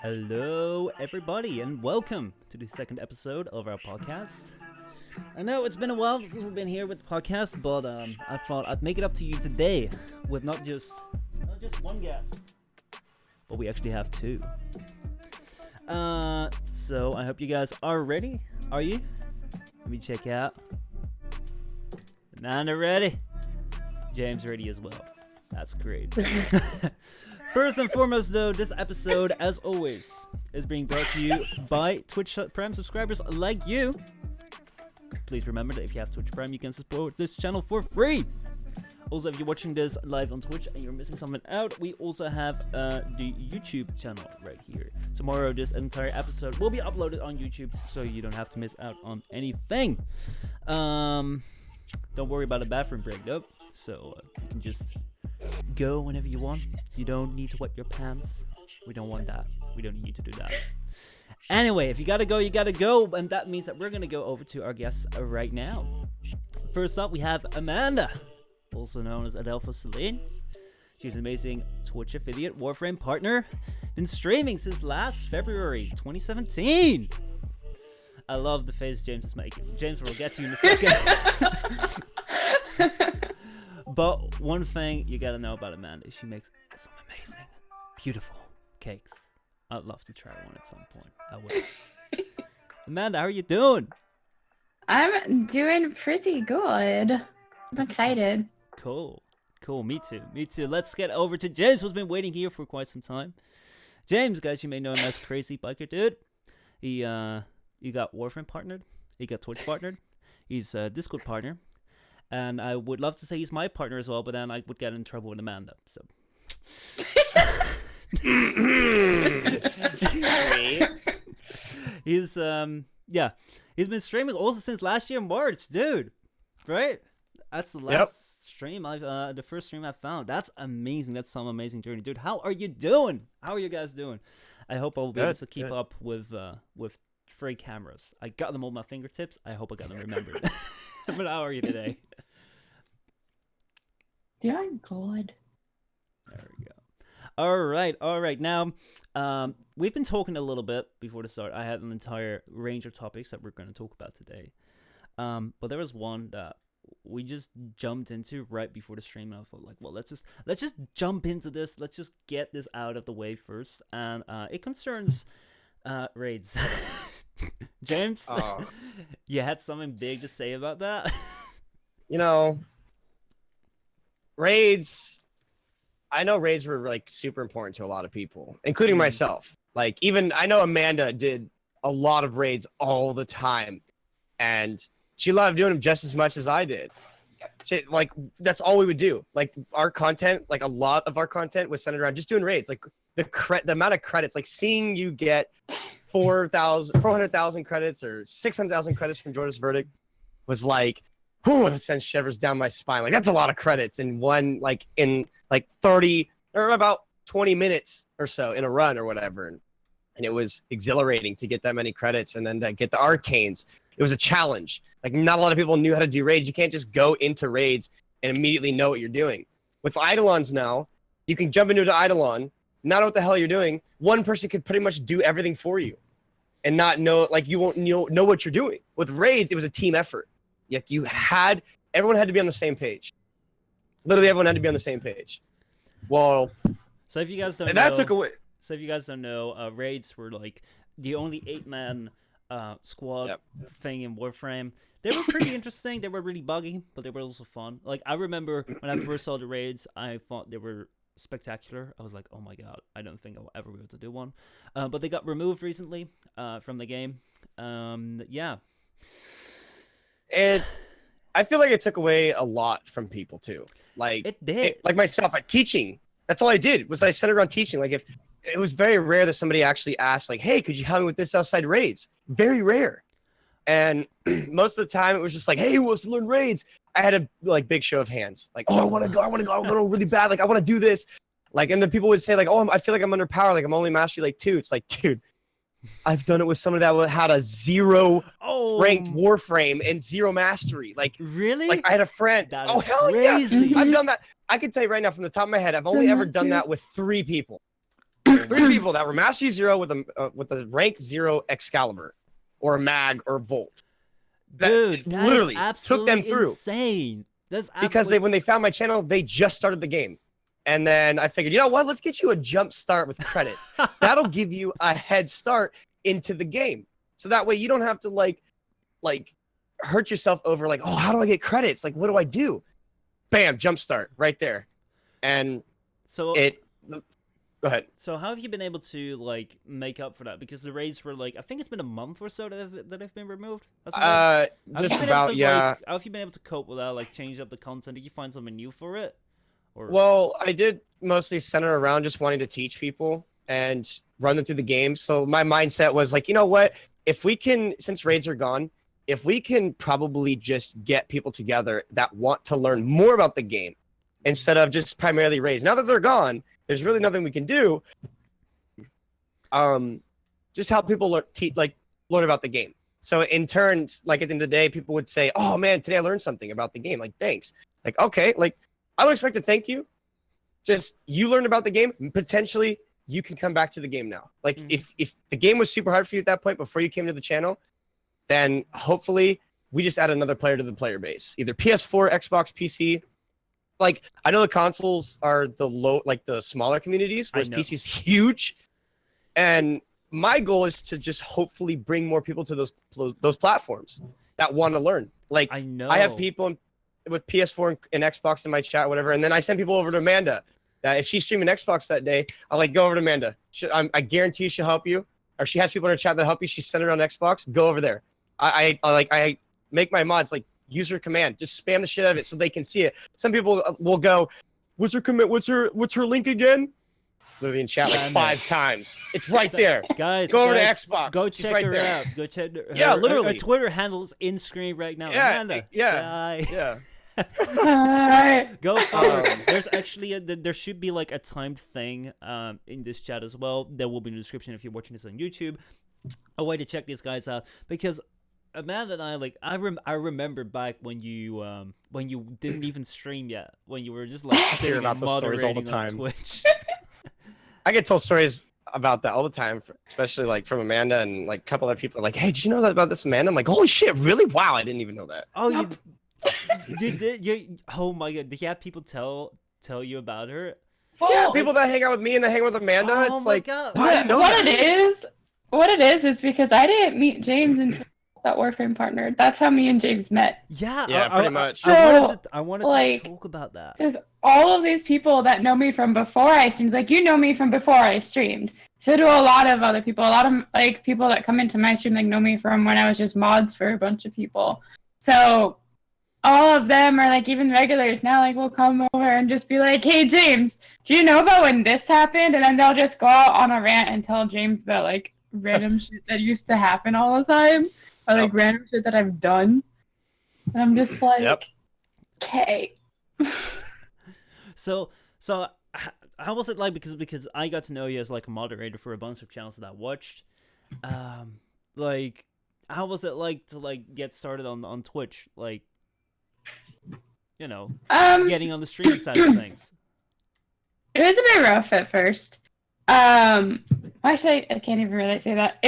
Hello, everybody, and welcome to the second episode of our podcast. I know it's been a while since we've been here with the podcast, but I thought I'd make it up to you today with not just one guest, but we actually have two. So I hope you guys are ready. Are you? Let me check out. Amanda ready? James ready as well. That's great. First and foremost, though, this episode, as always, is being brought to you by Twitch Prime subscribers like you. Please remember that if you have Twitch Prime, you can support this channel for free. Also, if you're watching this live on Twitch and you're missing something out, we also have the YouTube channel right here. Tomorrow, this entire episode will be uploaded on YouTube, so you don't have to miss out on anything. Don't worry about a bathroom break, though. So you can just go whenever you want. You don't need to wet your pants. We don't want that. We don't need you to do that. Anyway, if you gotta go, you gotta go. And that means that we're gonna go over to our guests right now. First up, we have Amanda, also known as Adelfos Selene. She's an amazing Twitch affiliate, Warframe partner. Been streaming since last February 2017. I love the face James is making. James will get to you in a second. But one thing you gotta know about Amanda is she makes some amazing, beautiful cakes. I'd love to try one at some point. I will. Amanda, how are you doing? I'm doing pretty good. I'm excited. Cool. Me too. Let's get over to James, who's been waiting here for quite some time. James, guys, you may know him as CrazyBikerDude. He got Warframe partnered. He got Twitch partnered. He's a Discord partner. And I would love to say he's my partner as well, but then I would get in trouble with Amanda. So, he's he's been streaming also since last year March, dude. Right? That's the last stream the first stream I found. That's amazing. That's some amazing journey, dude. How are you doing? How are you guys doing? I hope I'll be able to keep up with free cameras. I got them on my fingertips. I hope I got them remembered. But how are you today? Doing good. There we go. All right. Now, we've been talking a little bit before the start. I had an entire range of topics that we're going to talk about today. But there was one that we just jumped into right before the stream, and I thought, like, well, let's just jump into this. Let's just get this out of the way first, and it concerns raids. James, you had something big to say about that? You know, raids, I know raids were like super important to a lot of people, including myself. Like, even I know Amanda did a lot of raids all the time, and she loved doing them just as much as I did. Like, that's all we would do. Like, our content, like a lot of our content was centered around just doing raids. Like the amount of credits, like seeing you get 400,000 credits or 600,000 credits from Jordan's Verdict was like, whew, that sends shivers down my spine. Like, that's a lot of credits in 30 or about 20 minutes or so in a run or whatever. And it was exhilarating to get that many credits and then to get the arcanes. It was a challenge. Like, not a lot of people knew how to do raids. You can't just go into raids and immediately know what you're doing. With Eidolons now, you can jump into an Eidolon, not know what the hell you're doing. One person could pretty much do everything for you and not know, like, you won't know what you're doing. With raids, it was a team effort. Like, everyone had to be on the same page. Literally everyone had to be on the same page. Well, so if you guys don't know, that took away. So if you guys don't know, raids were like the only 8-man squad thing in Warframe. They were pretty interesting. They were really buggy, but they were also fun. Like, I remember when I first saw the raids, I thought they were spectacular. I was like, oh my god, I don't think I'll ever be able to do one. But they got removed recently from the game. Yeah. And I feel like it took away a lot from people too. Like, it did. Like myself, like teaching. That's all I did was I centered around teaching. Like, if it was very rare that somebody actually asked, like, hey, could you help me with this outside raids? Very rare. And most of the time it was just like, hey, who wants to learn raids? I had a like big show of hands. Like, oh, I want to go really bad. Like, I want to do this. Like, and then people would say like, oh, I feel like I'm underpowered. Like, I'm only mastery like 2. It's like, dude, I've done it with somebody that had a 0 ranked Warframe and 0 mastery. Like, really? Like, I had a friend. That oh, is hell crazy. yeah. I've done that. I can tell you right now from the top of my head, I've only ever done that with 3 people. 3 people that were Mastery 0 with a rank 0 Excalibur, or a Mag or Volt. Dude, that literally is absolutely took them through. insane. That's Because when they found my channel, they just started the game. And then I figured, you know what? Let's get you a jump start with credits. That'll give you a head start into the game. So that way you don't have to like hurt yourself over like, oh, how do I get credits? Like, what do I do? Bam, jump start right there. And so go ahead. So how have you been able to like make up for that? Because the raids were like, I think it's been a month or so that they've been removed. Just about, yeah. How have you been able to cope with that? Like change up the content? Did you find something new for it? Or... Well, I did mostly center around just wanting to teach people and run them through the game. So my mindset was like, you know what? If we can, since raids are gone, if we can probably just get people together that want to learn more about the game instead of just primarily raids. Now that they're gone, there's really nothing we can do. Just help people learn about the game. So in turn, like at the end of the day, people would say, "Oh man, today I learned something about the game." Like, thanks. Like, okay, like I don't expect to thank you. Just you learned about the game. Potentially, you can come back to the game now. Like, if the game was super hard for you at that point before you came to the channel, then hopefully we just add another player to the player base, either PS4, Xbox, PC. Like, I know the consoles are the smaller communities, whereas PC's huge. And my goal is to just hopefully bring more people to those platforms that want to learn. Like, I have people with PS4 and Xbox in my chat, whatever, and then I send people over to Amanda. That if she's streaming Xbox that day, I'll like go over to Amanda. I guarantee she'll help you, or she has people in her chat that help you. She's centered on Xbox. Go over there. I make my mods like use her command. Just spam the shit out of it so they can see it. Some people will go, "What's her command? What's her link again?" Literally in chat like 5 times. It's right there. Guys, go over to Xbox. Go check her out. Go check her. Yeah, literally. Her Twitter handle's in screen right now. Yeah, Amanda, yeah. Go follow. There's actually there should be like a timed thing in this chat as well. There will be in the description if you're watching this on YouTube. A way to check these guys out, because Amanda and I I remember back when you didn't even stream yet, when you were just like hear about the stories all the time. On Twitch. I get told stories about that all the time, especially like from Amanda and like a couple other people are like, "Hey, did you know that about this Amanda?" I'm like, "Holy shit, really? Wow, I didn't even know that." Oh, you did? Oh my god, did you have people tell you about her? Yeah, people that hang out with me and that hang out with Amanda. Oh it's my like, god. I didn't know that. What it is because I didn't meet James until that Warframe partner. That's how me and James met. Yeah, pretty much. I wanted like, to talk about that. Because all of these people that know me from before I streamed, like, you know me from before I streamed. So do a lot of other people. A lot of like people that come into my stream like know me from when I was just mods for a bunch of people. So all of them are like even regulars now, like will come over and just be like, "Hey James, do you know about when this happened?" And then they'll just go out on a rant and tell James about like random shit that used to happen all the time, or like random shit that I've done. And I'm just like, okay. So how was it like? Because I got to know you as like a moderator for a bunch of channels that I watched. Like, how was it like to like get started on Twitch? Like, you know, getting on the streaming side of things. It was a bit rough at first. Actually, I can't even really say that.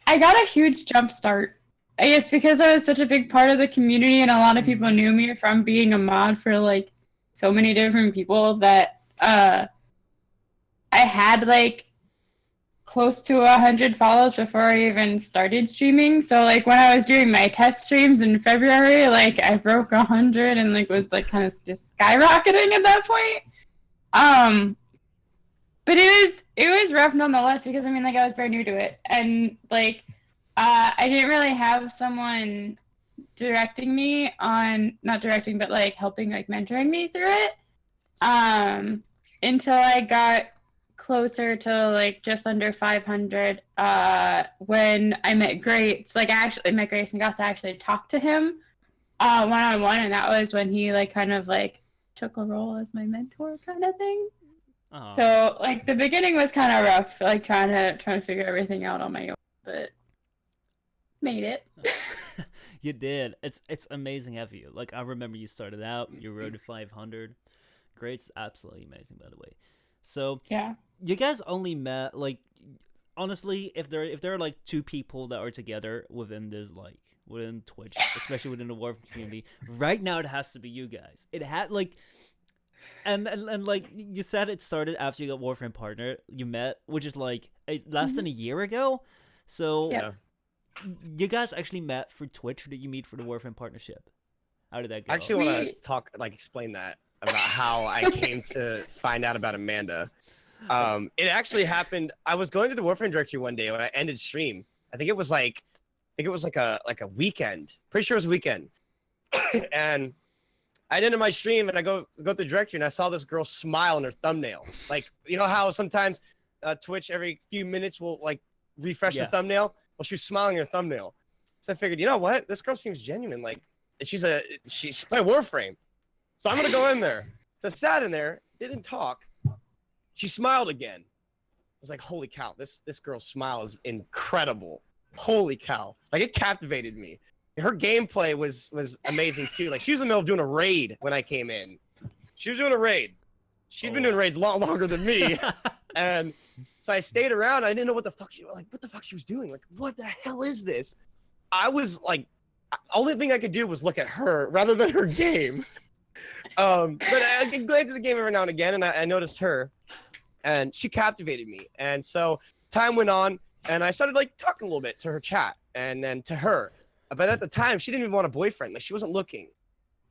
I got a huge jump start. I guess because I was such a big part of the community and a lot of people knew me from being a mod for like so many different people that I had like close to 100 follows before I even started streaming. So like when I was doing my test streams in February, like I broke 100 and like was like kind of just skyrocketing at that point. But it was rough nonetheless because I mean like I was very new to it and like I didn't really have someone directing me on, not directing but like helping like mentoring me through it until I got closer to like just under 500 when I met Grace. Like I actually met Grace and got to actually talk to him one-on-one, and that was when he like kind of like took a role as my mentor kind of thing. So like the beginning was kind of rough, like trying to figure everything out on my own, but made it. You did. It's amazing of you. Like I remember you started out, you rode to 500. Great's absolutely amazing, by the way. So Yeah. you guys only met like honestly, if there are like two people that are together within this like within Twitch, especially within the Warframe community, right now it has to be you guys. It had like and like you said, it started after you got Warframe partner. You met, which is like less than a year ago. So Yeah. you guys actually met for Twitch, or did you meet for the Warframe partnership? How did that go? I actually want to talk, like, explain that about how I came to find out about Amanda. It actually happened. I was going to the Warframe directory one day when I ended stream. I think it was like a weekend. Pretty sure it was a weekend. And I ended my stream and I go to the directory and I saw this girl smile in her thumbnail. Like, you know how sometimes Twitch every few minutes will like refresh the thumbnail? Well, she was smiling in her thumbnail. So I figured, you know what? This girl seems genuine. Like, she's playing Warframe. So I'm gonna go in there. So I sat in there, didn't talk. She smiled again. I was like, holy cow, this girl's smile is incredible. Holy cow. Like, it captivated me. Her gameplay was amazing too. Like, she was in the middle of doing a raid when I came in. She was doing a raid. She's been doing raids a lot longer than me. And so I stayed around. I didn't know what the fuck she was doing. Like, what the hell is this? I was like, only thing I could do was look at her rather than her game. But I can glance at the game every now and again, and I noticed her, and she captivated me. And so time went on, and I started like talking a little bit to her chat, and then to her. But at the time, she didn't even want a boyfriend. Like, she wasn't looking.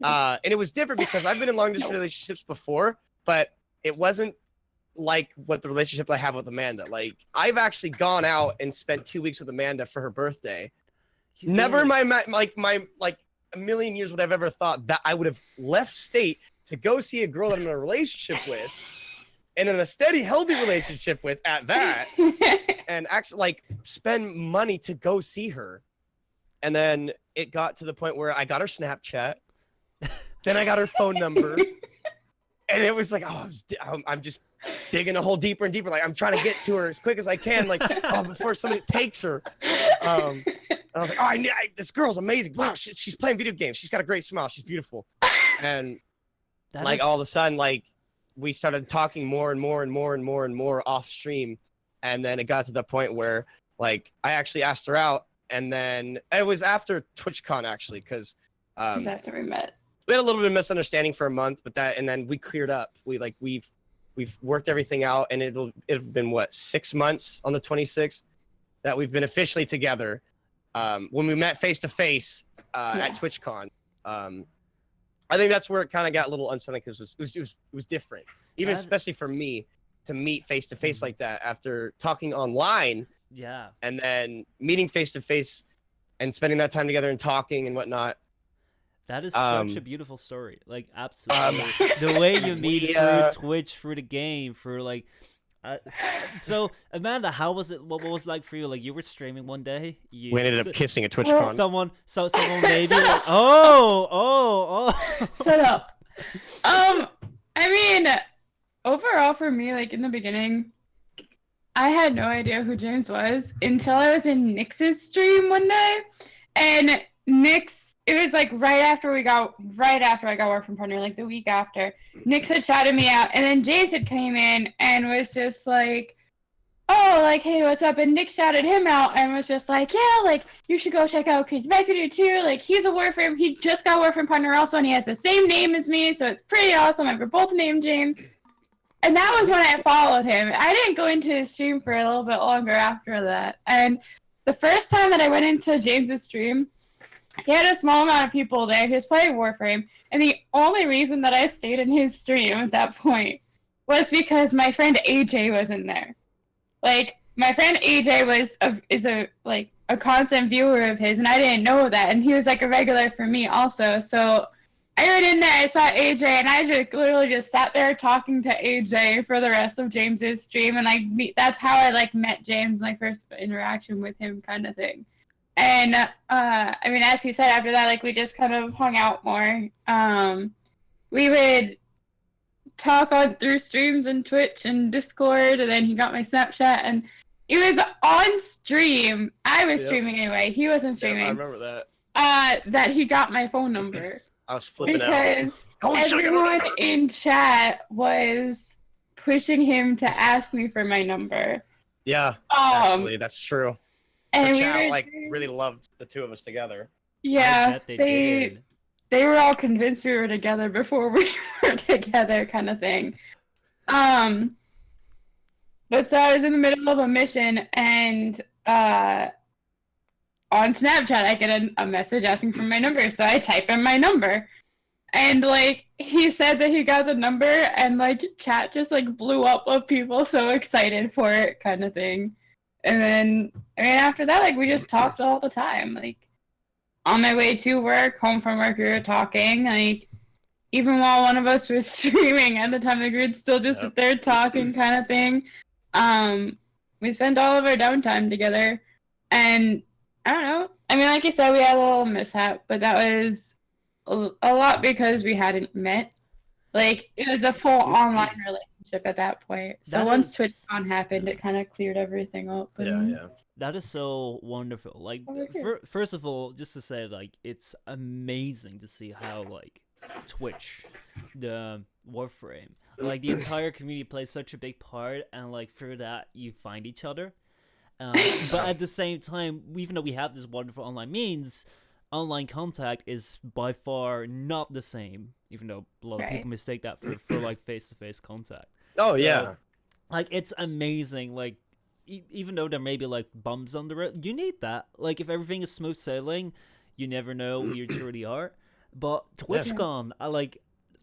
And it was different because I've been in long distance relationships before, but it wasn't like what the relationship I have with Amanda. Like, I've actually gone out and spent 2 weeks with Amanda for her birthday. Never in my a million years would I've ever thought that I would have left state to go see a girl that I'm in a relationship with, and in a steady, healthy relationship with at that, and actually like spend money to go see her. And then it got to the point where I got her Snapchat, then I got her phone number, and it was like, oh, I'm just digging a hole deeper and deeper. Like, I'm trying to get to her as quick as I can, like, before somebody takes her. And I was like, oh, this girl's amazing. Wow, she's playing video games. She's got a great smile. She's beautiful. And all of a sudden, like, we started talking more and more and more and more and more off stream. And then it got to the point where, like, I actually asked her out. And then it was after TwitchCon, actually, because after we met. We had a little bit of misunderstanding for a month, and then we cleared up. We've worked everything out, and it'll been what, 6 months on the 26th that we've been officially together. When we met face to face at TwitchCon, I think that's where it kind of got a little unsettling because it was different, even especially for me to meet face to face like that after talking online. Yeah. And then meeting face to face and spending that time together and talking and whatnot. That is such a beautiful story. Like, absolutely. The way you meet through Twitch, through the game, through like. So Amanda, how was it? What was it like for you? Like, you were streaming one day. We ended up kissing at TwitchCon. Someone maybe. Like, oh. Shut up. I mean, overall for me, like in the beginning, I had no idea who James was until I was in Nyx's stream one day, and Nyx. It was like right after I got Warframe Partner, like the week after. Nyx had shouted me out, and then James had came in and was just like, oh, like, hey, what's up? And Nyx shouted him out and was just like, yeah, like, you should go check out CrazyBikerDude too. Like, he's a Warframe. He just got Warframe Partner also, and he has the same name as me, so it's pretty awesome. And we're both named James. And that was when I followed him. I didn't go into his stream for a little bit longer after that. And the first time that I went into James's stream, he had a small amount of people there. He was playing Warframe. And the only reason that I stayed in his stream at that point was because my friend AJ was in there. Like, my friend AJ is a constant viewer of his, and I didn't know that. And he was like a regular for me also. So I went in there, I saw AJ, and I just literally just sat there talking to AJ for the rest of James's stream, and like that's how I like met James, my first interaction with him, kind of thing. And I mean, as he said, after that, like we just kind of hung out more. We would talk on through streams and Twitch and Discord, and then he got my Snapchat, and it was on stream. I was streaming anyway. He wasn't streaming. I remember that. That he got my phone number. I was flipping because out. everyone in chat was pushing him to ask me for my number. Yeah, actually, that's true. And The we chat were, like really loved the two of us together. yeah, I bet they did. they were all convinced we were together before we were together, kind of thing. But so I was in the middle of a mission, and on Snapchat I get a message asking for my number, so I type in my number, and like he said that he got the number, and like chat just like blew up of people so excited for it, kind of thing. And then I mean after that, like we just talked all the time, like on my way to work, home from work, we were talking, like even while one of us was streaming at the time, like we'd still just sit there talking, kind of thing. We spent all of our downtime together, and I don't know. I mean, like you said, we had a little mishap, but that was a lot because we hadn't met. Like, it was a full online relationship at that point. So That once is- TwitchCon happened, it kind of cleared everything up. Yeah. That is so wonderful. Like, Oh, okay. first of all, just to say, like, it's amazing to see how, like, Twitch, the Warframe, like, the entire community plays such a big part, and, like, through that, you find each other. But at the same time, even though we have this wonderful online means, online contact is by far not the same, even though a lot of people mistake that for like, face-to-face contact. Oh, So, yeah. Like, it's amazing, like, even though there may be like bumps on the road, you need that. Like, if everything is smooth sailing, you never know who you truly are. But TwitchCon,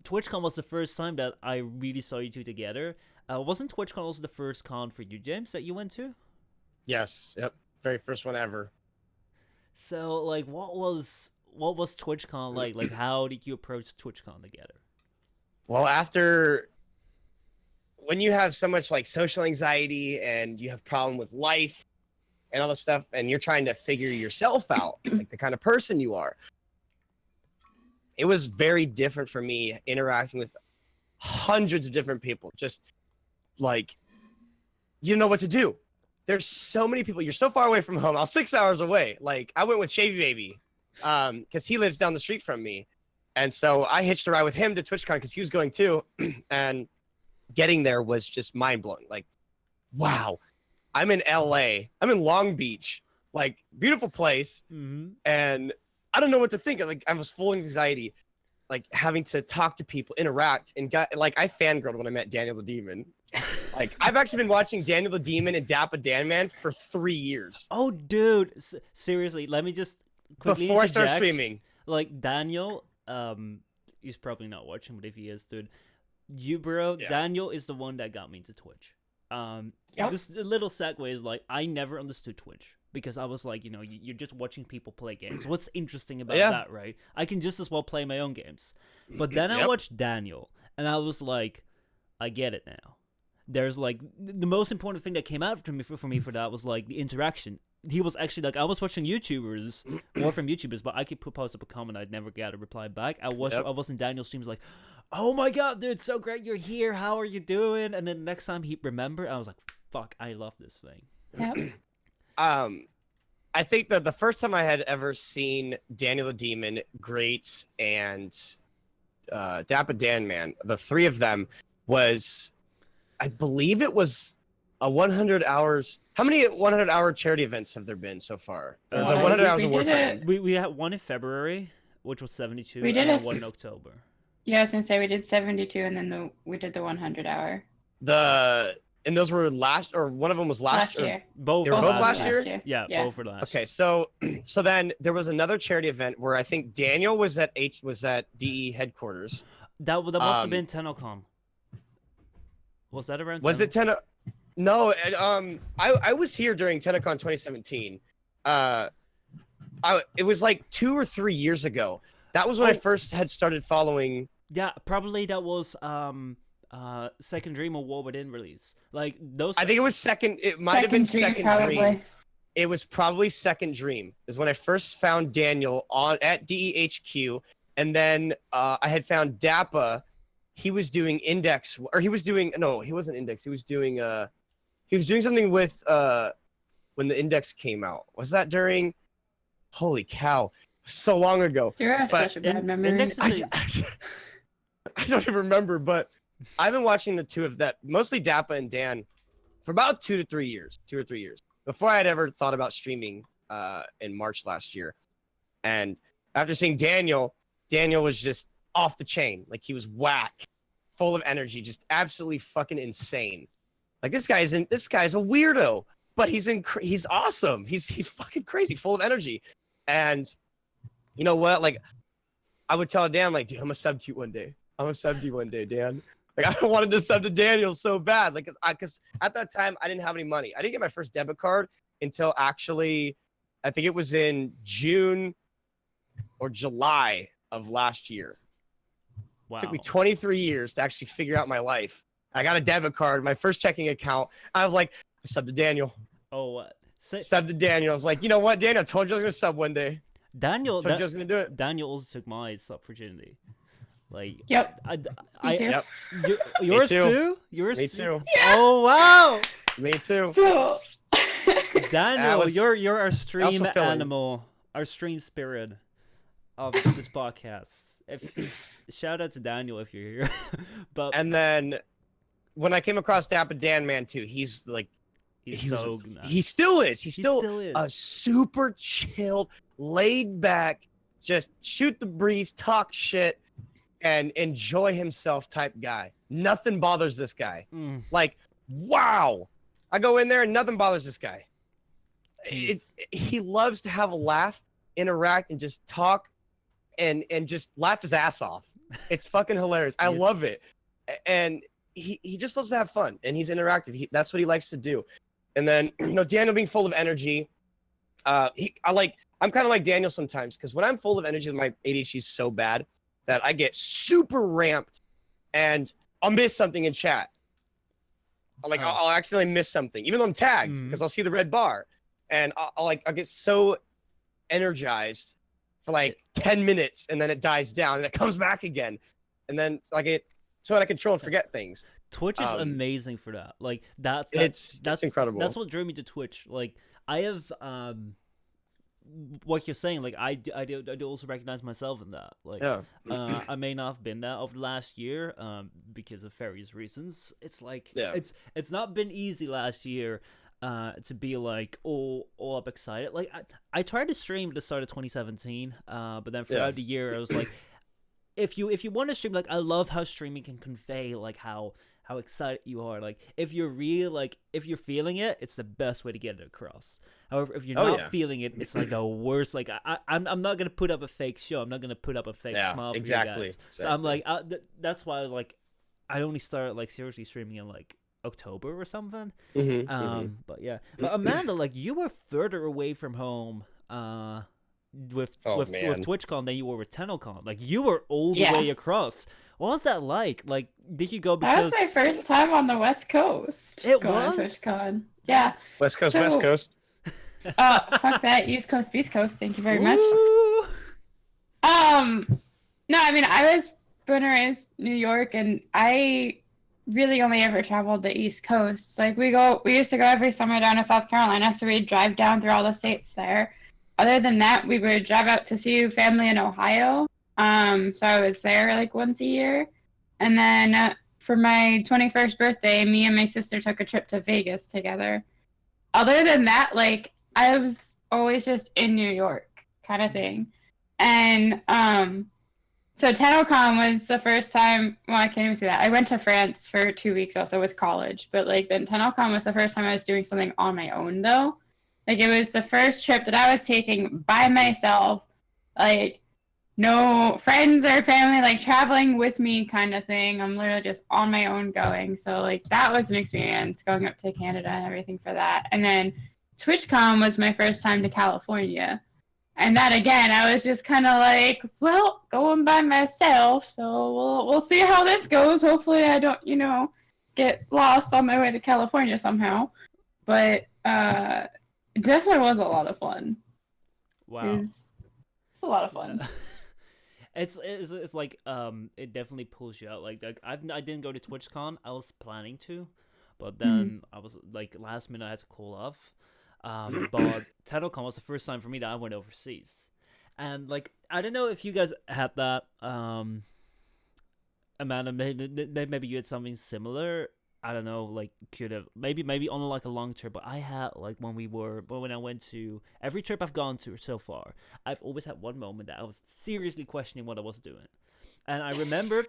TwitchCon was the first time that I really saw you two together. Wasn't TwitchCon also the first con for you, James, that you went to? Yes. Yep. Very first one ever. So, like, what was TwitchCon like? Like, how did you approach TwitchCon together? Well, when you have so much like social anxiety and you have problem with life and all this stuff, and you're trying to figure yourself out, like the kind of person you are, it was very different for me interacting with hundreds of different people. Just like, you don't know what to do. There's so many people. You're so far away from home. I was 6 hours away. Like, I went with Shavy Baby because he lives down the street from me. And so I hitched a ride with him to TwitchCon because he was going too. And getting there was just mind-blowing. Like, wow, I'm in LA. I'm in Long Beach. Like, beautiful place. Mm-hmm. And I don't know what to think. Like, I was full of anxiety, like having to talk to people, interact, and I fangirled when I met Daniel the Demon. Like, I've actually been watching Daniel the Demon and Dappa Dan Man for 3 years. Oh, dude, seriously, let me just quickly Before I started interject. streaming. Like, Daniel, he's probably not watching, but if he is, dude, Daniel is the one that got me into Twitch. Just a little segue is like, I never understood Twitch because I was like, you're just watching people play games. What's interesting about that, right? I can just as well play my own games. But then I watched Daniel, and I was like, I get it now. There's like, the most important thing that came out for me for that was like the interaction. He was actually like, I was watching YouTubers, Warframe YouTubers, but I could post up a comment, I'd never get a reply back. I was in Daniel's streams like, oh my god, dude, so great you're here, how are you doing? And then the next time he remembered, I was like, fuck, I love this thing. Yep. I think that the first time I had ever seen Daniel the Demon, Greats, and Dappa Dan Man, the three of them, was, I believe it was a 100 hours. How many 100-hour charity events have there been so far? The 100 hours of Warframe. We had one in February, which was 72, We did and then a one in October. Yeah, I was gonna say we did 72, and then we did the 100-hour And those were one of them was last year. Both. They were both last year? Yeah, both were last. Okay, so then there was another charity event where I think Daniel was at DE headquarters. That must have been TennoCon. Was that around? Was it 10? No, I was here during TennoCon 2017. It was like 2 or 3 years ago. That was when I first had started following. Yeah, probably that was Second Dream or War Within release. Like those. I think it was second. It might have been Second probably. Dream. It was probably Second Dream. Is when I first found Daniel at DEHQ, and then I had found Dappa. He was doing Index, or he wasn't Index. He was doing something with when the Index came out. Was that during? Holy cow! So long ago. You have such a bad memory. Index is I don't even remember, but I've been watching the two of them, mostly Dappa and Dan, for about 2 or 3 years, before I had ever thought about streaming in March last year. And after seeing Daniel was just off the chain. Like, he was whack, full of energy, just absolutely fucking insane. Like, this guy's a weirdo, but he's awesome. He's fucking crazy, full of energy. And you know what? Like, I would tell Dan, like, dude, I'm gonna sub to you one day. Dan. Like, I wanted to sub to Daniel so bad. Like, cause at that time I didn't have any money. I didn't get my first debit card until actually, I think it was in June or July of last year. Wow. It took me 23 years to actually figure out my life. I got a debit card, my first checking account. I was like, I subbed to Daniel. Oh, what? Subbed to Daniel. I was like, you know what, Daniel? I told you I was gonna sub one day. Daniel, Told you I was gonna do it. Daniel also took my sub virginity. Like, Yep. Yep. Yours too. too? Yours Me too. Yeah. Oh wow. Me too. So, Daniel, was- you're our stream also filling. animal, our stream spirit of this podcast. Shout out to Daniel if you're here. But And then when I came across Dappa Dan, man, too, he's like, he's so nice. he still is. He's He still is. a super chilled, laid back, just shoot the breeze, talk shit, and enjoy himself type guy. Nothing bothers this guy. Mm. Like, wow. I go in there and nothing bothers this guy. He loves to have a laugh, interact, and just talk and just laugh his ass off. It's fucking hilarious. I love it. And he just loves to have fun, and he's interactive. That's what he likes to do. And then, you know, Daniel being full of energy, I'm kind of like Daniel sometimes, because when I'm full of energy, my ADHD is so bad that I get super ramped and I'll miss something in chat. I'll accidentally miss something, even though I'm tagged, because I'll see the red bar, and I'll get so energized for like 10 minutes, and then it dies down, and it comes back again, and then I get so out of control and forget things. Twitch is amazing for that. Like that's incredible. That's what drew me to Twitch. Like I have what you're saying. Like I do also recognize myself in that. Like I may not have been that over the last year because of various reasons. It's like it's not been easy last year to be like all up excited. Like I tried to stream at the start of 2017, but then throughout the year I was like, if you want to stream, like I love how streaming can convey like how excited you are. Like if you're if you're feeling it, it's the best way to get it across. However, if you're not feeling it, it's like the worst. Like I'm not gonna put up a fake show. I'm not gonna put up a fake smile for you guys. So I'm like that's why I only started like seriously streaming in like October or something. But yeah, but Amanda, like you were further away from home with TwitchCon than you were with TennoCon. Like you were all the way across. What was that like? Like, did you go because that was my first time on the West Coast? It was TwitchCon. Yeah. West Coast. Oh, fuck that. East Coast, Beast Coast. Thank you very much. No, I mean, I was born and raised New York, and I really only ever traveled the East Coast. Like, we used to go every summer down to South Carolina, so we'd drive down through all the states there. Other than that, we would drive out to see family in Ohio. So I was there like once a year. And then for my 21st birthday, me and my sister took a trip to Vegas together. Other than that, like, I was always just in New York kind of thing. And so TennoCon was the first time, well, I can't even say that. I went to France for 2 weeks also with college. But, like, then TennoCon was the first time I was doing something on my own, though. Like, it was the first trip that I was taking by myself. Like, no friends or family, like, traveling with me kind of thing. I'm literally just on my own going. So, like, that was an experience, going up to Canada and everything for that. And then TwitchCon was my first time to California. And that, again, I was just kind of like, well, going by myself. So we'll see how this goes. Hopefully I don't, get lost on my way to California somehow. But it definitely was a lot of fun. Wow. It's a lot of fun. It's like it definitely pulls you out. Like I didn't go to TwitchCon. I was planning to, but then I was like last minute I had to call off. But TennoCon was the first time for me that I went overseas, and like I don't know if you guys had that. Amanda, maybe you had something similar. I don't know, like could have maybe on like a long trip, but I had like when I went to every trip I've gone to so far, I've always had one moment that I was seriously questioning what I was doing. And I remember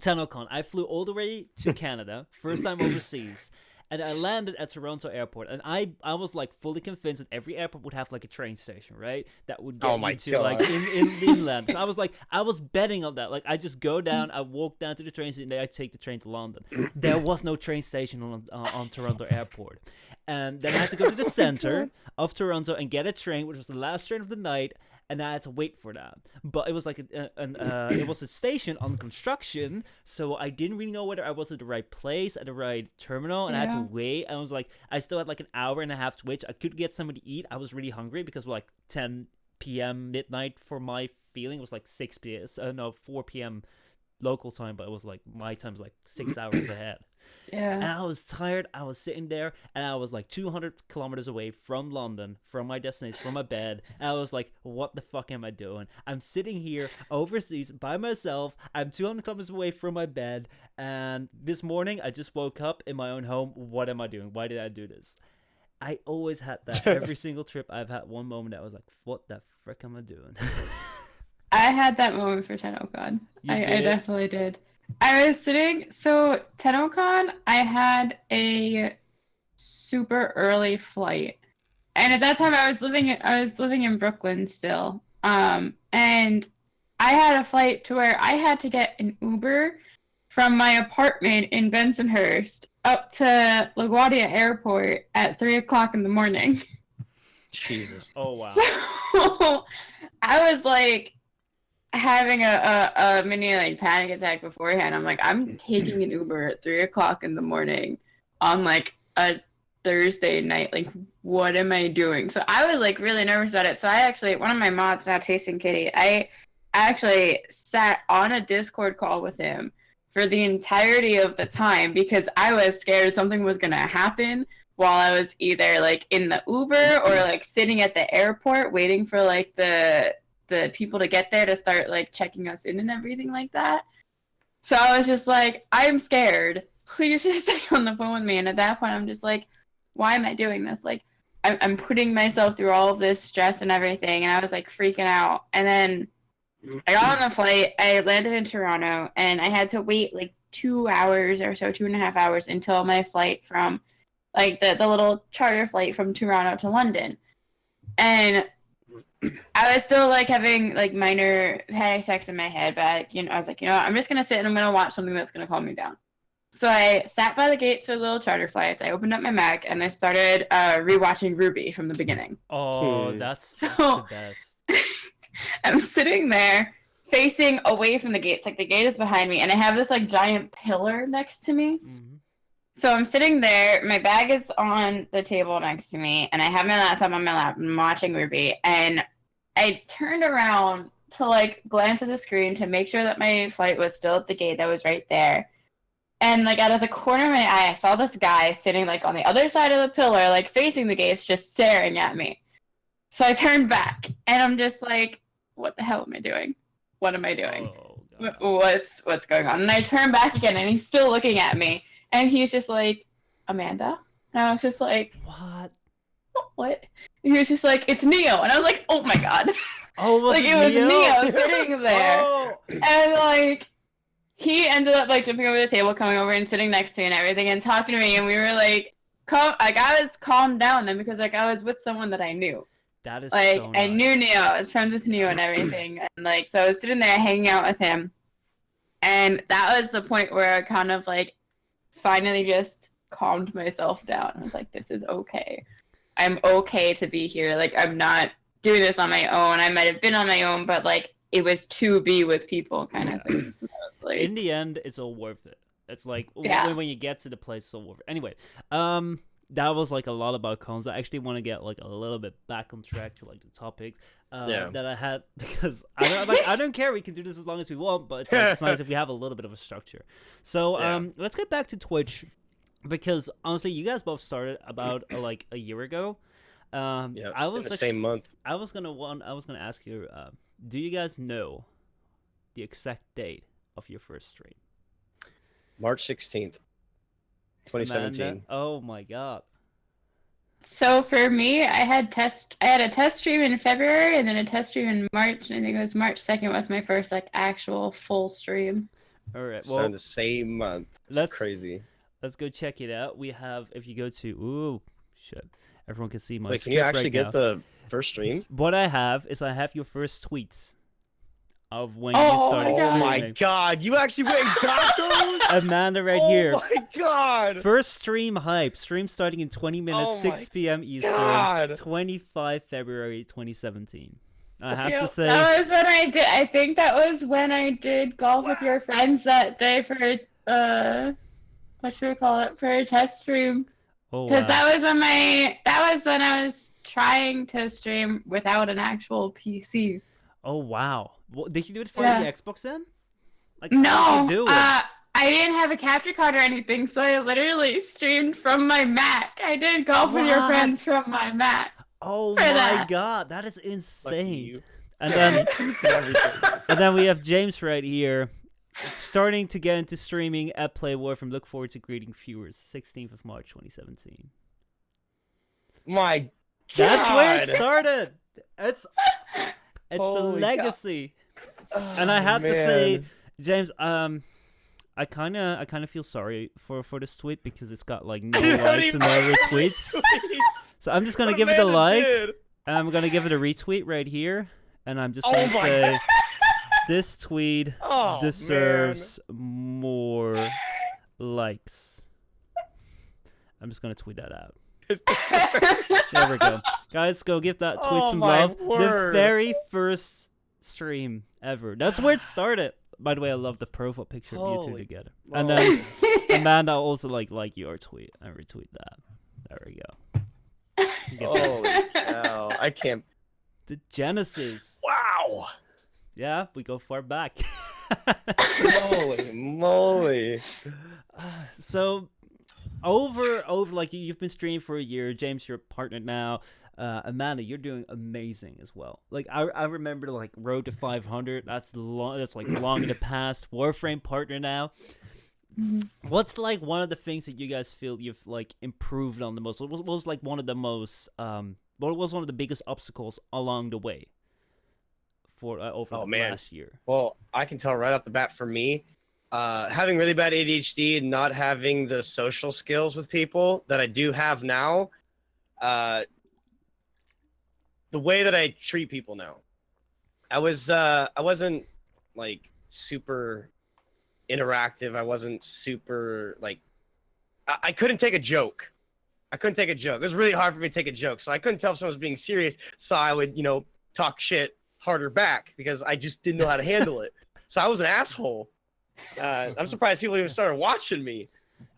TennoCon, I flew all the way to Canada, first time overseas, and I landed at Toronto Airport, and I was like fully convinced that every airport would have like a train station, right? That would get me to like in inland. So I was betting on that. Like I just go down, I walk down to the train station, then I take the train to London. There was no train station on Toronto Airport, and then I had to go to the center of Toronto and get a train, which was the last train of the night. And I had to wait for that. But it was like it was a station on construction, so I didn't really know whether I was at the right place, at the right terminal, and I had to wait. And I was like, I still had like an hour and a half to wait. I could get something to eat. I was really hungry because like 10 p.m. midnight for my feeling. It was like 6 p.m. 4 p.m. local time, but it was like my time's like 6 hours ahead. Yeah. And I was tired. I was sitting there, and I was like 200 kilometers away from London, from my destination, from my bed. And I was like, what the fuck am I doing? I'm sitting here overseas by myself. I'm 200 kilometers away from my bed. And this morning, I just woke up in my own home. What am I doing? Why did I do this? I always had that. Every single trip, I've had one moment that I was like, what the frick am I doing? I had that moment for TennoCon. I definitely did. I was sitting, so TennoCon, I had a super early flight, and at that time I was living in Brooklyn still, and I had a flight to where I had to get an Uber from my apartment in Bensonhurst up to LaGuardia Airport at 3:00 in the morning. Jesus. Oh wow. So I was like having a mini like panic attack beforehand. I'm like, I'm taking an Uber at 3:00 in the morning on like a Thursday night. Like, what am I doing? So I was like really nervous about it. So I actually, one of my mods now, Tasting Kitty, I actually sat on a Discord call with him for the entirety of the time because I was scared something was gonna happen while I was either like in the Uber or like sitting at the airport waiting for like the people to get there to start like checking us in and everything like that. So I was just like, I'm scared. Please just stay on the phone with me. And at that point, I'm just like, why am I doing this? Like, I'm putting myself through all of this stress and everything. And I was like freaking out. And then I got on the flight. I landed in Toronto and I had to wait like 2 hours or so, 2.5 hours until my flight from like the little charter flight from Toronto to London. And I was still like having like minor panic attacks in my head, but I was like, I'm just gonna sit and I'm gonna watch something that's gonna calm me down. So I sat by the gates for the little charter flights. I opened up my Mac and I started rewatching Ruby from the beginning. Oh, that's the best. I'm sitting there facing away from the gates, like the gate is behind me, and I have this like giant pillar next to me. Mm-hmm. So I'm sitting there, my bag is on the table next to me, and I have my laptop on my lap, and I'm watching Ruby, and I turned around to like glance at the screen to make sure that my flight was still at the gate that was right there. And like out of the corner of my eye, I saw this guy sitting like on the other side of the pillar, like facing the gates, just staring at me. So I turned back, and I'm just like, what the hell am I doing? What am I doing? Oh, what's going on? And I turn back again, and he's still looking at me. And he's just like, Amanda? And I was just like, what? And he was just like, it's Neo. And I was like, oh my god. Oh, like it was Neo sitting there. Oh. And like, he ended up like jumping over the table, coming over and sitting next to me and everything and talking to me. And we were like, I was calmed down then because like I was with someone that I knew. That is like, so nice. I knew Neo. I was friends with Neo and everything. And like, so I was sitting there hanging out with him. And that was the point where I kind of like, finally just calmed myself down. I was like, this is okay. I'm okay to be here. Like, I'm not doing this on my own. I might have been on my own, but like, it was to be with people kind of thing. So I was like, in the end, it's all worth it. It's like, when you get to the place, it's all worth it. Anyway, that was like a lot about cons. I actually want to get like a little bit back on track to like the topics that I had, because I don't care. We can do this as long as we want, but it's nice if we have a little bit of a structure. So let's get back to Twitch, because honestly, you guys both started about like a year ago. I was in the same month. I was gonna ask you, do you guys know the exact date of your first stream? March 16th, 2017. Amanda? Oh my god. So for me, I had a test stream in February and then a test stream in March. And I think it was March 2nd was my first like actual full stream. All right. So Well, in the same month. It's let's- crazy. let's go check it out. We have, if you go to, ooh, shit. Everyone can see my Wait, can you script actually right get now. the first stream? What I have is I have your first tweets of when you Oh started my God. Oh my streaming. god, you actually went and got those? Amanda right Oh here. my god. First stream hype. Stream starting in 20 minutes, Oh my 6 p.m. Eastern, God. 25 February 2017. I have to Yep, say, that was when I did. I think that was when I did golf with your friends that day for what should we call it, for a test stream. oh Because wow. that was when I was trying to stream without an actual PC. Oh wow. Well, did you do it for Yeah. the Xbox then? Like, how No, did you do it? I didn't have a capture card or anything, so I literally streamed from my Mac. I did golf with your What? friends from my Mac. Oh for my that. god, that is Lucky insane. you. And then Tweets and everything. and then we have James right here, starting to get into streaming at Play Warframe. Look forward to greeting viewers. 16th of March 2017. My god. That's where it started. It's the Holy legacy. Oh, And I have to say, man. James, I kind of feel sorry for this tweet because it's got like no I didn't likes even and no like retweets. tweets. So I'm just gonna What give it a Amanda like, did. and I'm gonna give it a retweet right here, and I'm just Oh gonna my say this tweet Oh, deserves more likes. I'm just gonna tweet that out. man. There we go, guys. Go give that tweet Oh some my love. word. The very first stream ever. That's where it started. By the way, I love the profile picture of you two Holy together. And then moly. Amanda also like your tweet and retweet that. There we go. Get that. Holy cow. I can't. The Genesis. Wow. Yeah, we go far back. Holy moly. So over like you've been streaming for a year. James, you're a partner now. Amanda, you're doing amazing as well. Like I remember like Road to 500. That's long. That's like long in the past. Warframe partner now. What's like one of the things that you guys feel you've like improved on the most? What was like one of the most what was one of the biggest obstacles along the way for over the last year? Well, I can tell right off the bat for me, having really bad ADHD and not having the social skills with people that I do have now, the way that I treat people now. I wasn't like super interactive. I wasn't super like I couldn't take a joke. It was really hard for me to take a joke. So I couldn't tell if someone was being serious. So I would, talk shit harder back because I just didn't know how to handle it. So I was an asshole. I'm surprised people even started watching me.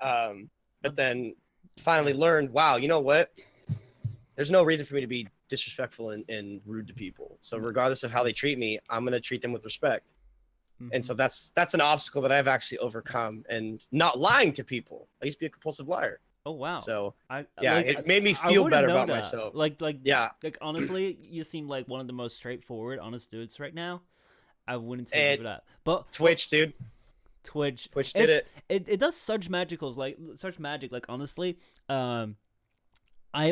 But then finally learned, wow, you know what? There's no reason for me to be disrespectful and rude to people. So regardless of how they treat me, I'm going to treat them with respect. And so that's an obstacle that I've actually overcome, and not lying to people. I used to be a compulsive liar. Oh wow! So like, it made me I feel wouldn't better know about that. myself. Like Yeah. honestly, you seem like one of the most straightforward, honest dudes right now. I wouldn't take you And for that. But Twitch, dude. Twitch did it. It does such magic. Like honestly, I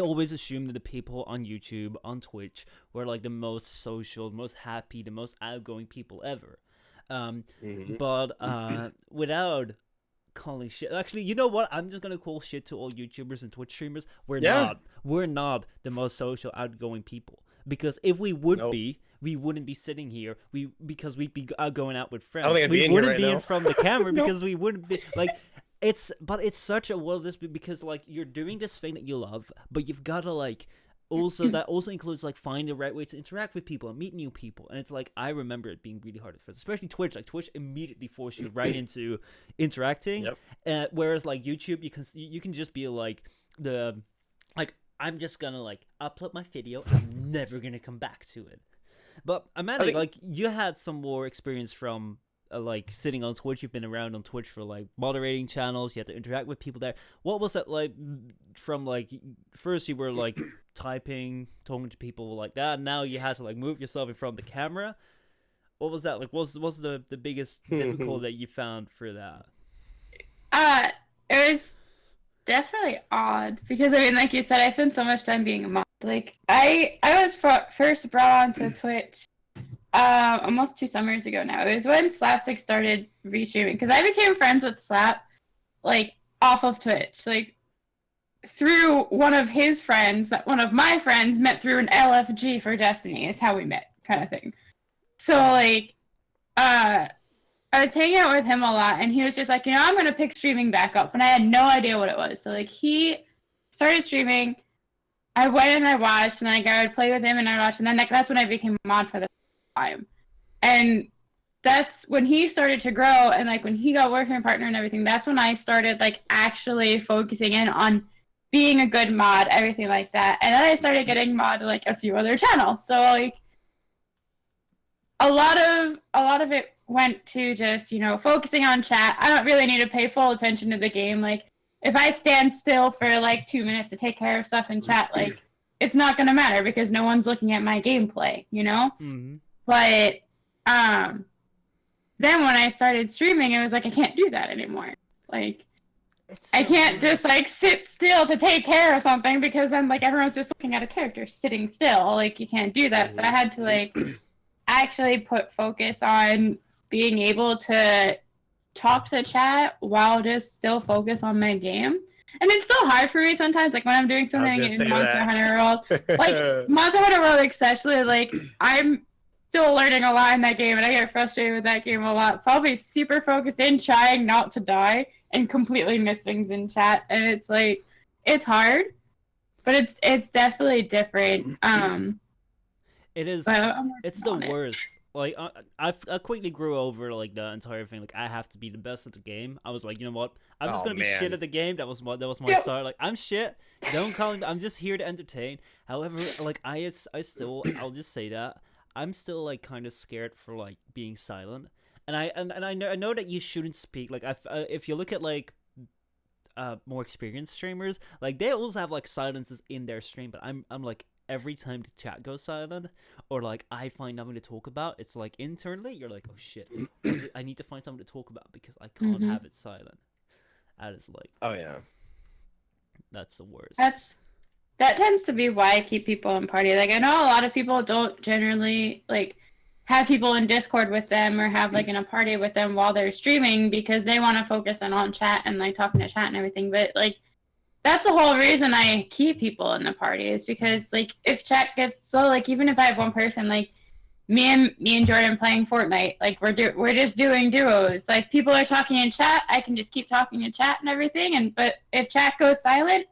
always assumed that the people on YouTube, on Twitch, were like the most social, the most happy, the most outgoing people ever. But without calling shit, actually, you know what? I'm just gonna call shit to all YouTubers and Twitch streamers. We're not the most social, outgoing people. Because if we would be, we wouldn't be sitting here. Because we'd be going out with friends. We wouldn't be in front of the camera because we wouldn't be like. It's such a because like you're doing this thing that you love, but you've got to like that also includes like find the right way to interact with people and meet new people. And it's like I remember it being really hard at first, especially Twitch. Like Twitch immediately forces you right into interacting. Yep. Whereas like YouTube, you can just be like I'm just gonna like upload my video and I'm never gonna come back to it. But Amanda, like you had some more experience from like sitting on Twitch. You've been around on Twitch for like moderating channels. You had to interact with people there. What was that like from like first you were like typing, talking to people like that, and now you had to like move yourself in front of the camera. What was that like? What's the biggest difficulty that you found for that? It was definitely odd because I mean, like you said, I spent so much time being a mod. Like I was first brought onto Twitch almost 2 summers ago now. It was when Slapstick started restreaming because I became friends with Slap like off of Twitch, like through one of his friends that one of my friends met through an LFG for Destiny is how we met, kind of thing. So like I was hanging out with him a lot, and he was just like, you know, I'm gonna pick streaming back up, and I had no idea what it was. So like he started streaming, I went and I watched, and like I would play with him and I watched, and then like that's when I became a mod for the first time. And that's when he started to grow, and like when he got Warframe Partner and everything, that's when I started like actually focusing in on being a good mod, everything like that. And then I started getting mod like a few other channels. So like a lot of it went to just, you know, focusing on chat. I don't really need to pay full attention to the game. Like if I stand still for like 2 minutes to take care of stuff in chat, like it's not gonna matter because no one's looking at my gameplay, you know? Mm-hmm. But then when I started streaming, it was like I can't do that anymore. Like I can't just like sit still to take care of something because then like everyone's just looking at a character sitting still. Like you can't do that. So I had to like actually put focus on being able to talk to chat while just still focus on my game. And it's still hard for me sometimes, like when I'm doing something in Monster Hunter World. Like Monster Hunter World especially, like I'm still learning a lot in that game and I get frustrated with that game a lot. So I'll be super focused in trying not to die and completely miss things in chat. And it's like it's hard, but it's definitely different. It is. It's the worst. Like I quickly grew over like the entire thing. Like I have to be the best at the game. I was like, you know what? I'm just gonna be shit at the game. That was my start. Like I'm shit. Don't call me. I'm just here to entertain. However, like I'll just say that I'm still like kind of scared for like being silent. And I know that you shouldn't speak. Like if you look at like more experienced streamers, like they always have like silences in their stream. But I'm like. Every time the chat goes silent or like I find nothing to talk about, it's like internally you're like, oh shit, I need to find something to talk about because I can't have it silent. That is like, oh yeah, that's the worst. That tends to be why I keep people in party. Like I know a lot of people don't generally like have people in Discord with them or have like in a party with them while they're streaming because they want to focus on chat and like talking to chat and everything. But like that's the whole reason I keep people in the party is because like if chat gets slow, like even if I have one person, like me and Jordan playing Fortnite, like we're just doing duos. Like people are talking in chat, I can just keep talking in chat and everything. But if chat goes silent,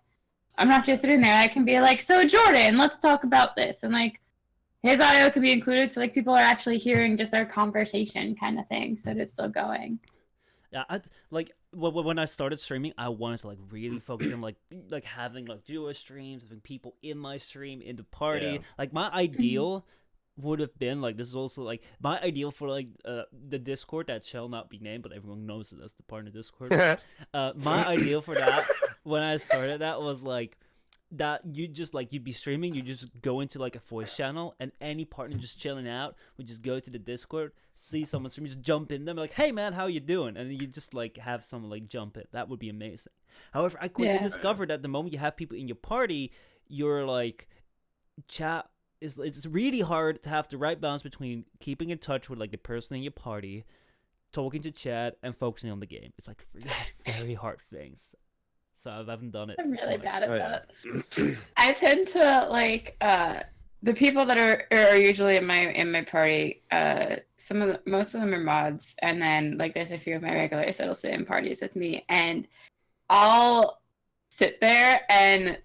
I'm not just sitting there. I can be like, so Jordan, let's talk about this, and like his audio could be included, so like people are actually hearing just our conversation kind of thing, so that it's still going. Yeah, like when I started streaming, I wanted to like really focus on like having like duo streams, having people in my stream, in the party. Yeah. Like my ideal would have been like this is also like my ideal for like the Discord that shall not be named, but everyone knows that that's the partner Discord. My ideal for that when I started that was like that you'd be streaming, you just go into like a voice channel and any partner just chilling out would just go to the Discord, see someone stream, just jump in them like, hey man, how you doing? And you just like have someone like jump in. That would be amazing. However, I quickly discovered that the moment you have people in your party, you're like chat it's really hard to have the right balance between keeping in touch with like the person in your party, talking to chat, and focusing on the game. It's like very hard things. So I haven't done it. I'm really bad at that. I tend to like the people that are usually in my party. Most of them are mods, and then like there's a few of my regulars that'll sit in parties with me, and I'll sit there and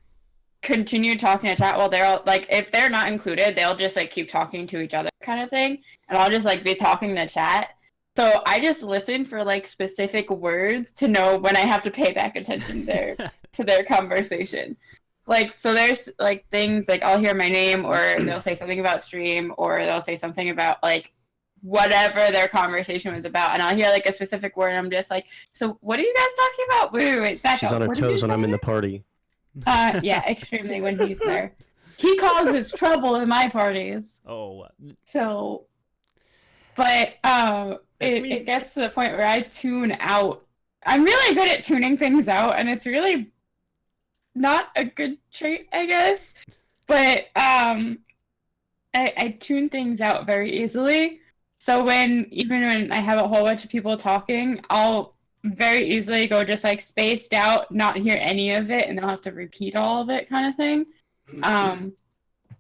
continue talking to chat while they're all like, if they're not included, they'll just like keep talking to each other kind of thing, and I'll just like be talking to chat. So I just listen for like specific words to know when I have to pay back attention to their conversation. Like, so there's like things like I'll hear my name or they'll say something about stream or they'll say something about like whatever their conversation was about. And I'll hear like a specific word and I'm just like, so what are you guys talking about? Wait, back She's up. on her toes when I'm in the party. Yeah, extremely when he's there. He causes trouble in my parties. Oh. So, but it gets to the point where I tune out I'm really good at tuning things out, and it's really not a good trait, I guess. But I tune things out very easily. So even when I have a whole bunch of people talking, I'll very easily go just like spaced out, not hear any of it, and then I'll have to repeat all of it kind of thing.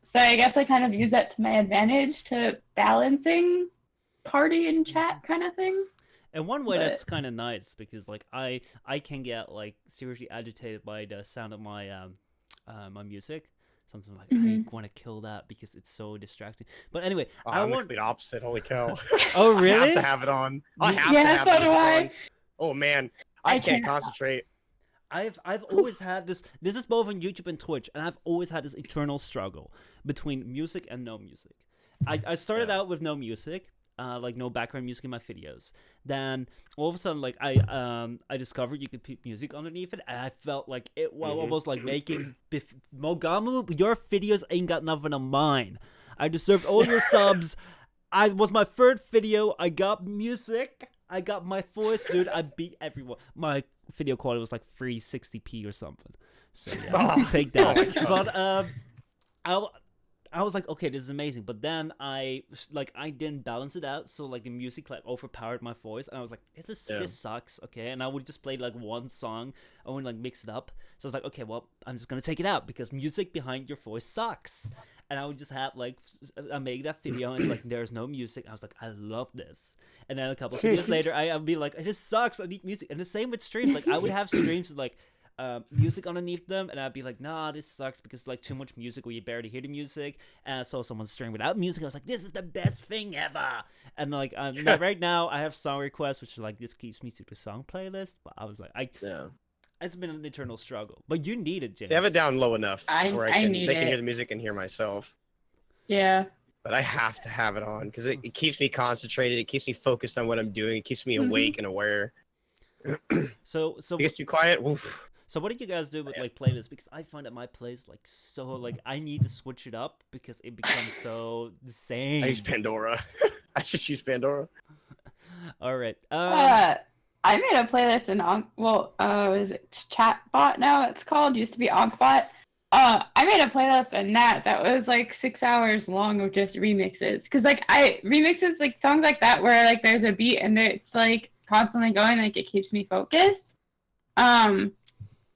So I guess I kind of use that to my advantage to balancing party and chat kind of thing. And one way that's kind of nice because like I can get like seriously agitated by the sound of my my music. Something like I want to kill that because it's so distracting. But anyway, I'm the complete opposite. Holy cow! Oh really? I have to have it on. I have to have so do I. on. Oh man, I can't concentrate. I've always had this. This is both on YouTube and Twitch, and I've always had this eternal struggle between music and no music. I started out with no music. Like no background music in my videos. Then all of a sudden, like I discovered you could put music underneath it, and I felt like it was almost like making Mogamu. Your videos ain't got nothing on mine. I deserved all your subs. I was my third video. I got music. I got my fourth, dude. I beat everyone. My video quality was like 360p or something. So yeah, take that. But I was like, okay, this is amazing. But then I didn't balance it out, so like the music like overpowered my voice, and I was like, this sucks, okay. And I would just play like one song, I would like mix it up. So I was like, okay, well, I'm just gonna take it out because music behind your voice sucks. And I would just have like I make that video, and it's like there's no music. I was like, I love this. And then a couple of videos later, I'd be like, this sucks. I need music. And the same with streams. Like I would have streams with like music underneath them, and I'd be like, nah, this sucks because like too much music where you barely hear the music. And I saw someone stream without music. I was like, this is the best thing ever. And like right now I have song requests, which is like this keeps me to the song playlist. But I was like, it's been an eternal struggle. But you need it, James. I have it down low enough where they can hear the music and hear myself. Yeah. But I have to have it on because it keeps me concentrated. It keeps me focused on what I'm doing. It keeps me awake and aware. So it gets too quiet. Oof. So what do you guys do with like playlists? Because I find that my playlist like so like I need to switch it up because it becomes so the same. I use Pandora. I just use Pandora. All right. I made a playlist in is it Chatbot now? It's called. Used to be Onkbot. I made a playlist in that was like 6 hours long of just remixes. Cause like remixes like songs like that where like there's a beat and it's like constantly going, like it keeps me focused.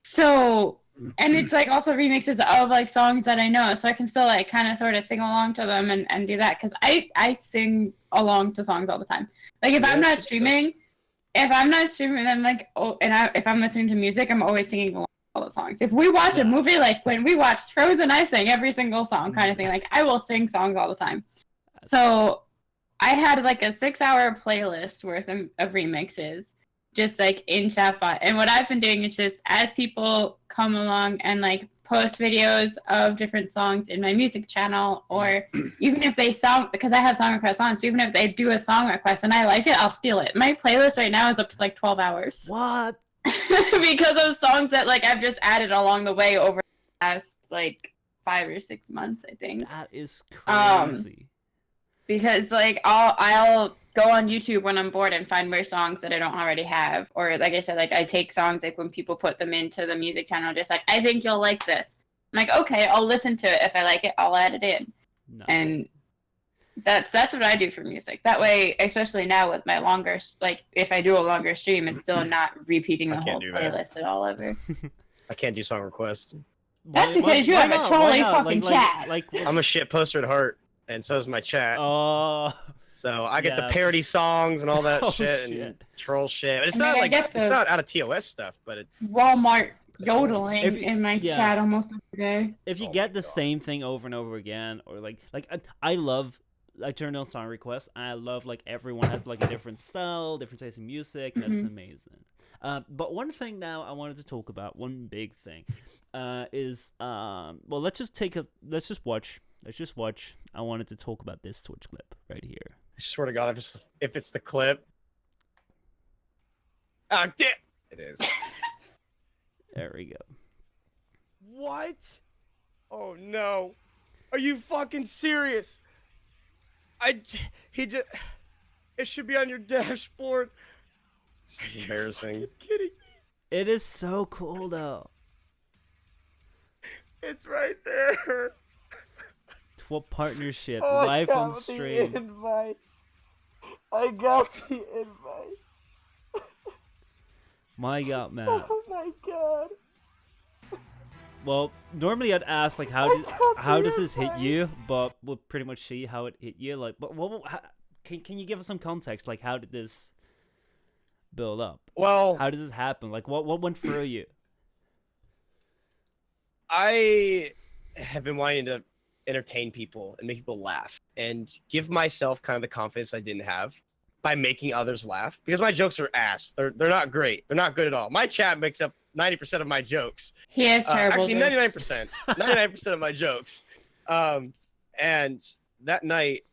So, and it's like also remixes of like songs that I know, so I can still like kind of sort of sing along to them and do that because I sing along to songs all the time. Like if I'm not streaming, then like if I'm listening to music, I'm always singing along to all the songs. If we watch a movie, like when we watched Frozen, I sing every single song kind of thing. Like I will sing songs all the time. So I had like a 6-hour playlist worth of remixes. Just like in Chatbot. And what I've been doing is just as people come along and like post videos of different songs in my music channel, or even if they because I have song requests on, so even if they do a song request and I like it, I'll steal it. My playlist right now is up to like 12 hours. What? Because of songs that like I've just added along the way over the past like 5 or 6 months, I think. That is crazy. Because like I'll go on YouTube when I'm bored and find more songs that I don't already have, or like I said, like I take songs like when people put them into the music channel, just like I think you'll like this. I'm like, okay, I'll listen to it. If I like it, I'll add it in. No. And that's what I do for music. That way, especially now with my longer, like if I do a longer stream, it's still not repeating the whole playlist at all ever. I can't do song requests. That's because you have a trolling fucking chat. Like I'm a shit poster at heart. And so is my chat. Oh. So I get the parody songs and all that shit and troll shit. It's not like it's not out of TOS stuff, but it Walmart yodeling in my chat almost every day. If you get the same thing over and over again, or like I turn on song requests. I love like everyone has like a different style, different taste in music. And that's amazing. But one thing now I wanted to talk about, one big thing, is let's just watch. I wanted to talk about this Twitch clip right here. I swear to God, if it's the clip. Oh, damn! It is. There we go. What? Oh no! Are you fucking serious? It should be on your dashboard. This is embarrassing. Kidding. It is so cool though. It's right there. What partnership? Oh, Live I on got the stream. invite. I got the invite. My God, man. Oh my god. Well, normally I'd ask like how does this hit you, but we'll pretty much see how it hit you. Like, but can you give us some context? Like, how did this build up? Well, How does this happen? Like, what went through you? I have been wanting to entertain people and make people laugh and give myself kind of the confidence I didn't have by making others laugh, because my jokes are ass. They're not great. They're not good at all. My chat makes up 90% of my jokes. He has terrible Actually, jokes. 99%. 99% of my jokes. And that night,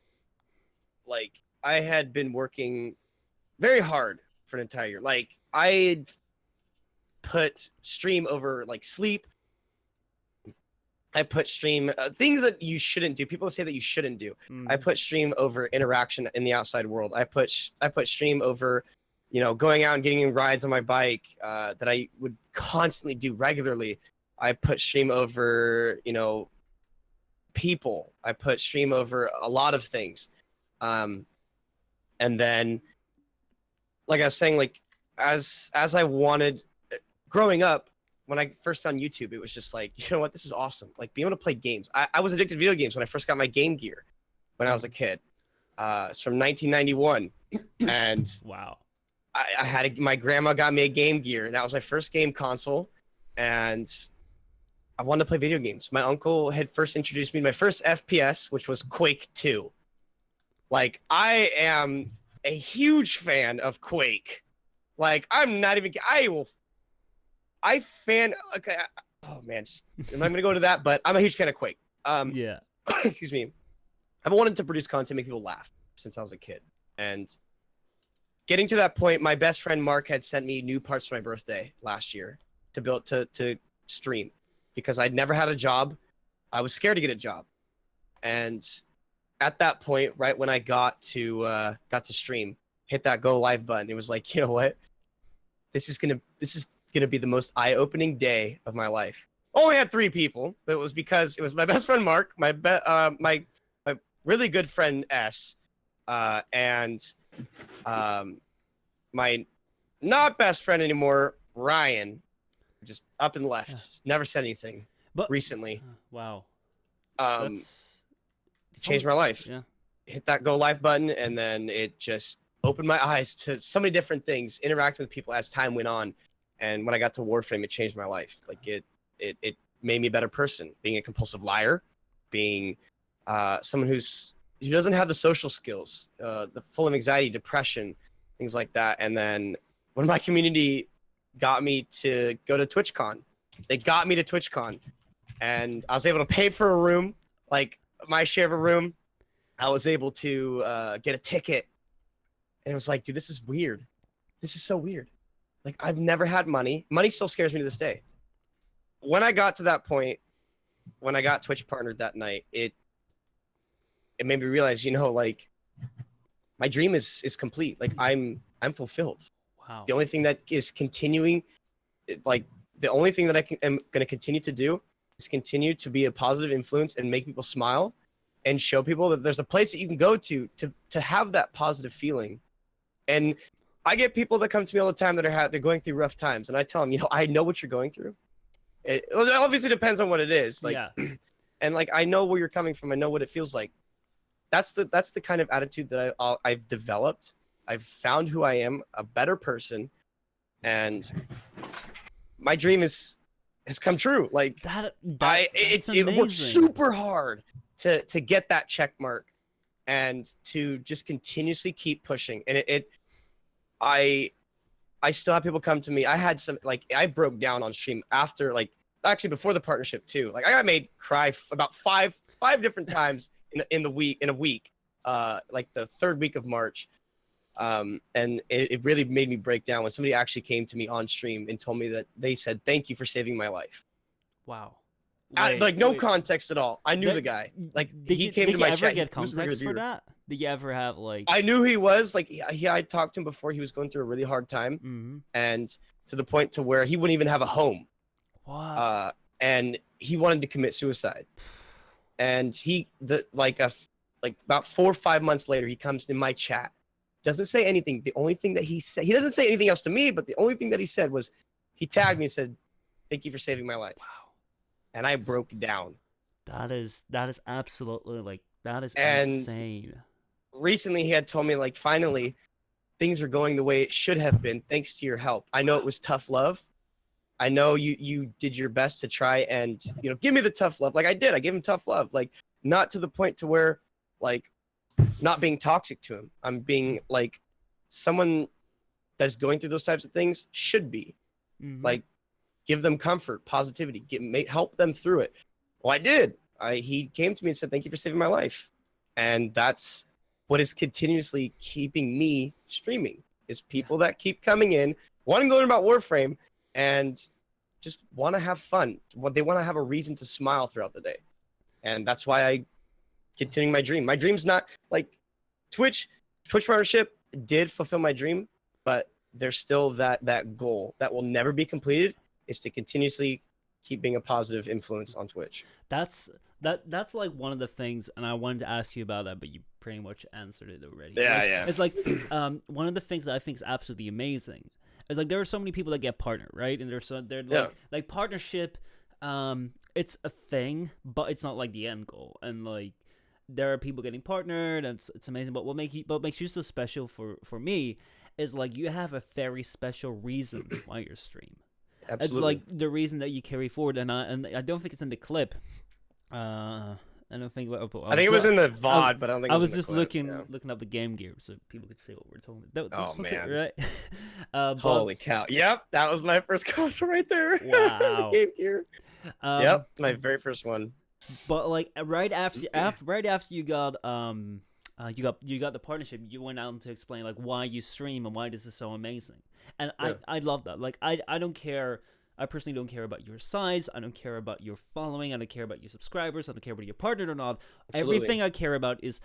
like, I had been working very hard for an entire year. Like, I put stream over like sleep. I put stream things that you shouldn't do. People say that you shouldn't do. I put stream over interaction in the outside world. I put stream over, you know, going out and getting rides on my bike that I would constantly do regularly. I put stream over, you know, people. I put stream over a lot of things. And then, like I was saying, like as I wanted, growing up, when I first found YouTube, it was just like, you know what, this is awesome. Like, being able to play games. I was addicted to video games when I first got my Game Gear when I was a kid. It's from 1991. And Wow. I had my grandma got me a Game Gear. That was my first game console. And I wanted to play video games. My uncle had first introduced me to my first FPS, which was Quake 2. Like, I am a huge fan of Quake. Like, I'm not even, okay, oh man, I'm not gonna go to that, but I'm a huge fan of Quake. Yeah. Excuse me. I've wanted to produce content, make people laugh since I was a kid. And getting to that point, my best friend Mark had sent me new parts for my birthday last year to stream, because I'd never had a job. I was scared to get a job. And at that point, right when I got to stream, hit that go live button, it was like, you know what? This is gonna be the most eye-opening day of my life. Only had 3 people, but it was because it was my best friend Mark, my really good friend S, and my not best friend anymore, Ryan, just up and left. Yeah. Never said anything. But Recently, wow. changed That's my life. Yeah. Hit that go live button, and then it just opened my eyes to so many different things, interacting with people as time went on. And when I got to Warframe, it changed my life. Like, it made me a better person. Being a compulsive liar, being someone who doesn't have the social skills, the full of anxiety, depression, things like that. And then when my community got me to go to TwitchCon, they got me to TwitchCon, and I was able to pay for a room, like my share of a room. I was able to get a ticket, and it was like, dude, this is weird. This is so weird. Like, I've never had money. Money still scares me to this day. When I got to that point, when I got Twitch partnered that night, it made me realize, you know, like, my dream is complete. Like, I'm fulfilled. Wow. The only thing that is continuing, like, the only thing that am going to continue to do is continue to be a positive influence and make people smile and show people that there's a place that you can go to have that positive feeling. And I get people that come to me all the time that they're going through rough times, and I tell them, you know, I know what you're going through. It obviously depends on what it is. Like, yeah. And like, I know where you're coming from. I know what it feels like. That's the kind of attitude that I've developed. I've found who I am, a better person, and my dream has come true. Like, it worked super hard to get that check mark and to just continuously keep pushing. And I still have people come to me. I had some, like, I broke down on stream after, like, actually before the partnership too. Like, I got made cry about five different times in a week, like the 3rd week of March. And it really made me break down when somebody actually came to me on stream and told me that they said, "Thank you for saving my life." Wow. No context at all. I knew the guy. Like, he came to my chat. Did you ever get context for that? Did you ever have like? I knew he was like I talked to him before. He was going through a really hard time, Mhm. and to the point to where he wouldn't even have a home. What? And he wanted to commit suicide. And like about 4 or 5 months later, he comes in my chat. Doesn't say anything. The only thing that he said, he doesn't say anything else to me, but the only thing that he said was, he tagged me and said, "Thank you for saving my life." Wow. And I broke down. That is absolutely like that is And insane. Recently, he had told me like, finally, things are going the way it should have been thanks to your help. I know it was tough love. I know you did your best to try and give me the tough love. Like I did. I gave him tough love. Like not to the point to where like not being toxic to him. I'm being like someone that's going through those types of things should be. Mhm. Like give them comfort, positivity, help them through it. Well, I did. He came to me and said, "Thank you for saving my life," and that's what is continuously keeping me streaming. Is people that keep coming in, wanting to learn about Warframe, and just want to have fun. They want to have a reason to smile throughout the day, and that's why I continue my dream. My dream's not like Twitch partnership did fulfill my dream, but there's still that goal that will never be completed, is to continuously keep being a positive influence on Twitch. That's like one of the things, and I wanted to ask you about that, but you pretty much answered it already. Yeah, Like, yeah. It's like one of the things that I think is absolutely amazing is like there are so many people that get partnered, right? And they're like partnership. It's a thing, but it's not like the end goal. And like there are people getting partnered, and it's amazing. But what makes you so special for me is like you have a very special reason why you stream. Absolutely. It's like the reason that you carry forward, and I don't think it's in the clip. I don't think. I think it was in the VOD, but I don't think. I it was was in the just clip. looking up the game gear so people could see what we're talking about. Oh, Was man. it, right? But, Holy cow! Yep, that was my first console right there. Wow. Game Gear. Yep, my very first one. But like right after you got you got the partnership, you went out to explain like why you stream and why this is so amazing. And Yeah. I love that. Like I don't care. I personally don't care about your size. I don't care about your following. I don't care about your subscribers. I don't care whether you're partnered or not. Absolutely. Everything I care about is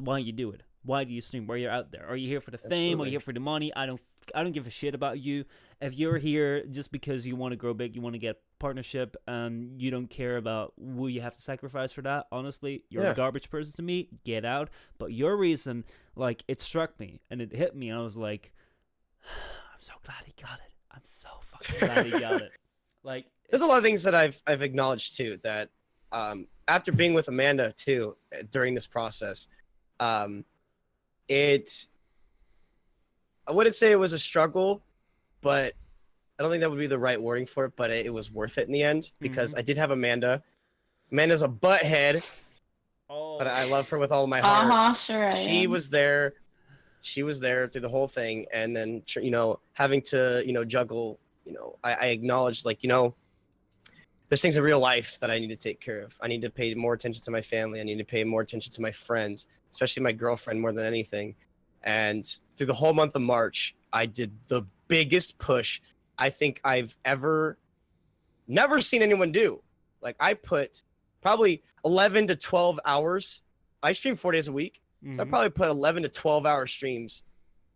why you do it. Why do you stream? Why you're out there? Are you here for the fame? Are Absolutely. you here for the money? I don't give a shit about you. If you're here just because you want to grow big, you want to get partnership, and you don't care about what you have to sacrifice for that, honestly, you're a garbage person to me. Get out. But your reason, like, it struck me and it hit me. And I was like, I'm so glad he got it. I'm so fucking glad he got it. Like, There's a lot of things that I've acknowledged too, that after being with Amanda too during this process, I wouldn't say it was a struggle, but I don't think that would be the right wording for it, but it was worth it in the end, because I did have Amanda. Amanda's a butthead, but I love her with all my heart. Sure. She was there. She was there through the whole thing, and then having to juggle. I acknowledged, like, there's things in real life that I need to take care of. I need to pay more attention to my family. I need to pay more attention to my friends, especially my girlfriend more than anything. And through the whole month of March, I did the biggest push I think I've never seen anyone do. Like, I put probably 11 to 12 hours. I stream 4 days a week. So I probably put 11 to 12-hour streams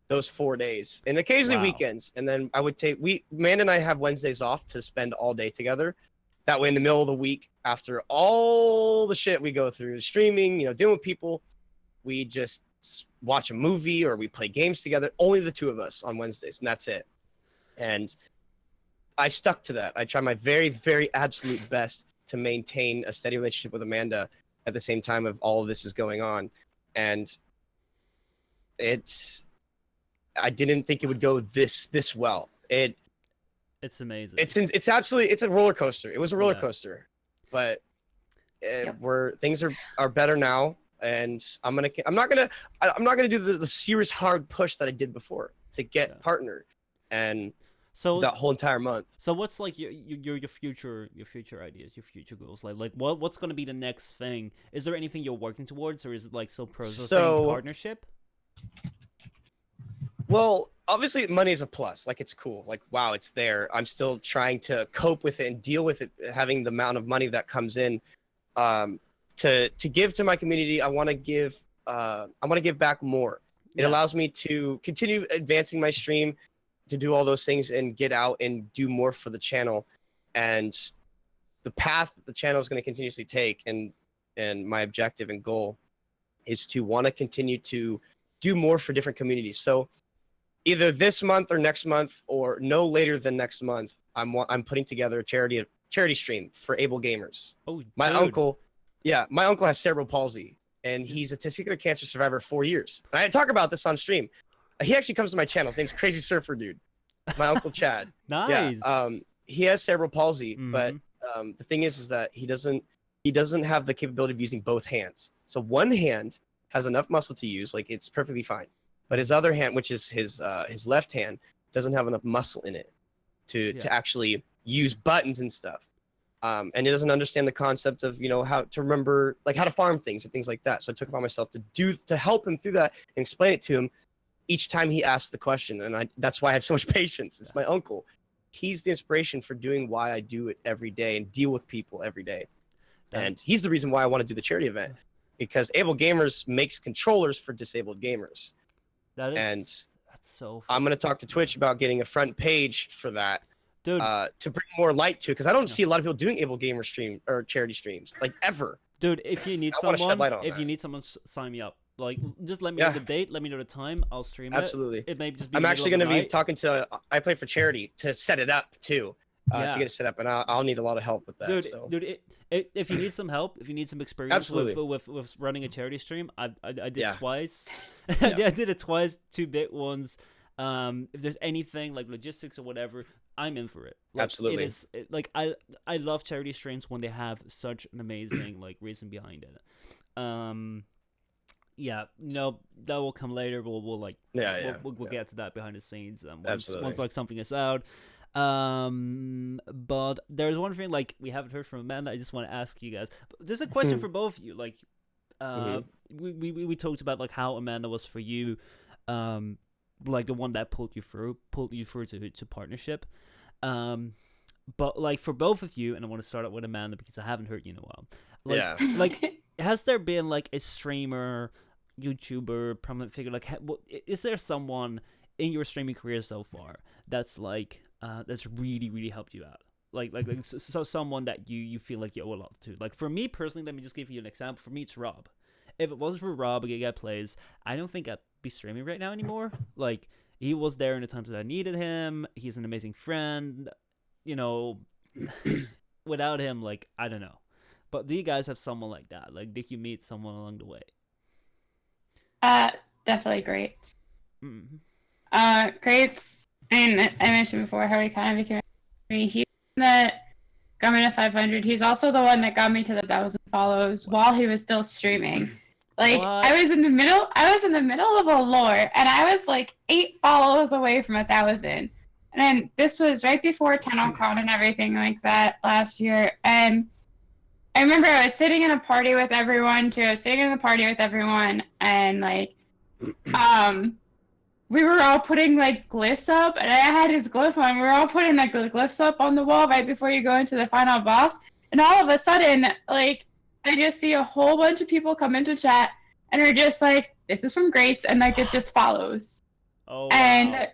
those 4 days, and occasionally weekends. And then I would Amanda and I have Wednesdays off to spend all day together. That way in the middle of the week, after all the shit we go through, streaming, dealing with people, we just watch a movie or we play games together, only the two of us on Wednesdays, and that's it. And I stuck to that. I tried my very, very absolute best to maintain a steady relationship with Amanda at the same time of all of this is going on. And I didn't think it would go this well. It's amazing. It's absolutely, it's a roller coaster. It was a roller coaster, but things are better now, and I'm not gonna do the serious hard push that I did before to get partnered, and so that whole entire month. So what's like your future ideas, your future goals? Like what's gonna be the next thing? Is there anything you're working towards, or is it like still processing partnership? Well, obviously money is a plus. Like, it's cool. Like, wow, it's there. I'm still trying to cope with it and deal with it, having the amount of money that comes in to give to my community. I want to give to give back more. It allows me to continue advancing my stream, to do all those things and get out and do more for the channel. And the path that the channel is going to continuously take, and my objective and goal is to want to continue to do more for different communities. So either this month or next month, or no later than next month, I'm putting together a charity stream for able gamers. Oh, my dude. uncle has cerebral palsy, and he's a testicular cancer survivor 4 years. And I talk about this on stream. He actually comes to my channel. His name's CrazyBikerDude. My uncle Chad. Nice. Yeah. He has cerebral palsy, but the thing is that he doesn't have the capability of using both hands. So one hand has enough muscle to use, like it's perfectly fine. But his other hand, which is his left hand, doesn't have enough muscle in it to actually use buttons and stuff. And he doesn't understand the concept of, how to remember, like how to farm things and things like that. So I took it upon myself to help him through that and explain it to him each time he asked the question. And that's why I have so much patience. It's my uncle. He's the inspiration for doing why I do it every day and deal with people every day. And he's the reason why I want to do the charity event, because Able Gamers makes controllers for disabled gamers. That's so fun. I'm going to talk to Twitch about getting a front page for that. Dude, to bring more light to it, because I don't see a lot of people doing Able Gamer stream or charity streams, like, ever. Dude, if you need someone, sign me up. Like, just let me know the date, let me know the time, I'll stream it. Absolutely. It may just be I'm actually going to be talking to I Play for Charity to set it up too, to get it set up, and I'll need a lot of help with that. Dude, if you need some help, if you need some experience with running a charity stream, I did it twice. I did it twice, 2 bit ones. If there's anything like logistics or whatever, I'm in for it. Like, absolutely. I love charity streams when they have such an amazing like reason behind it. That will come later. We'll get to that behind the scenes. Once like something is out. But there's one thing like we haven't heard from Amanda. I just want to ask you guys. There's a question for both of you. Like, we talked about like how Amanda was for you. Like the one that pulled you through to partnership. But like for both of you, and I want to start out with Amanda because I haven't heard you in a while. Like, has there been like a streamer, YouTuber, prominent figure? Like, is there someone in your streaming career so far that's like that's really, really helped you out? So someone that you feel like you owe a lot to. Like for me personally, let me just give you an example. For me, it's Rob. If it wasn't for Rob, a guy plays, I don't think I'd be streaming right now anymore. Like, he was there in the times that I needed him. He's an amazing friend. Without him, like, I don't know. But do you guys have someone like that? Like, did you meet someone along the way? Definitely Greats. Greats, and I mentioned before how he kind of became me. He's the one that got me to 500. He's also the one that got me to the 1,000 follows while he was still streaming. Like, what? I was in the middle of a lore, and I was like 8 follows away from 1,000. And then this was right before TennoCon and everything like that last year. And I remember I was sitting in a party with everyone too. I was sitting in the party with everyone, and like, we were all putting like glyphs up, and I had his glyph on. We were all putting like the glyphs up on the wall right before you go into the final boss. And all of a sudden, like, I just see a whole bunch of people come into chat and are just like, "This is from Greats," and like it just follows. Oh. Wow. And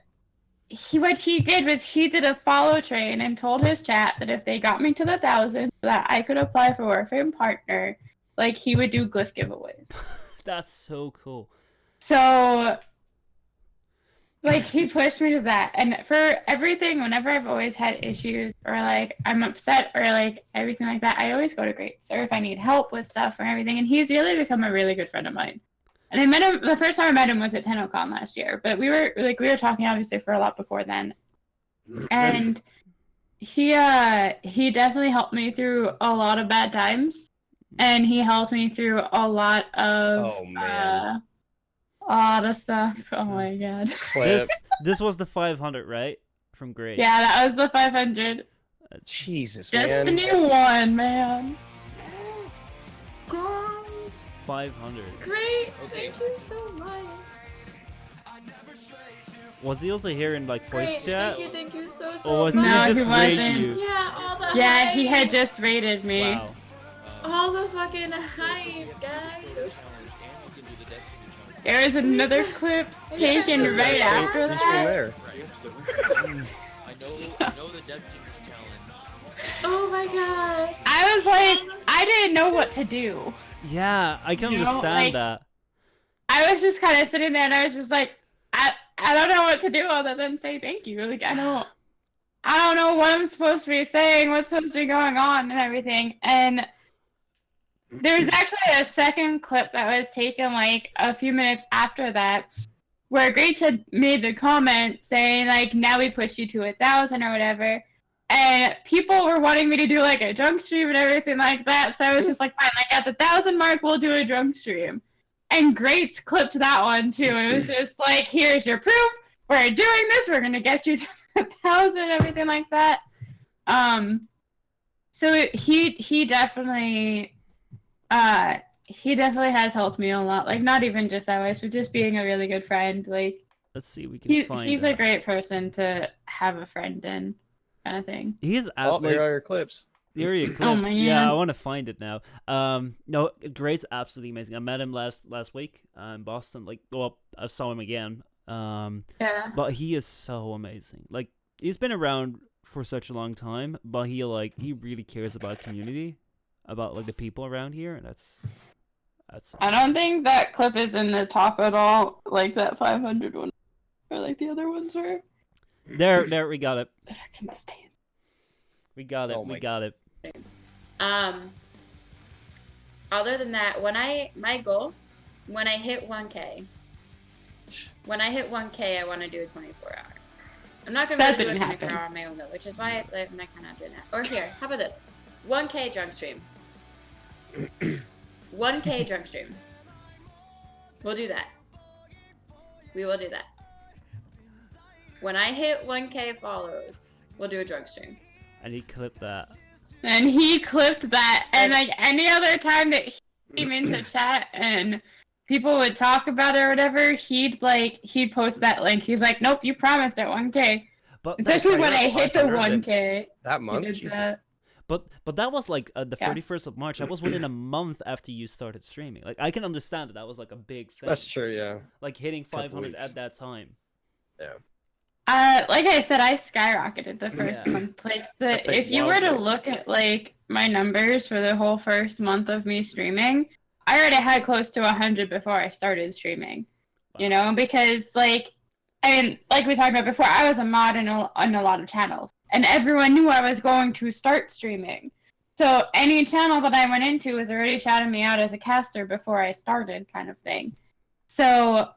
what he did was he did a follow train and told his chat that if they got me to the 1,000, so that I could apply for Warframe Partner, like he would do glyph giveaways. That's so cool. So, like, he pushed me to that. And for everything, whenever I've always had issues or like I'm upset or like everything like that, I always go to Greats, or if I need help with stuff or everything. And he's really become a really good friend of mine. And I met him, the first time I met him was at TennoCon last year, but we were talking obviously for a lot before then. And he definitely helped me through a lot of bad times, and he helped me through a lot of a lot of stuff. Oh my god. This was the 500, right? From Great. Yeah, that was the 500. Jesus, just man. the new one, man. 500. Great, thank you so much. Was he also here in like voice chat? Thank you so much. Or was no, he wasn't. You? Yeah, he had just rated me. Wow. All the fucking hype, guys. There was another clip taken right after Who's from that. there? I know the Death Singers challenge. Oh my god. I was like, I didn't know what to do. Yeah, I can You know, understand like- that. I was just kind of sitting there and I was just like, I don't know what to do other than say thank you. Like, I don't know what I'm supposed to be saying, what's supposed to be going on and everything. And there's actually a second clip that was taken like a few minutes after that where Greats had made the comment saying like, now we push you to 1,000 or whatever. And people were wanting me to do like a drunk stream and everything like that. So I was just like, fine, like at the 1,000 mark, we'll do a drunk stream. And Greats clipped that one too. It was just like, here's your proof. We're doing this. We're gonna get you to 1,000 and everything like that. So he definitely has helped me a lot. Like not even just that way, but just being a really good friend. Like Let's see, we can find. he's a great person to have a friend in, kind of thing. He's Oh, like, here are your clips. here are your clips. Oh, man. Yeah, I want to find it now. No, Great's absolutely amazing. I met him last week in Boston. Like, well, I saw him again. Yeah. But he is so amazing. Like, he's been around for such a long time, but he really cares about community, about like the people around here, and that's. I don't think that clip is in the top at all, like that 500 one, or like the other ones were. There, we got it. Fucking stand. We got it. Oh we my got it. Other than that, my goal, when I hit 1K, I want to do a 24-hour. I'm not gonna That really do a didn't 24-hour happen. on my own though, which is why it's like I'm not kind of doing that. Or here, how about this? 1K drunk stream. 1K drunk stream. We'll do that. We will do that. When I hit 1K follows, we'll do a drunk stream. And he clipped that. And he clipped that, and like any other time that he came into chat and people would talk about it or whatever, he'd post that link. He's like, "Nope, you promised at 1K." But Especially right, when you're I at hit the 500 1K. That he month, did Jesus. that. But that was like the Yeah. 31st of March. That was within a month after you started streaming. Like I can understand that was like a big thing. That's true, yeah. Like hitting Couple 500 weeks. at that time. Like I said, I skyrocketed the first Yeah. month. Like That's, like, if you were wild to things. look at like my numbers for the whole first month of me streaming, I already had close to 100 before I started streaming. You know, because like we talked about before, I was a mod on a lot of channels, and everyone knew I was going to start streaming. So any channel that I went into was already shouting me out as a caster before I started, kind of thing. So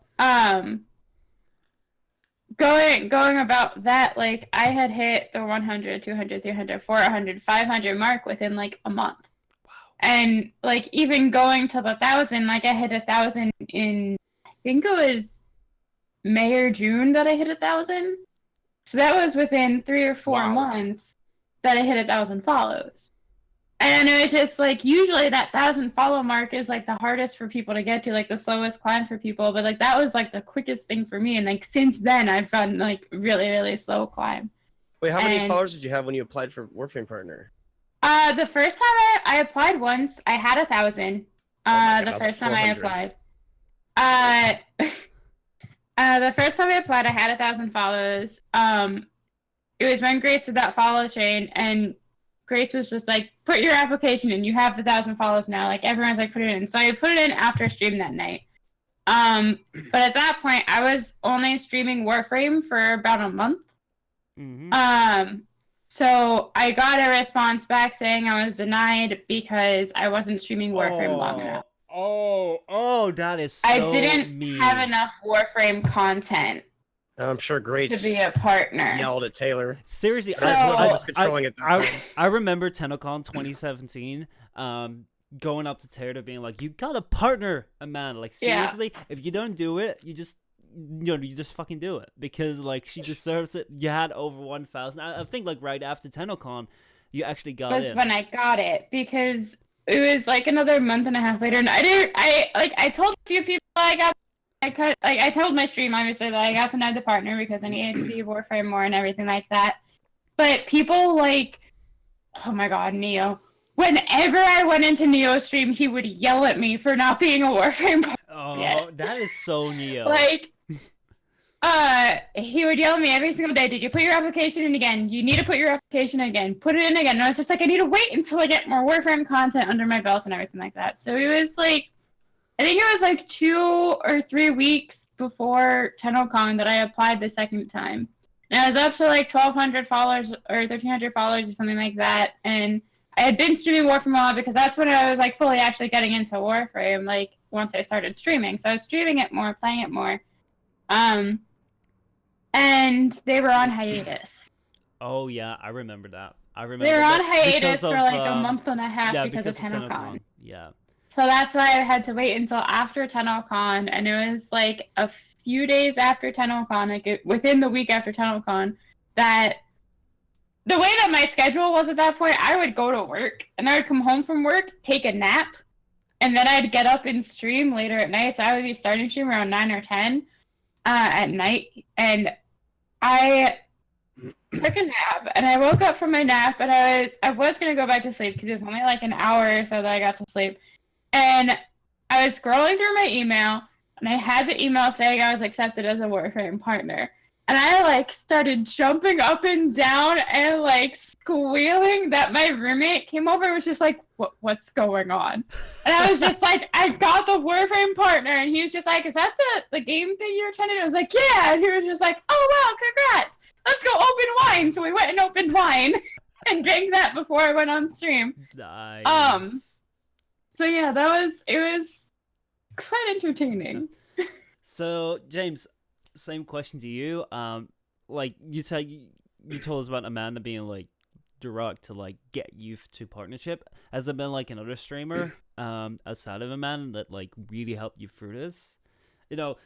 going about that, like I had hit the 100, 200, 300, 400, 500 mark within like a month. Wow. And like even going to the 1,000, like I hit 1,000 in, I think it was May or June that I hit 1,000. So that was within 3 or 4 Wow. months that I hit 1,000 follows. And it was just like, usually that 1,000 follow mark is like the hardest for people to get to, like the slowest climb for people. But like that was like the quickest thing for me. And like since then, I've done like really, really slow climb. Wait, how many And- followers did you have when you applied for Warframe Partner? The first time I applied once, I had 1,000. my God, The I was first time I 400. applied. The first time I applied, I had 1,000 follows. It was when Greats did that follow chain, and Greats was just like, put your application in. You have the 1,000 follows now. Like everyone's like, put it in. So I put it in after stream that night. But at that point, I was only streaming Warframe for about a month. Mm-hmm. So I got a response back saying I was denied because I wasn't streaming Warframe long enough. Oh, that is so I didn't mean. have enough Warframe content I'm sure to Grace be a partner. yelled at Taylor. I Seriously, So- was controlling it that time. I remember TennoCon 2017 going up to Taylor being like, you gotta partner a man. Like Yeah. seriously, if you don't do it, you just fucking do it, because like she deserves it. You had over 1,000. I think like right after TennoCon, you actually got Was in. when I got it, because it was like another month and a half later, and I told a few people I told my stream obviously that I got denied the partner because I needed to be Warframe more and everything like that. But people like, oh my god, Neo. Whenever I went into Neo's stream, he would yell at me for not being a Warframe partner. Oh, yet. that is so Neo. Like, he would yell at me every single day, did you put your application in again? You need to put your application in again. Put it in again. And I was just like, I need to wait until I get more Warframe content under my belt and everything like that. So it was like, I think it was like 2 or 3 weeks before TennoCon that I applied the second time. And I was up to like 1,200 followers or 1,300 followers or something like that. And I had been streaming Warframe a lot because that's when I was like fully actually getting into Warframe, like once I started streaming. So I was streaming it more, playing it more. And they were on hiatus. Oh yeah, I remember that. I remember They were on that hiatus because of, for like a month and a half yeah, because of TennoCon. TennoCon. Yeah. So that's why I had to wait until after TennoCon, and it was like a few days after TennoCon, like within the week after TennoCon, that the way that my schedule was at that point, I would go to work, and I would come home from work, take a nap, and then I'd get up and stream later at night. So I would be starting stream around 9 or 10 at night, and I took a nap, and I woke up from my nap, and I was gonna go back to sleep because it was only like an hour or so that I got to sleep, and I was scrolling through my email, and I had the email saying I was accepted as a Warframe partner, and I like started jumping up and down and like squealing that my roommate came over and was just like, what's going on? And I was just like, I got the Warframe partner, and he was just like, is that the game thing you're trying to do? I was like, yeah, and he was just like, oh wow, congrats, let's go open wine. So we went and opened wine and drank that before I went on stream. Nice. So yeah, it was quite entertaining. So James, same question to you. Like you said, you told us about Amanda being like direct to like get you to partnership. Has there been like another streamer outside of Amanda that like really helped you through this? You know,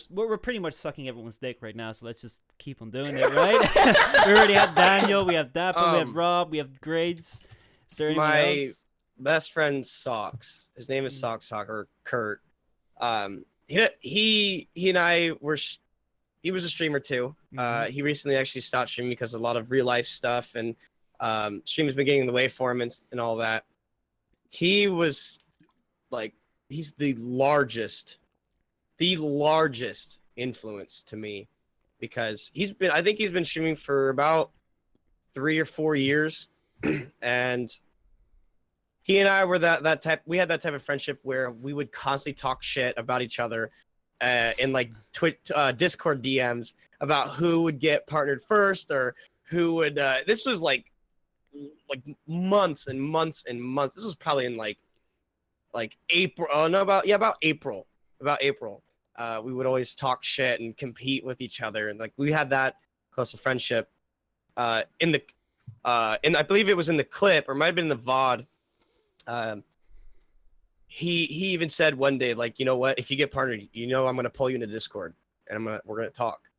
we're pretty much sucking everyone's dick right now, so let's just keep on doing it, right? We already have Daniel, we have Dapper, we have Rob, we have Grades. Is there anyone else? Best friend Socks. His name is Socks or Kurt. He and I were. He was a streamer too. He recently actually stopped streaming because of a lot of real life stuff, and stream has been getting in the way for him and all that. He was like, he's the largest influence to me because I think he's been streaming for about 3 or 4 years, and he and I were that type. We had that type of friendship where we would constantly talk shit about each other in like Discord DMs about who would get partnered first or who would. This was like months and months and months. This was probably in like April. Oh no, about April. We would always talk shit and compete with each other, and like we had that close of friendship. I believe it was in the clip or might have been in the VOD. He even said one day, like, you know what, if you get partnered, you know I'm gonna pull you into Discord and we're gonna talk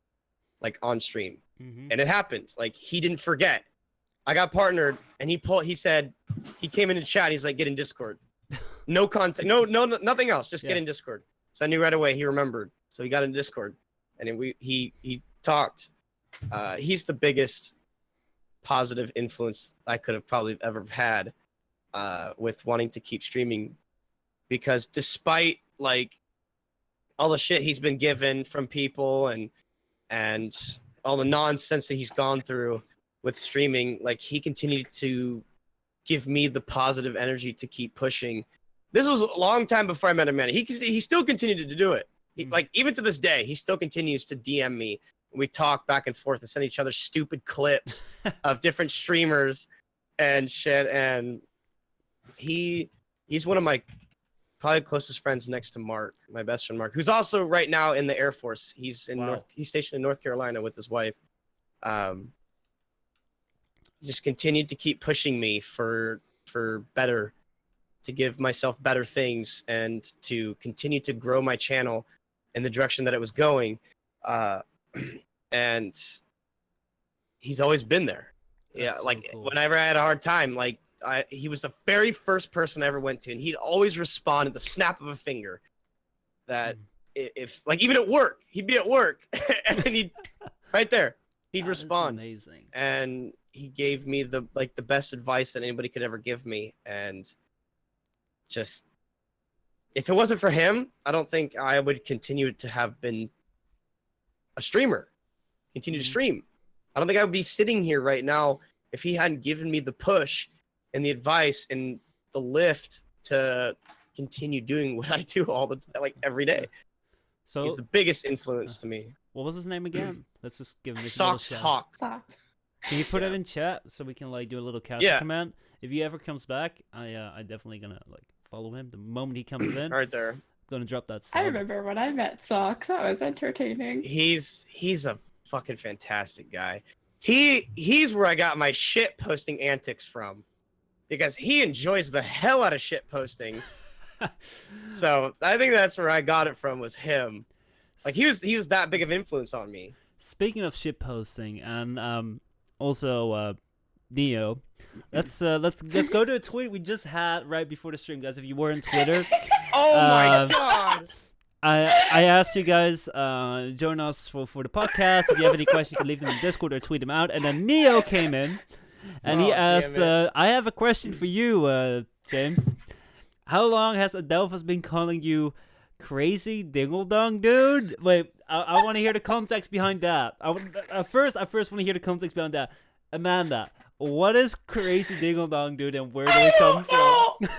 like on stream. And it happened. Like he didn't forget. I got partnered and he said he came into chat, he's like, get in Discord. No contact, no nothing else, just get in Discord. So I knew right away he remembered. So he got in Discord and then he talked. He's the biggest positive influence I could have probably ever had with wanting to keep streaming, because despite like all the shit he's been given from people and all the nonsense that he's gone through with streaming, like he continued to give me the positive energy to keep pushing. This was a long time before I met him. He still continued to do it. Like even to this day, he still continues to DM me. We talk back and forth and send each other stupid clips of different streamers and shit. And he's one of my probably closest friends next to Mark, my best friend Mark, who's also right now in the Air Force. He's in he's stationed in North Carolina with his wife. Just continued to keep pushing me for better, to give myself better things and to continue to grow my channel in the direction that it was going. And he's always been there. That's so like cool. Whenever I had a hard time, like he was the very first person I ever went to, and he'd always respond at the snap of a finger. That if like even at work, he'd be at work and then he'd right there, he'd respond. Amazing. And he gave me the best advice that anybody could ever give me, and just if it wasn't for him, I don't think I would continue to have been a streamer, continue to stream. I don't think I would be sitting here right now if he hadn't given me the push and the advice and the lift to continue doing what I do all the time, like every day. So He's the biggest influence to me. what was his name again? Let's just give him a Socks little shout. Hawk. Soft. Can you put it in chat so we can like do a little capture Yeah. command? If he ever comes back, I definitely gonna like follow him the moment he comes in. Right there. Gonna drop that. I sub. remember when I met Socks. That was entertaining. He's a fucking fantastic guy. He's where I got my shit posting antics from, because he enjoys the hell out of shit posting. So I think that's where I got it from, was him. Like he was that big of influence on me. Speaking of shit posting and also Neo, let's go to a tweet we just had right before the stream, guys. If you were on Twitter, Oh my god! I asked you guys join us for the podcast. If you have any questions, you can leave them in Discord or tweet them out. And then Neo came in and he Oh, asked, damn it. I have a question for you, James. How long has Adelfos been calling you crazy dingle dong dude? Wait, I want to hear the context behind that. I first want to hear the context behind that. Amanda, what is crazy dingle dong dude and where did it come from?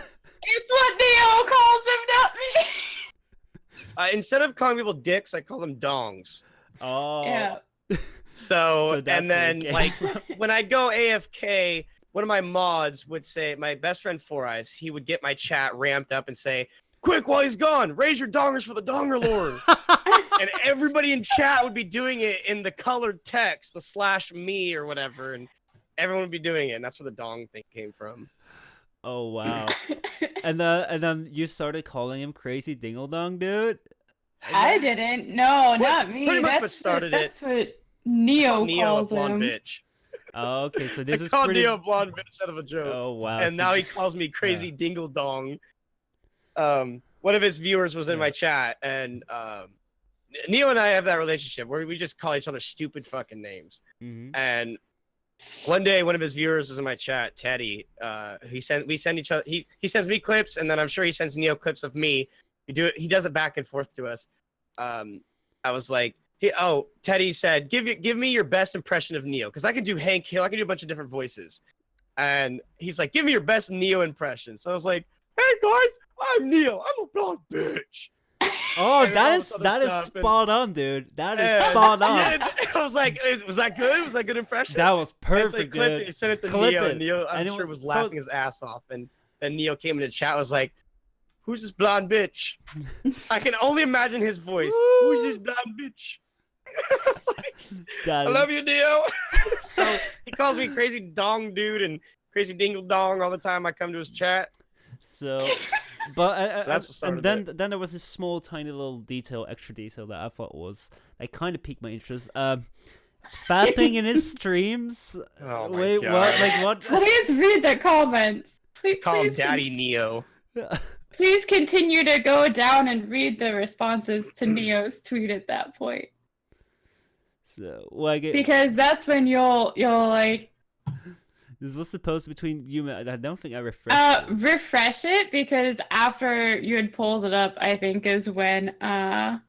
It's what Neo calls him, not me. Instead of calling people dicks, I call them dongs. Oh, Yeah. So that's and then where it like came from. when I'd go AFK, one of my mods would say, my best friend Four Eyes, he would get my chat ramped up and say, "Quick, while he's gone, raise your dongers for the Donger Lord." And everybody in chat would be doing it in the colored text, the /me or whatever, and everyone would be doing it. And that's where the dong thing came from. Oh wow! And then you started calling him crazy dingle dong dude. I didn't. No, What's not me. pretty much what That's started That's what Neo Neo a calls blonde him. bitch. Oh, okay, so this I is called pretty. Neo a blonde bitch out of a joke. Oh wow! And so- now he calls me crazy dingle dong. One of his viewers was in my chat, and Neo and I have that relationship where we just call each other stupid fucking names. Mhm. And one day, one of his viewers was in my chat, Teddy. We send each other. He sends me clips, and then I'm sure he sends Neo clips of me. He does it back and forth to us. I was like, Teddy said, give me your best impression of Neo, because I can do Hank Hill, I can do a bunch of different voices. And he's like, give me your best Neo impression. So I was like, hey guys, I'm Neo. I'm a blonde bitch. Oh, and all that this is other stuff, and- spot on, dude. That is And- spot on. yeah, I was like, was that good? Was that a good impression? That was I just, perfect, clipped dude. it, sent it to Clip Neo, it. and Neo, I'm And it sure, was- was laughing his ass off. And then Neo came in the chat, was like, who's this blonde bitch? I can only imagine his voice. Who's this blonde bitch? I was like, That I love is- you, Neo. So he calls me crazy dong dude and crazy dingle dong all the time I come to his chat. So, but So that's what started and then there was this small, tiny little extra detail that I thought was that kind of piqued my interest. Fapping in his streams. Oh my Wait, God. what? Like what? Please read the comments. Call him Please, Daddy Neo. please continue to go down and read the responses to Neo's tweet at that point, So, well, I get, because that's when you'll like this was supposed to be between you and I don't think I refreshed it. refresh it, because after you had pulled it up, I think is when when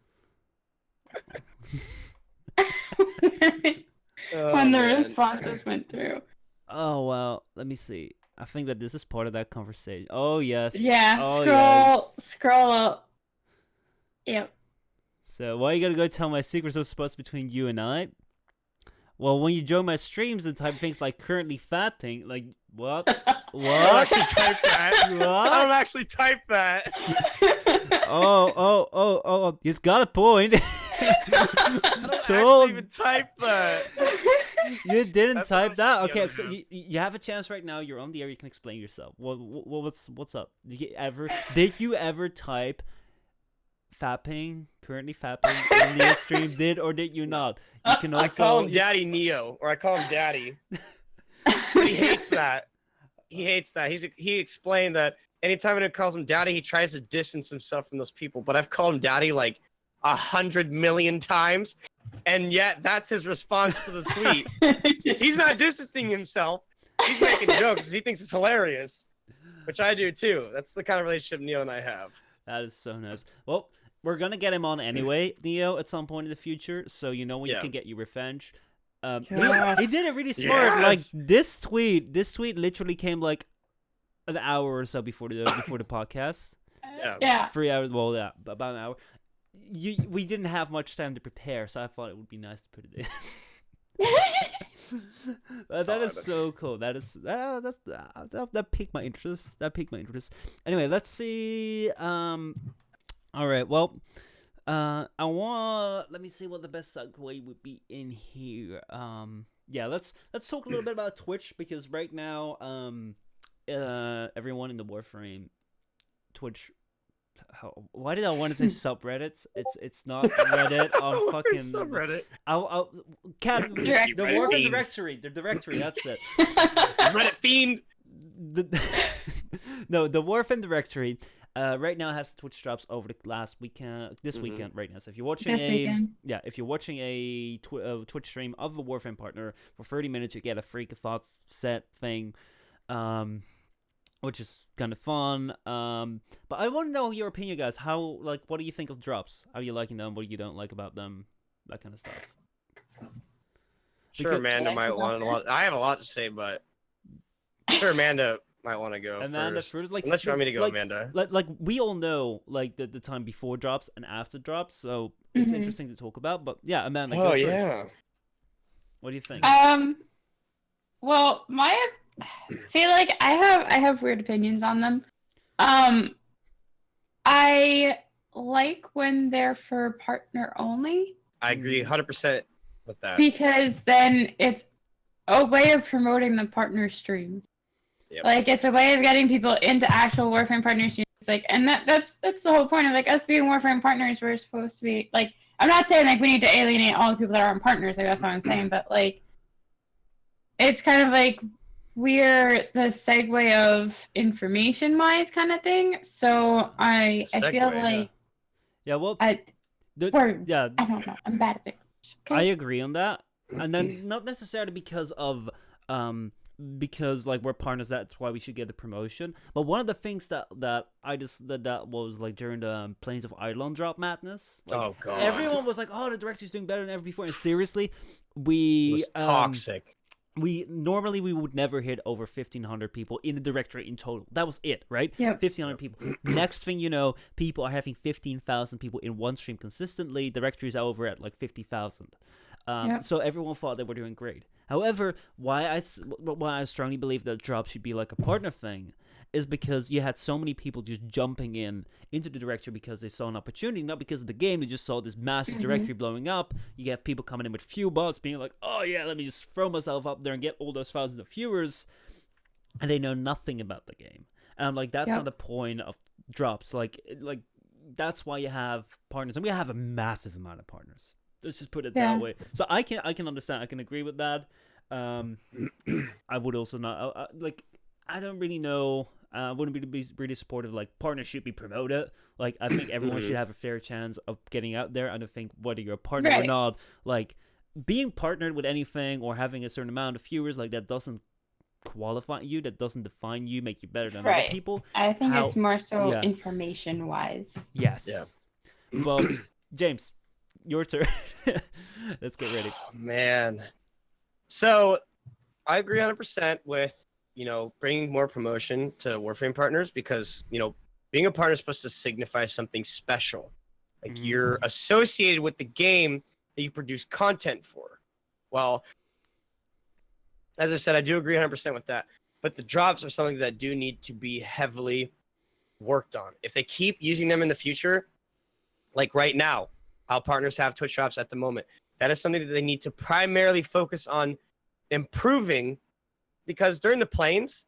the man. responses went through. Oh well, let me see. I think that this is part of that conversation. Oh yes. Yeah, Oh, scroll up. Yep. So why you gotta go tell my secrets are supposed to be between you and I? Well, when you join my streams and type things like currently fapping, like what? I don't What? actually type that. I What? don't actually type that. Oh, he's got a point. I don't So- actually even type that. You didn't That's type what that? I'm Okay, scared so of. you have a chance right now. You're on the air. You can explain yourself. What's up? Did you ever type fapping, currently fapping in the stream? Did or did you not? You can also I call him Daddy Neo, or I call him Daddy. But he hates that. He hates that. He explained that anytime anyone calls him Daddy, he tries to distance himself from those people. But I've called him Daddy like 100 million times, and yet that's his response to the tweet. He's not distancing himself. He's making jokes. He thinks it's hilarious, which I do too. That's the kind of relationship Neo and I have. That is so nice. Well, we're gonna get him on anyway, Neo, at some point in the future. So you know when you Yeah. can get your revenge. Yes. He did it really smart. Like Yes. this tweet literally came like an hour or so before the podcast. Yeah. 3 hours. Well, yeah, about an hour. We didn't have much time to prepare, so I thought it would be nice to put it in. That is so cool. That piqued my interest. Anyway, let's see. All right. Well, let me see what the best segue would be in here. Yeah. Let's talk a little bit about Twitch, because right now, everyone in the Warframe Twitch. Why did I want to say subreddits? It's not Reddit on fucking subreddit. Cat the Directory. Warframe Fiend. directory. The directory. That's it. Reddit fiend. No, the Warframe directory. Right now has Twitch drops over the last weekend, this weekend right now. So if you're watching This weekend. if you're watching a Twitch stream of a Warframe partner for 30 minutes, you get a Freak of Thoughts set thing, which is kind of fun. But I want to know your opinion, guys. What do you think of drops? How are you liking them? What do you don't like about them? That kind of stuff. Sure, Because- Amanda Yeah, might I want a lot. I have a lot to say, but sure, Amanda might want to go Amanda first. first, like, Unless you want me to go, like- Amanda. Like we all know, like the time before drops and after drops, so it's Mhm. interesting to talk about. But yeah, Amanda, go Oh first. yeah. What do you think? Well, like I have weird opinions on them. I like when they're for partner only, I agree 100% with that. because then it's a way of promoting the partner streams. Yep. Like it's a way of getting people into actual Warframe partner streams. Like, and that's the whole point of like us being Warframe partners. We're supposed to be like, I'm not saying like we need to alienate all the people that aren't partners. Like that's what I'm saying, but like, it's kind of like we're the segue of information-wise kind of thing. So I feel Segue, like Yeah, well, words. yeah, I don't know. I'm bad at it. Okay? I agree on that, and then not necessarily because like we're partners, that's why we should get the promotion. But one of the things that was like during the Plains of Eidolon drop madness. Like, Oh god. everyone was like, "Oh, the directory's doing better than ever before." And seriously, It we was toxic. we would never hit over 1,500 people in the directory in total. That was it, right? Yep. 1,500 people. Next thing you know, people are having 15,000 people in one stream consistently. Directory's over at like 50,000. Yep. So everyone thought they were doing great. However, why I strongly believe that drop should be like a partner thing is because you had so many people just jumping into the directory because they saw an opportunity, not because of the game. They just saw this massive directory blowing up. You get people coming in with few bots being like, oh yeah, let me just throw myself up there and get all those thousands of viewers, and they know nothing about the game. And I'm like, that's not the point of drops. Like that's why you have partners, and we have a massive amount of partners. Let's just put it that way. So I can understand. I can agree with that. I would also not I don't really know. I wouldn't be really supportive. Like, partners should be promoted. Like, I think everyone should have a fair chance of getting out there. And I think whether you're a partner or not, like, being partnered with anything or having a certain amount of viewers, like, that doesn't qualify you. That doesn't define you, make you better than other people. I think it's more so information wise. Yes. Yeah. Well, James, your turn. Let's get ready. Oh, man. So, I agree 100% with, bringing more promotion to Warframe partners, because, being a partner is supposed to signify something special. Like, you're associated with the game that you produce content for. Well, as I said, I do agree 100% with that. But the drops are something that do need to be heavily worked on. If they keep using them in the future, like right now, how partners have Twitch drops at the moment, that is something that they need to primarily focus on improving, because during the plains,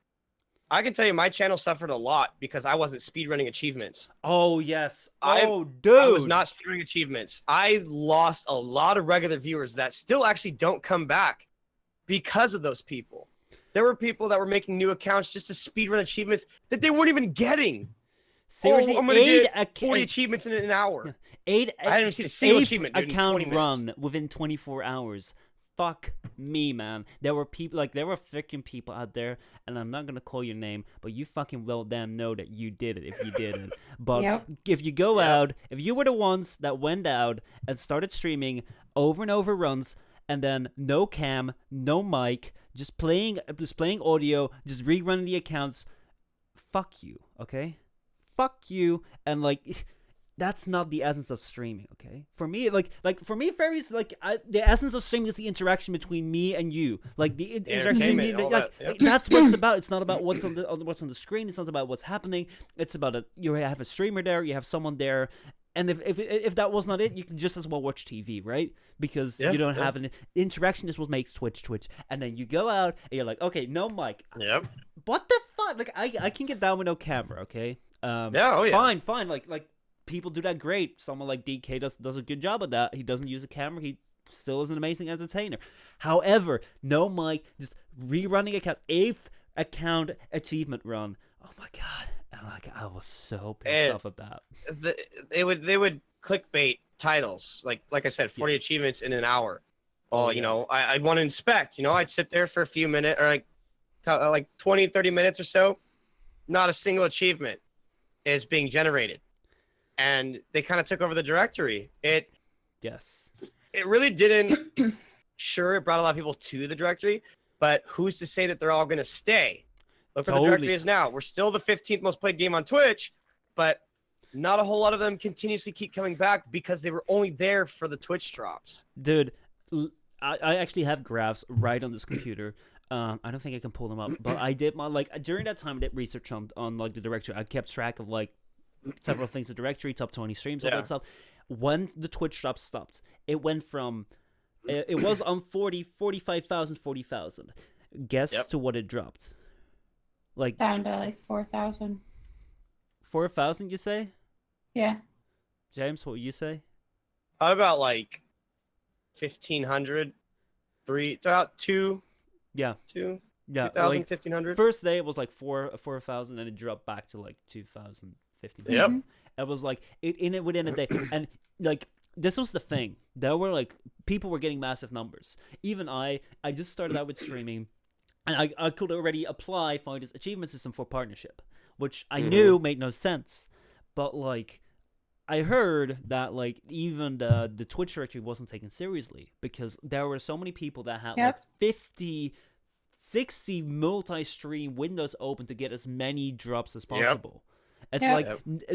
I can tell you my channel suffered a lot because I wasn't speedrunning achievements. Oh, yes. Dude. I was not speedrunning achievements. I lost a lot of regular viewers that still actually don't come back because of those people. There were people that were making new accounts just to speedrun achievements that they weren't even getting. Seriously, I'm going to get 40 achievements in an hour. I haven't even seen a single achievement, dude, in account 20 minutes. run within 24 hours. fuck me, man. There were people, like, there were freaking people out there, and I'm not gonna call your name, but you fucking well damn know that you did it if you didn't. But Yep. if you go out, if you were the ones that went out and started streaming over and over runs, and then no cam, no mic, just playing audio, just rerunning the accounts, fuck you, okay? Fuck you, and like, that's not the essence of streaming, okay? For me, for me, fairies, the essence of streaming is the interaction between me and you, like the interaction between me, Entertainment, all like, that, yep. that's what it's about. It's not about what's on the screen. It's not about what's happening. It's about you have a streamer there, you have someone there, and if that was not it, you can just as well watch TV, right? Because you don't have an interaction. Is what makes Twitch, and then you go out and you're like, okay, no mic. Yep. What the fuck? Like, I can get down with no camera, okay? Yeah. Fine. Like people do that great. Someone like DK does a good job of that. He doesn't use a camera. He still is an amazing entertainer. However, no mic, just rerunning accounts. 8th account achievement run. Oh my god. I was so pissed off at that. They would clickbait titles like I said, 40 achievements in an hour. Well, you know, I'd want to inspect. You know, I'd sit there for a few minutes, or like 20, 30 minutes or so. Not a single achievement is being generated, and they kind of took over the directory. It really didn't. Sure, it brought a lot of people to the directory, but who's to say that they're all going to stay? Look where the directory is now. We're still the 15th most played game on Twitch, but not a whole lot of them continuously keep coming back because they were only there for the Twitch drops. Dude, I actually have graphs right on this computer. I don't think I can pull them up, but I did during that time I did research on like the directory. I kept track of like several things, the directory, top 20 streams, all that stuff. When the Twitch drop stopped, it went from it was on 45,000, 40,000. Guess to what it dropped. Like Down to like 4,000. 4,000, you say? Yeah. James, what would you say? About like 1,500, about 2. Yeah. 2. Yeah. 2,000, like, 1,500. First day it was like 4,000, and it dropped back to like 2,000, 1,500. Yep. It was like within a day, and like this was the thing. There were like people were getting massive numbers. Even I just started out with streaming, and I could already apply for this achievement system for partnership, which I knew made no sense. But like, I heard that like even the Twitch directory wasn't taken seriously because there were so many people that had like 50, 60 multi-stream windows open to get as many drops as possible. It's like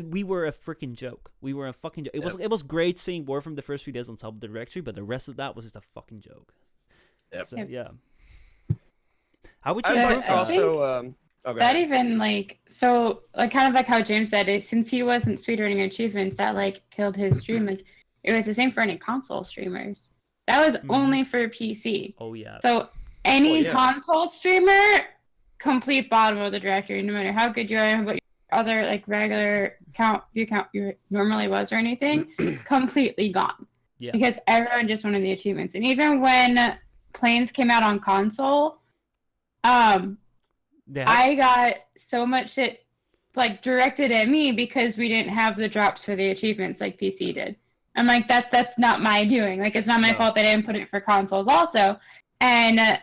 we were a freaking joke. We were a fucking joke. It was great seeing Warframe the first few days on top of the directory, but the rest of that was just a fucking joke. So yeah. How would you improve that? Also, that even like so like kind of like how James said it, since he wasn't speedrunning achievements, that like killed his stream. Like it was the same for any console streamers. That was only for PC. Oh yeah. So any console streamer, complete bottom of the directory, no matter how good you are, what your other like regular view count you normally was or anything, completely gone. Yeah. Because everyone just wanted the achievements. And even when Planes came out on console, I got so much shit like directed at me because we didn't have the drops for the achievements like PC did. I'm like, that's not my doing. Like, it's not my fault that I didn't put it for consoles also. And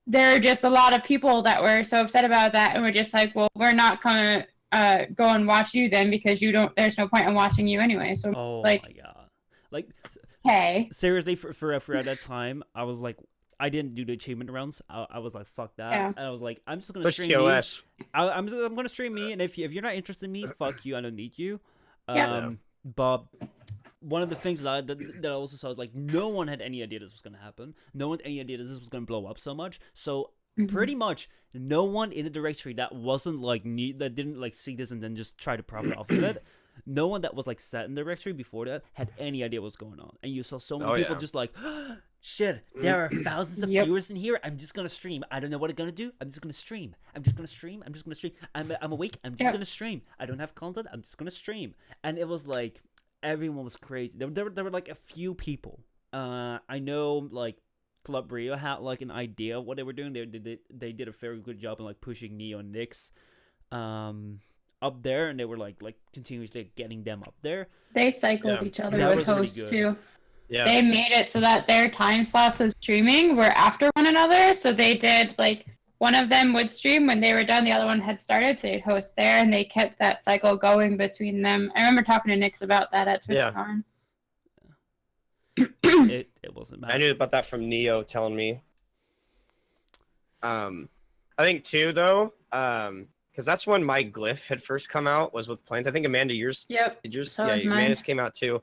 there are just a lot of people that were so upset about that, and we're just like, well, we're not gonna go and watch you then because you don't. There's no point in watching you anyway. So my god, like, hey, seriously, for at that time, I was like, I didn't do the achievement rounds. I was like, fuck that. And I was like, I'm just gonna stream me. I'm gonna stream me, and if you're not interested in me, fuck you. I don't need you. But one of the things that I also saw was like, no one had any idea this was gonna happen. No one had any idea this was gonna blow up so much. So pretty much no one in the directory that wasn't like that didn't like see this and then just try to profit off of it. No one that was like set in the directory before that had any idea what was going on. And you saw so many people just like, shit, there are thousands of viewers in here. I'm just gonna stream. I don't know what I'm gonna do. I'm just gonna stream. I'm awake. I'm just gonna stream. I don't have content. I'm just gonna stream. And it was like everyone was crazy. There were like a few people. I know like Club Rio had like an idea of what they were doing. They did a very good job in like pushing Neo and Nyx up there, and they were like continuously getting them up there. They cycled each other with hosts too. they made it so that their time slots of streaming were after one another. So they did like one of them would stream when they were done, the other one had started, so they'd host there, and they kept that cycle going between them. I remember talking to Nix about that at TwitchCon. It wasn't bad. I knew about that from Neo telling me. I think too though, because that's when my glyph had first come out, was with planes. I think Amanda, yours. Yep. So Amanda's came out too.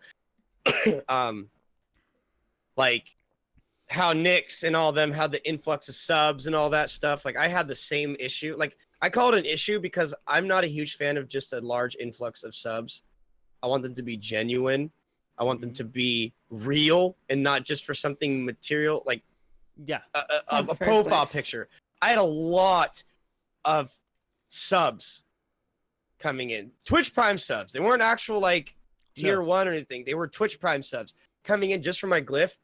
Like how Nix and all them had the influx of subs and all that stuff. Like I had the same issue. Like I call it an issue because I'm not a huge fan of just a large influx of subs. I want them to be genuine. I want them to be real and not just for something material, like a profile picture. I had a lot of subs coming in. Twitch Prime subs. They weren't actual like tier 1 or anything. They were Twitch Prime subs coming in just for my glyph.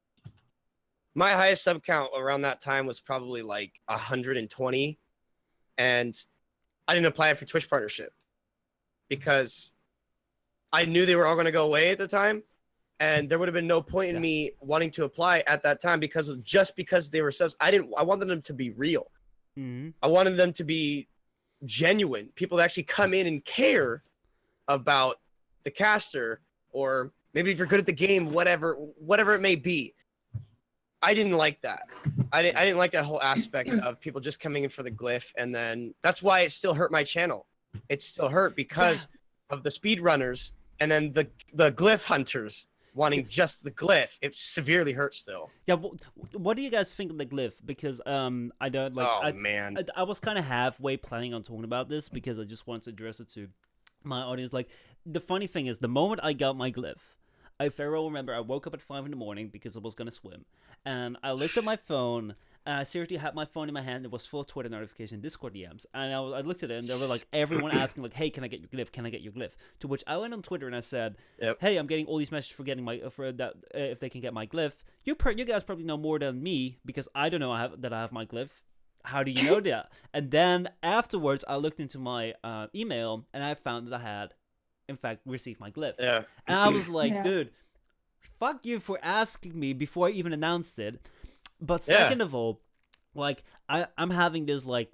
My highest sub count around that time was probably like 120. And I didn't apply it for Twitch partnership because I knew they were all going to go away at the time. And there would have been no point in me wanting to apply at that time because they were subs. I wanted them to be real. I wanted them to be genuine. People that actually come in and care about the caster, or maybe if you're good at the game, whatever it may be. I didn't like that. I didn't like that whole aspect of people just coming in for the glyph, and then that's why it still hurt my channel. It still hurt because of the speedrunners and then the glyph hunters wanting just the glyph. It severely hurts still. Yeah, what do you guys think of the glyph? Because I don't like. I was kind of halfway planning on talking about this because I just wanted to address it to my audience. Like, the funny thing is, the moment I got my glyph, I very well remember I woke up at 5 a.m. because I was gonna swim, and I looked at my phone. And I seriously had my phone in my hand. It was full of Twitter notification, Discord DMs, and I looked at it, and there were like everyone asking like, "Hey, can I get your glyph? Can I get your glyph?" To which I went on Twitter and I said, "Hey, I'm getting all these messages for getting if they can get my glyph. You guys probably know more than me because I don't know I have my glyph. How do you know that?" And then afterwards, I looked into my email and I found that I had, in fact, received my glyph. Yeah. And I was like, dude, fuck you for asking me before I even announced it. But second of all, like I'm having this like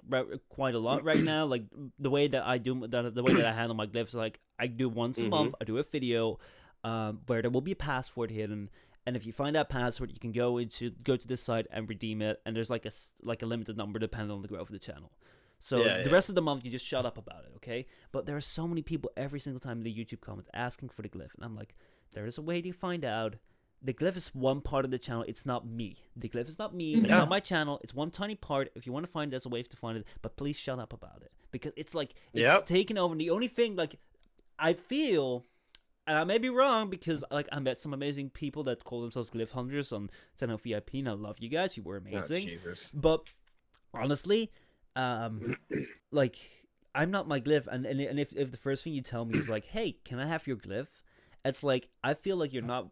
quite a lot right now. Like the way that I handle my glyphs, like I do once a month. I do a video where there will be a password hidden, and if you find that password, you can go to this site and redeem it. And there's like a limited number depending on the growth of the channel. So the rest of the month, you just shut up about it, okay? But there are so many people every single time in the YouTube comments asking for the glyph, and I'm like, there is a way to find out. The glyph is one part of the channel. It's not me. The glyph is not me. It's not my channel. It's one tiny part. If you want to find it, there's a way to find it. But please shut up about it. Because it's like, it's taken over. And the only thing, like, I feel, and I may be wrong, because, like, I met some amazing people that call themselves glyph hunters on Tenno VIP, and I love you guys. You were amazing. Oh, Jesus. But, honestly, like, I'm not my glyph. And if the first thing you tell me is like, hey, can I have your glyph? It's like, I feel like you're not...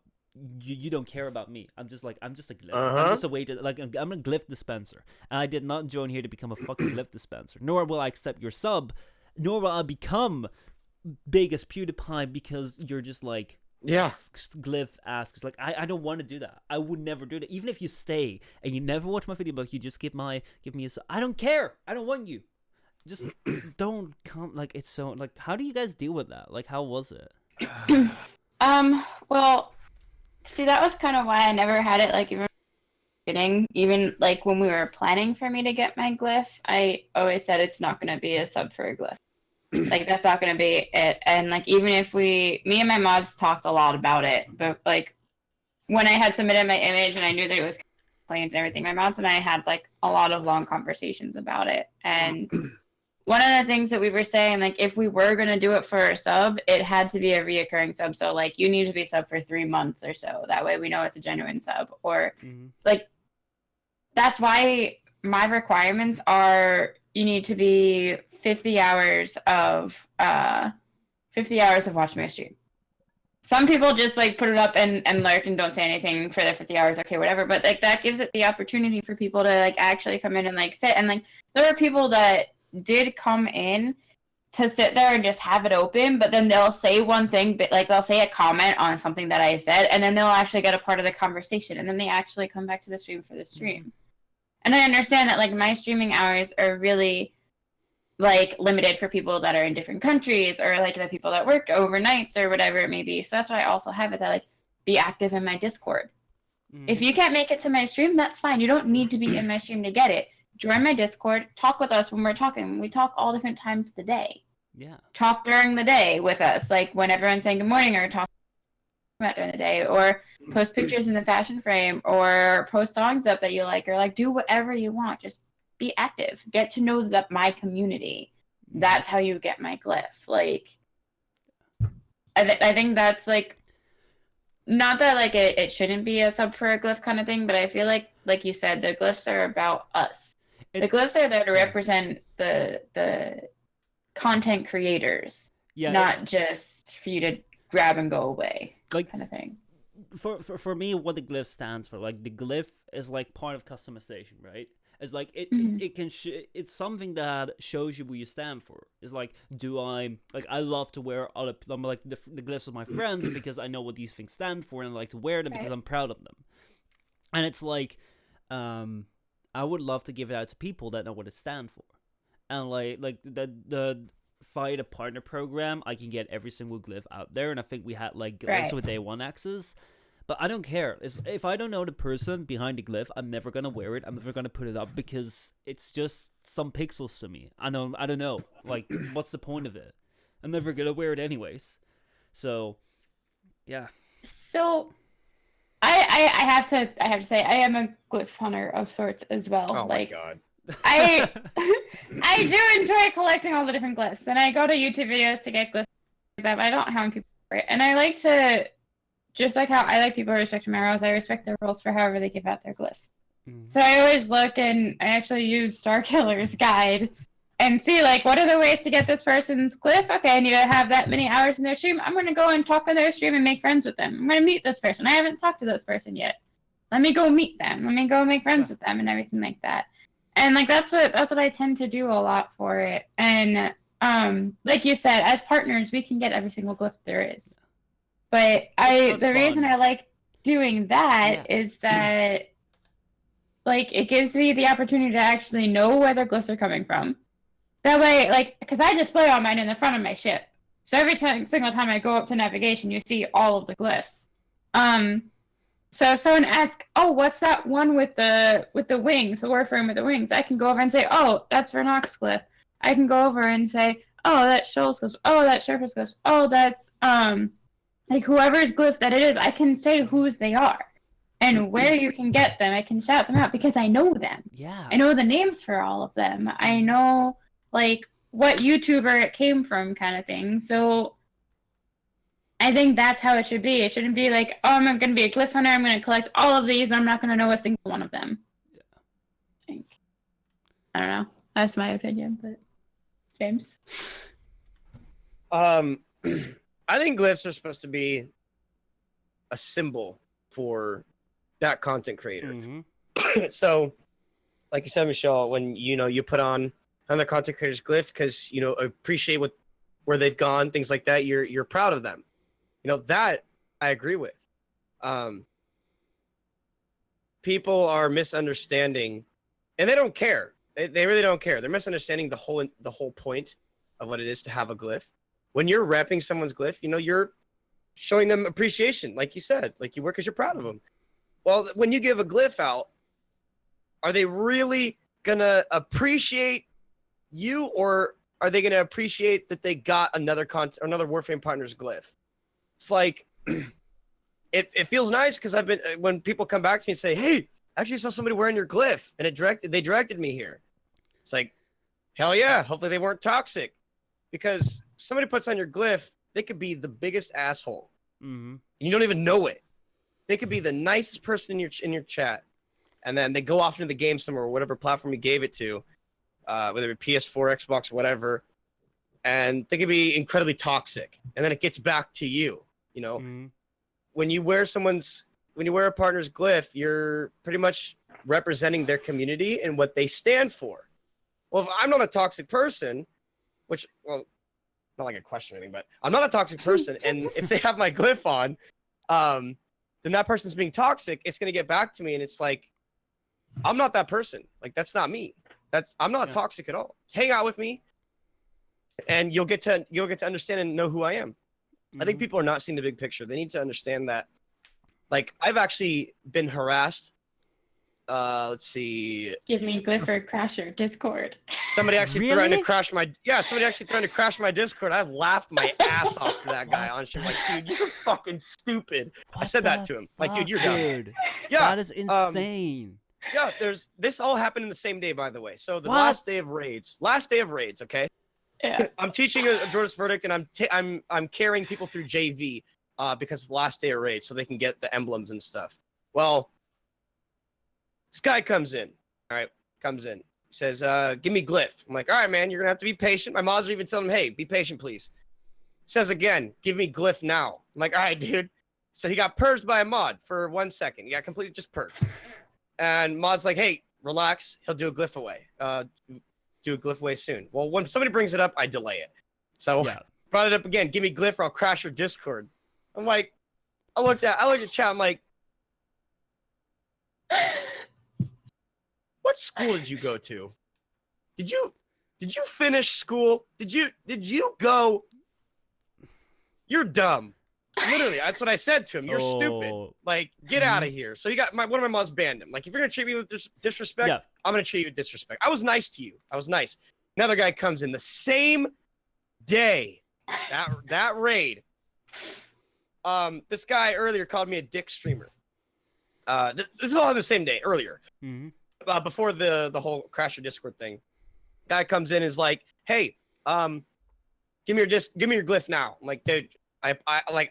You don't care about me. I'm just a glyph. I'm just a way to, like, I'm a glyph dispenser. And I did not join here to become a fucking glyph dispenser. Nor will I accept your sub. Nor will I become big as PewDiePie because you're just like, glyph askers. Like, I don't want to do that. I would never do that. Even if you stay and you never watch my video, but you just give me a sub. I don't care. I don't want you. Just don't come. Like, it's so, like, how do you guys deal with that? Like, how was it? Well, see, that was kind of why I never had it, like, even like when we were planning for me to get my glyph, I always said it's not going to be a sub for a glyph. Like, that's not going to be it. And, like, even if me and my mods talked a lot about it, but, like, when I had submitted my image and I knew that it was planes and everything, my mods and I had, like, a lot of long conversations about it. And one of the things that we were saying, like, if we were going to do it for a sub, it had to be a reoccurring sub. So, like, you need to be sub for 3 months or so. That way we know it's a genuine sub. Or, like, that's why my requirements are you need to be 50 hours of watching my stream. Some people just, like, put it up and lurk and don't say anything for their 50 hours. Okay, whatever. But, like, that gives it the opportunity for people to, like, actually come in and, like, sit. And, like, there are people that did come in to sit there and just have it open, but then they'll say one thing, but like they'll say a comment on something that I said, and then they'll actually get a part of the conversation, and then they actually come back to the stream for the stream. And I understand that like my streaming hours are really like limited for people that are in different countries, or like the people that work overnights or whatever it may be. So that's why I also have it that like be active in my Discord. If you can't make it to my stream, that's fine. You don't need to be in my stream to get it. Join my Discord, talk with us when we're talking. We talk all different times of the day. Yeah. Talk during the day with us, like when everyone's saying good morning, or talk about during the day, or post pictures in the fashion frame, or post songs up that you like, or like do whatever you want. Just be active. Get to know my community. That's how you get my glyph. Like, I think that's like, not that like it shouldn't be a sub for a glyph kind of thing, but I feel like you said, the glyphs are about us. The glyphs are there to represent the content creators, not just for you to grab and go away, like kind of thing. For me, what the glyph stands for, like the glyph is like part of customization, right? It's like it can it's something that shows you what you stand for. It's like, I love to wear like the glyphs of my friends because I know what these things stand for, and I like to wear them because I'm proud of them. And it's like, I would love to give it out to people that know what it stands for. And like the Fight a Partner program, I can get every single glyph out there, and I think we had like glyphs with day one access. But I don't care. If I don't know the person behind the glyph, I'm never gonna wear it. I'm never gonna put it up because it's just some pixels to me. I don't know. Like, what's the point of it? I'm never gonna wear it anyways. So, yeah. So, I have to say I am a glyph hunter of sorts as well. Oh like, my god. I do enjoy collecting all the different glyphs, and I go to YouTube videos to get glyphs like that, but I don't have people for it. And I like to, just like how I like people respect my roles, I respect their roles for however they give out their glyph. So I always look, and I actually use Starkiller's guide and see like, what are the ways to get this person's glyph? Okay, I need to have that many hours in their stream. I'm going to go and talk on their stream and make friends with them. I'm going to meet this person. I haven't talked to this person yet. Let me go meet them. Let me go make friends with them and everything like that. And like that's what I tend to do a lot for it. And like you said, as partners, we can get every single glyph there is. But the reason I like doing that is that like it gives me the opportunity to actually know where the glyphs are coming from. That way, like, because I display all mine in the front of my ship, so every single time I go up to navigation, you see all of the glyphs. So if someone asks, "Oh, what's that one with the wings, the Warframe with the wings?" I can go over and say, "Oh, that's Vernox glyph." I can go over and say, "Oh, that's Shoals glyph. Oh, that's Sherpa's glyph. Oh, that's like whoever's glyph that it is." I can say whose they are and where you can get them. I can shout them out because I know them. Yeah. I know the names for all of them. I know like what YouTuber it came from, kind of thing. So I think that's how it should be. It shouldn't be like, oh, I'm going to be a glyph hunter. I'm going to collect all of these, but I'm not going to know a single one of them. Yeah. I don't know. That's my opinion, but James? I think glyphs are supposed to be a symbol for that content creator. So, like you said, Michelle, when you put on another content creator's glyph because appreciate where they've gone, things like that, you're proud of them. That I agree with. People are misunderstanding, and they don't care. They really don't care. They're misunderstanding the whole point of what it is to have a glyph. When you're repping someone's glyph, you're showing them appreciation, like you said, like you work because you're proud of them. Well, when you give a glyph out, are they really gonna appreciate you, or are they gonna appreciate that they got another Warframe Partners glyph? It's like it feels nice because when people come back to me and say, "Hey, I actually saw somebody wearing your glyph, and they directed me here." It's like, hell yeah! Hopefully they weren't toxic, because somebody puts on your glyph, they could be the biggest asshole, and you don't even know it. They could be the nicest person in your chat, and then they go off into the game somewhere, or whatever platform you gave it to, whether it be PS4, Xbox, whatever, and they could be incredibly toxic, and then it gets back to you. When you wear a partner's glyph, you're pretty much representing their community and what they stand for. Well, if I'm not a toxic person, which, well, not like a question or anything, but I'm not a toxic person. And if they have my glyph on, then that person's being toxic. It's gonna get back to me, and it's like, I'm not that person. Like that's not me. I'm not toxic at all. Hang out with me, and you'll get to understand and know who I am. I think people are not seeing the big picture. They need to understand that. Like I've actually been harassed. Let's see. Give me glyph or crasher Discord. Somebody actually Really? threatened to crash my Discord. I laughed my ass off to that guy on stream. Like, dude, you're fucking stupid. I What said that the to him. Like, dude, fuck, you're dumb. dude? Yeah. That is insane. Yeah, this all happened in the same day, by the way. So the What? last day of raids, okay? Yeah. I'm teaching a Jordan's verdict, and I'm carrying people through JV because it's the last day of raid, so they can get the emblems and stuff. Well, this guy comes in. All right, says, "Give me glyph." I'm like, "All right, man, you're gonna have to be patient." My mods are even telling him, "Hey, be patient, please." Says again, "Give me glyph now." I'm like, "All right, dude." So he got purged by a mod for 1 second. He got completely just purged. And mod's like, "Hey, relax. He'll do a glyph away. Do a glyph away soon." Well, when somebody brings it up, I delay it. So brought it up again. "Give me glyph or I'll crash your Discord." I'm like, I looked at chat. I'm like, what school did you go to? Did you finish school? Did you go? You're dumb. Literally, that's what I said to him. You're stupid. Like, get out of here. So one of my mods banned him. Like, if you're gonna treat me with disrespect, I'm gonna treat you with disrespect. I was nice to you. I was nice. Another guy comes in the same day. That raid. This guy earlier called me a dick streamer. This is all on the same day earlier. Before the whole Crasher Discord thing. Guy comes in and is like, "Hey, give me your glyph now." I'm like, "Dude, I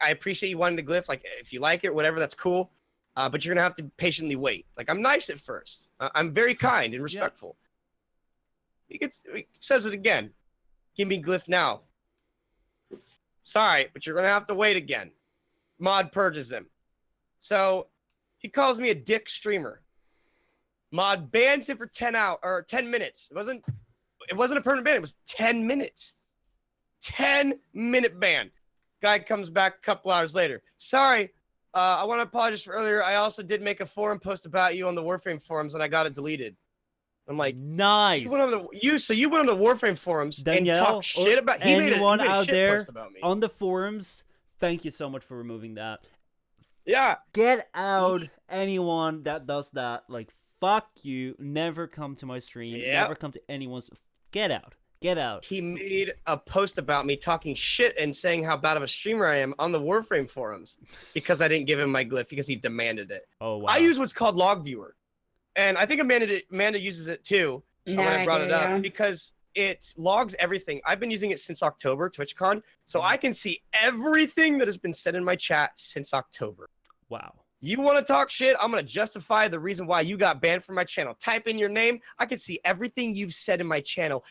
appreciate you wanting the glyph. Like, if you like it, whatever, that's cool. But you're gonna have to patiently wait." Like, I'm nice at first. I'm very kind and respectful. He says it again. "Give me glyph now." "Sorry, but you're gonna have to wait again." Mod purges him. So he calls me a dick streamer. Mod bans him for 10 minutes. It wasn't a permanent ban. It was 10 minutes. 10-minute ban. Guy comes back a couple hours later. "Sorry, I want to apologize for earlier. I also did make a forum post about you on the Warframe forums, and I got it deleted." I'm like, nice. You went on the Warframe forums Danielle, and talked shit about anyone out there about me. on the forums. Thank you so much for removing that. Yeah. Get out, anyone that does that. Like, fuck you. Never come to my stream. Yep. Never come to anyone's. Get out. Get out. He made a post about me talking shit and saying how bad of a streamer I am on the Warframe forums because I didn't give him my glyph because he demanded it. Oh, wow. I use what's called Log Viewer. And I think Amanda uses it too when I brought it up because it logs everything. I've been using it since October, TwitchCon, so I can see everything that has been said in my chat since October. Wow. You want to talk shit? I'm going to justify the reason why you got banned from my channel. Type in your name. I can see everything you've said in my channel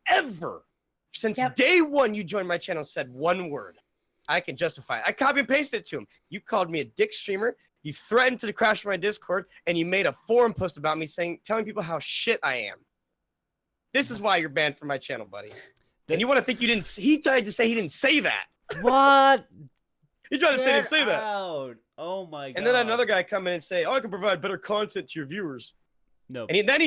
ever. Since day one you joined my channel, said one word. I can justify it. I copy and pasted it to him. You called me a dick streamer. You threatened to crash my Discord, and you made a forum post about me telling people how shit I am. This is why you're banned from my channel, buddy. And you want to think you didn't? He tried to say he didn't say that. What? He tried to say he didn't say Get that. out. Oh my god. And then another guy come in and say, "Oh, I can provide better content to your viewers." No. And that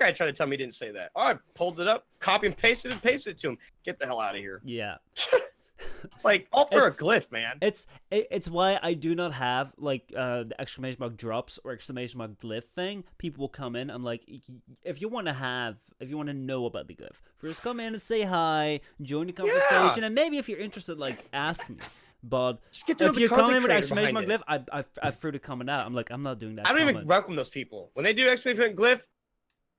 guy tried to tell me he didn't say that. Oh, I pulled it up, copy and pasted it to him. Get the hell out of here. Yeah. It's like all for a glyph, man. It's why I do not have like the exclamation mark drops or exclamation mark glyph thing. People will come in. I'm like, if you want to know about the glyph, first come in and say hi, join the conversation, and maybe if you're interested, like ask me. But if you come in with exclamation mark glyph, I threw the comment out. I'm like, I'm not doing that. I don't even welcome those people when they do exclamation glyph.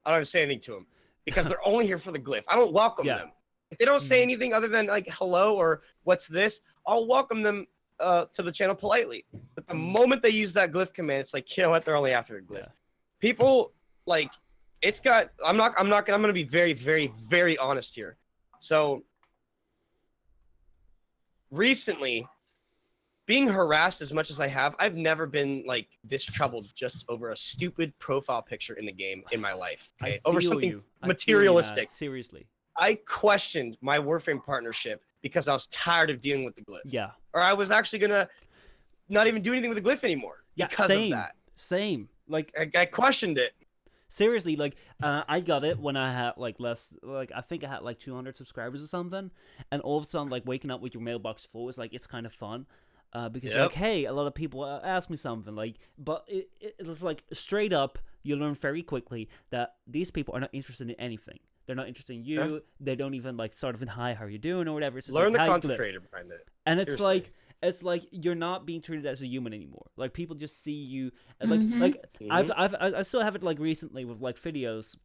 I don't even say anything to them because they're only here for the glyph. I don't welcome them. If they don't say anything other than like hello or what's this, I'll welcome them to the channel politely. But the moment they use that glyph command, it's like, you know what? They're only after the glyph. People like it's got. I'm gonna be very, very, very honest here. So recently, being harassed as much as I have, I've never been like this troubled just over a stupid profile picture in the game in my life. Okay? Over something materialistic. Seriously. I questioned my Warframe partnership because I was tired of dealing with the glyph. Yeah. Or I was actually gonna not even do anything with the glyph anymore Yeah. because Same. of that. Same. Like I questioned it. seriously, like I got it when I had like less, like I think I had like 200 subscribers or something, and all of a sudden like waking up with your mailbox full is like it's kind of fun. Because you're like, hey, a lot of people ask me something, like, but it's like straight up, you learn very quickly that these people are not interested in anything. They're not interested in you. Yeah. They don't even like sort of in hi, how you doing or whatever. It's just Learn like, the hi, content Glyph. creator behind it. And Seriously. it's like you're not being treated as a human anymore. Like people just see you and like Mhm. like Mhm. I still have it like recently with like videos.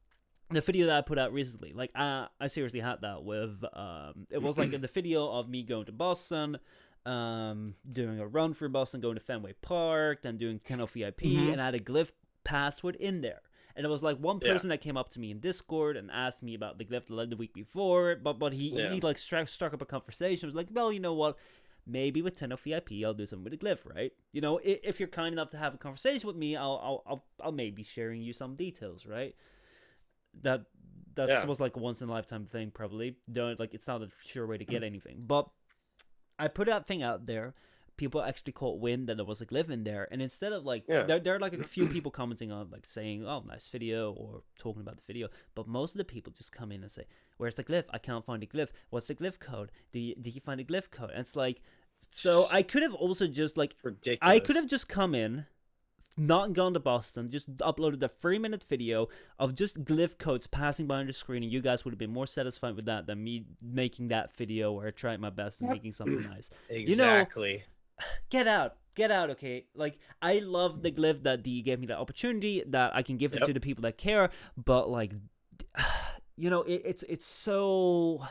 The video that I put out recently, like I seriously had that with it was like the video of me going to Boston, doing a run through Boston, going to Fenway Park, then doing 10 VIP, Mhm. and I had a glyph password in there. And it was like one person that came up to me in Discord and asked me about the glyph the week before, but he like struck up a conversation. It was like, well, you know what? Maybe with 10 VIP, I'll do something with the glyph, right? You know, if you're kind enough to have a conversation with me, I'll maybe sharing you some details, right? That was like a once in a lifetime thing, probably. Don't like it's not a sure way to get anything, but I put that thing out there. People actually caught wind that there was a glyph in there, and instead of like there are like a few people commenting on like saying, "Oh, nice video," or talking about the video, but most of the people just come in and say, "Where's the glyph? I can't find the glyph. What's the glyph code? Did you find the glyph code?" And it's like, so I could have also just like Ridiculous. I could have just come in, not gone to Boston, just uploaded a 3-minute video of just glyph codes passing by on the screen, and you guys would have been more satisfied with that than me making that video where I tried my best and making something nice. Exactly. Get out, okay? Like, I love the glyph that D gave me the opportunity that I can give it to the people that care, but like, you know, it's so,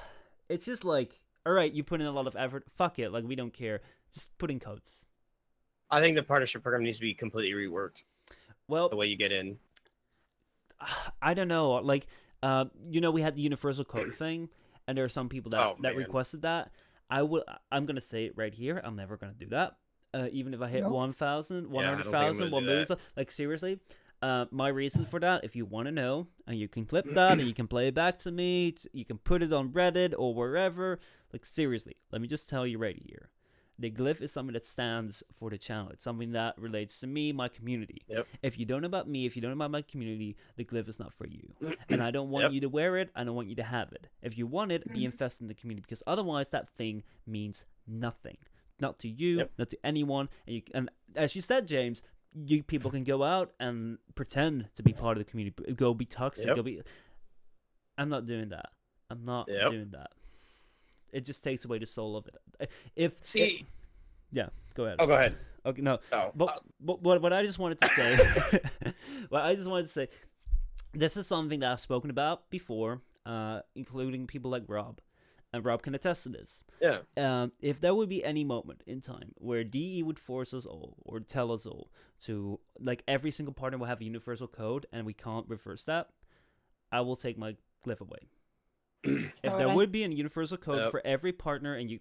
it's just like, all right, you put in a lot of effort, fuck it, like we don't care, just put in codes. I think the partnership program needs to be completely reworked. Well, The way you get in. I don't know, like, you know, we had the universal code thing, and there are some people that man. requested that. I'm gonna say it right here. I'm never gonna do that. Even if I hit 1,000, 100,000, 1 million, like seriously. My reason for that, if you want to know, and you can clip that and you can play it back to me, you can put it on Reddit or wherever. Like seriously, let me just tell you right here. The glyph is something that stands for the channel. It's something that relates to me, my community. Yep. If you don't know about me, if you don't know about my community, the glyph is not for you. And I don't want you to wear it. I don't want you to have it. If you want it, be invested in the community, because otherwise that thing means nothing. Not to you, not to anyone. And as you said, James, you people can go out and pretend to be part of the community. Go be toxic. I'm not doing that. I'm not doing that. It just takes away the soul of it. Yeah, go ahead. Oh, go ahead. Okay, no. Oh, but what I just wanted to say, this is something that I've spoken about before, including people like Rob, and Rob can attest to this. Yeah. If there would be any moment in time where DE would force us all or tell us all to, like, every single partner will have a universal code and we can't reverse that, I will take my glyph away. If there would be a universal code for every partner, and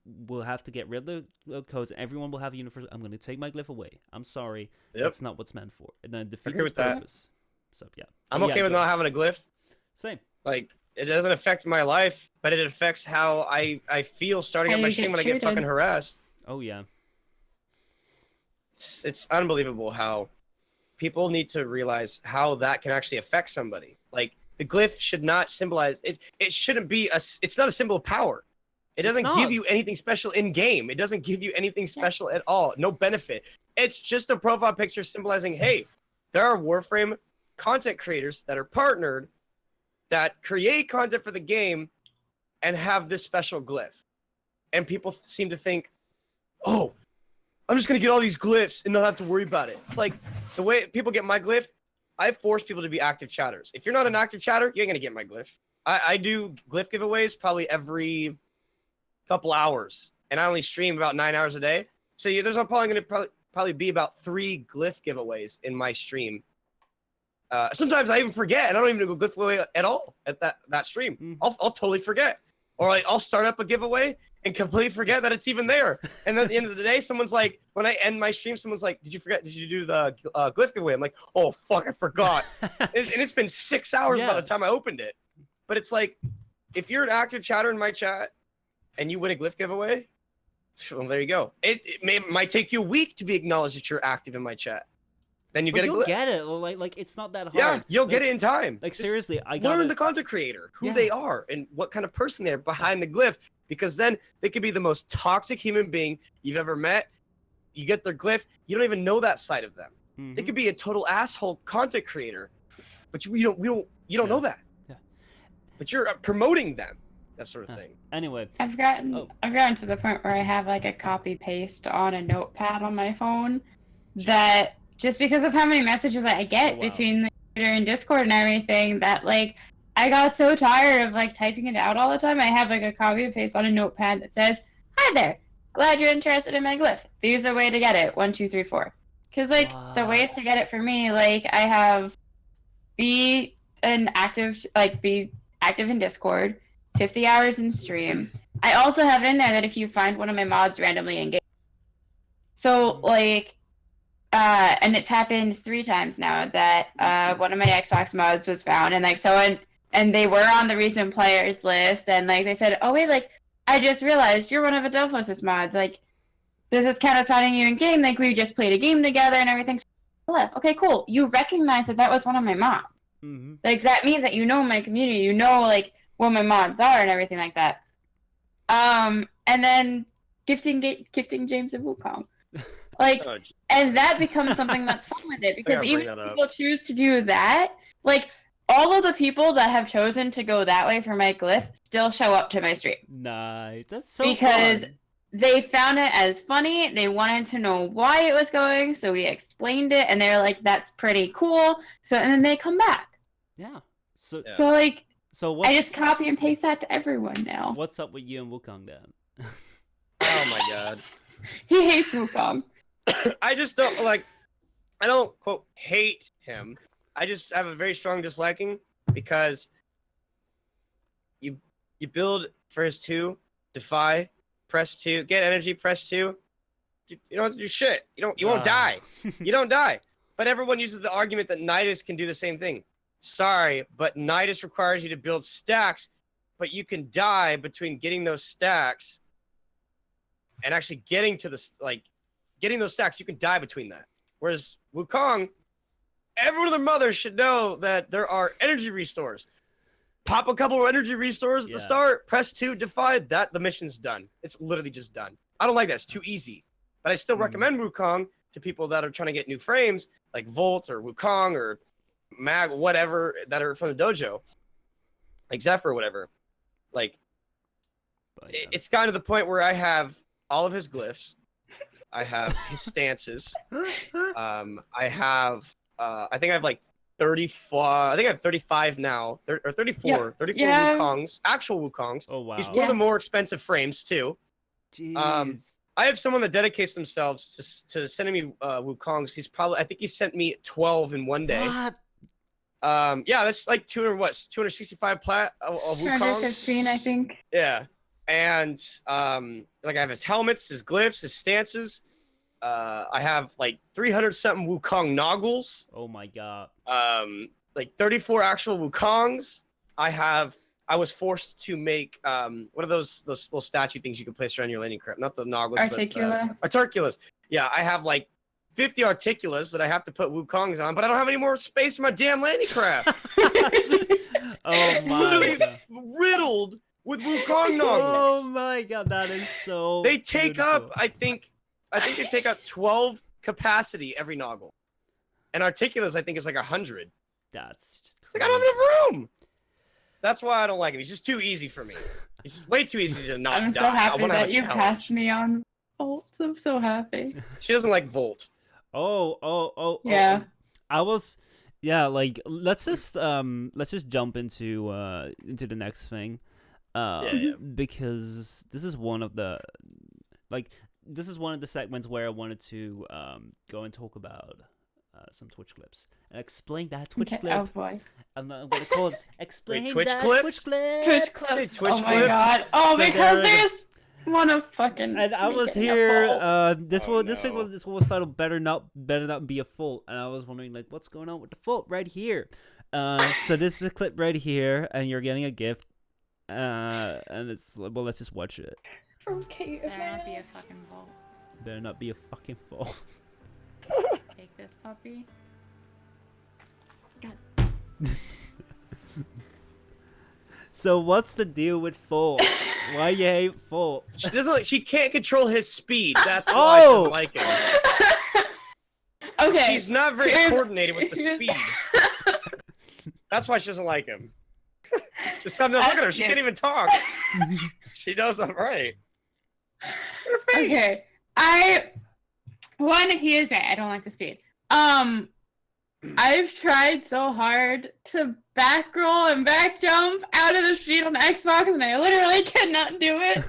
we'll have to get rid of the codes, and everyone will have a universal. I'm going to take my glyph away. I'm sorry, that's not what's meant for. And then defeats its purpose. So yeah, I'm okay with not having a glyph. Same. Like, it doesn't affect my life, but it affects how I feel starting up my stream when I get fucking harassed. Oh yeah. It's unbelievable how people need to realize how that can actually affect somebody. Like, the glyph should not symbolize it. It shouldn't be it's not a symbol of power. It doesn't give you anything special in game. It doesn't give you anything special at all. No benefit. It's just a profile picture symbolizing, hey, there are Warframe content creators that are partnered that create content for the game and have this special glyph. And people seem to think, oh, I'm just going to get all these glyphs and not have to worry about it. It's like the way people get my glyph, I force people to be active chatters. If you're not an active chatter, you ain't going to get my glyph. I do glyph giveaways probably every couple hours, and I only stream about 9 hours a day. So there's probably going to probably be about 3 glyph giveaways in my stream. Sometimes I even forget, and I don't even go glyph giveaway at all at that stream. I'll totally forget. Or like, I'll start up a giveaway and completely forget that it's even there. And then at the end of the day, someone's like, when I end my stream, someone's like, did you forget? Did you do the glyph giveaway? I'm like, oh, fuck, I forgot. and it's been 6 hours by the time I opened it. But it's like, if you're an active chatter in my chat, and you win a glyph giveaway, well, there you go. Might take you a week to be acknowledged that you're active in my chat. Then you But get a you'll glyph. get it. Like it's not that hard. Yeah, you'll get it in time. Like Just seriously, I learn got the content creator, who Yeah. they are, and what kind of person they're behind the glyph. Because then they could be the most toxic human being you've ever met. You get their glyph, you don't even know that side of them. They could be a total asshole content creator, but you don't know that. Yeah. But you're promoting them, that sort of thing. Anyway, I've gotten to the point where I have like a copy paste on a notepad on my phone that just because of how many messages I get between the Twitter and Discord and everything, that like I got so tired of like typing it out all the time. I have like a copy and paste on a notepad that says, "Hi there, glad you're interested in my glyph. These are the way to get it. 1, 2, 3, 4." Because like the ways to get it for me, like I have be active in Discord, 50 hours in stream. I also have it in there that if you find one of my mods randomly engaged. So like, and it's happened 3 times now that one of my Xbox mods was found, and like someone, and they were on the recent players list, and like they said, "Oh wait, like I just realized you're one of Adelfos' mods. Like this is kind of starting you in game. Like we just played a game together and everything." Okay, cool. You recognize that was one of my mods. mm-hmm. Like that means that you know my community, you know like what my mods are and everything like that. And then gifting James and Wukong. Like, and that becomes something that's fun with it, because even if people choose to do that, like all of the people that have chosen to go that way for my glyph still show up to my stream. Nice. That's so because fun. They found it as funny. They wanted to know why it was going, so we explained it, and they're like, "That's pretty cool." So, and then they come back. Yeah. So like, what's, I just copy and paste that to everyone now. What's up with you and Wukong then? Oh my god. He hates Wukong. I just don't like. I don't quote hate him. I just have a very strong disliking because you build first 2, defy, press 2, get energy, press 2. You don't have to do shit. You won't die. You don't die. But everyone uses the argument that Nidus can do the same thing. Sorry, but Nidus requires you to build stacks, but you can die between getting those stacks and actually getting to the getting those stacks. You can die between that. Whereas Wukong, everyone and their mother should know that there are energy restores. Pop a couple of energy restores at the start, press 2, defy, the mission's done. It's literally just done. I don't like that. It's too easy. But I still recommend Wukong to people that are trying to get new frames, like Volt or Wukong or Mag, whatever, that are from the dojo. Like Zephyr or whatever. Like, it's gotten to the point where I have all of his glyphs. I have his stances. I have, I think I have like 34, I think I have 35 now, or 34, 34 Wukongs, actual Wukongs. Oh, wow. He's one of the more expensive frames, too. Jeez. I have someone that dedicates themselves to sending me Wukongs. I think he sent me 12 in one day. What? Yeah, that's like 265 plat of Wukong. 215, I think. Yeah. And like I have his helmets, his glyphs, his stances. I have like 300 something Wukong noggles. Oh my god. Like 34 actual Wukongs. I was forced to make what are those little statue things you can place around your landing craft? Not the noggles, Articula. but Articulas. Yeah, I have like 50 Articulas that I have to put Wukongs on, but I don't have any more space in my damn landing craft. Oh my Literally god. riddled with Wukong noggles. Oh my god, that is so They take beautiful. up, I think they take up 12 capacity every noggle. And Articulas, I think, is like 100. That's just It's like, I don't have enough room. That's why I don't like him. He's just too easy for me. He's just way too easy to not die. I'm so happy wanna have that a you challenge. passed me on Volt. I'm so happy. She doesn't like Volt. Oh. Yeah. I was like let's just jump into the next thing. Because this is one of the segments where I wanted to go and talk about some Twitch clips and explain that Twitch clip. Oh boy. I'm gonna call it explain Twitch that clips? Twitch clip. Twitch clips. Twitch oh my clips? god. Oh, So because there- there's one of fucking. And I was making a here. Volt. This Oh, was titled "Better Not Be a Fault," and I was wondering like, what's going on with the fault right here? So this is a clip right here, and you're getting a gift. And it's well, let's just watch it. From Caveman. There not be a fucking vault. Better not be a fucking fall. Take this puppy. So what's the deal with Full? Why you hate Full? She doesn't. She can't control his speed. That's why she doesn't like him. Okay. She's not very here's- coordinated with the here's- speed. That's why she doesn't like him. Just something. Look at her. She Yes. can't even talk. She knows I'm right. Her face. Okay. He is right. I don't like the speed. I've tried so hard to back roll and back jump out of the speed on the Xbox, and I literally cannot do it.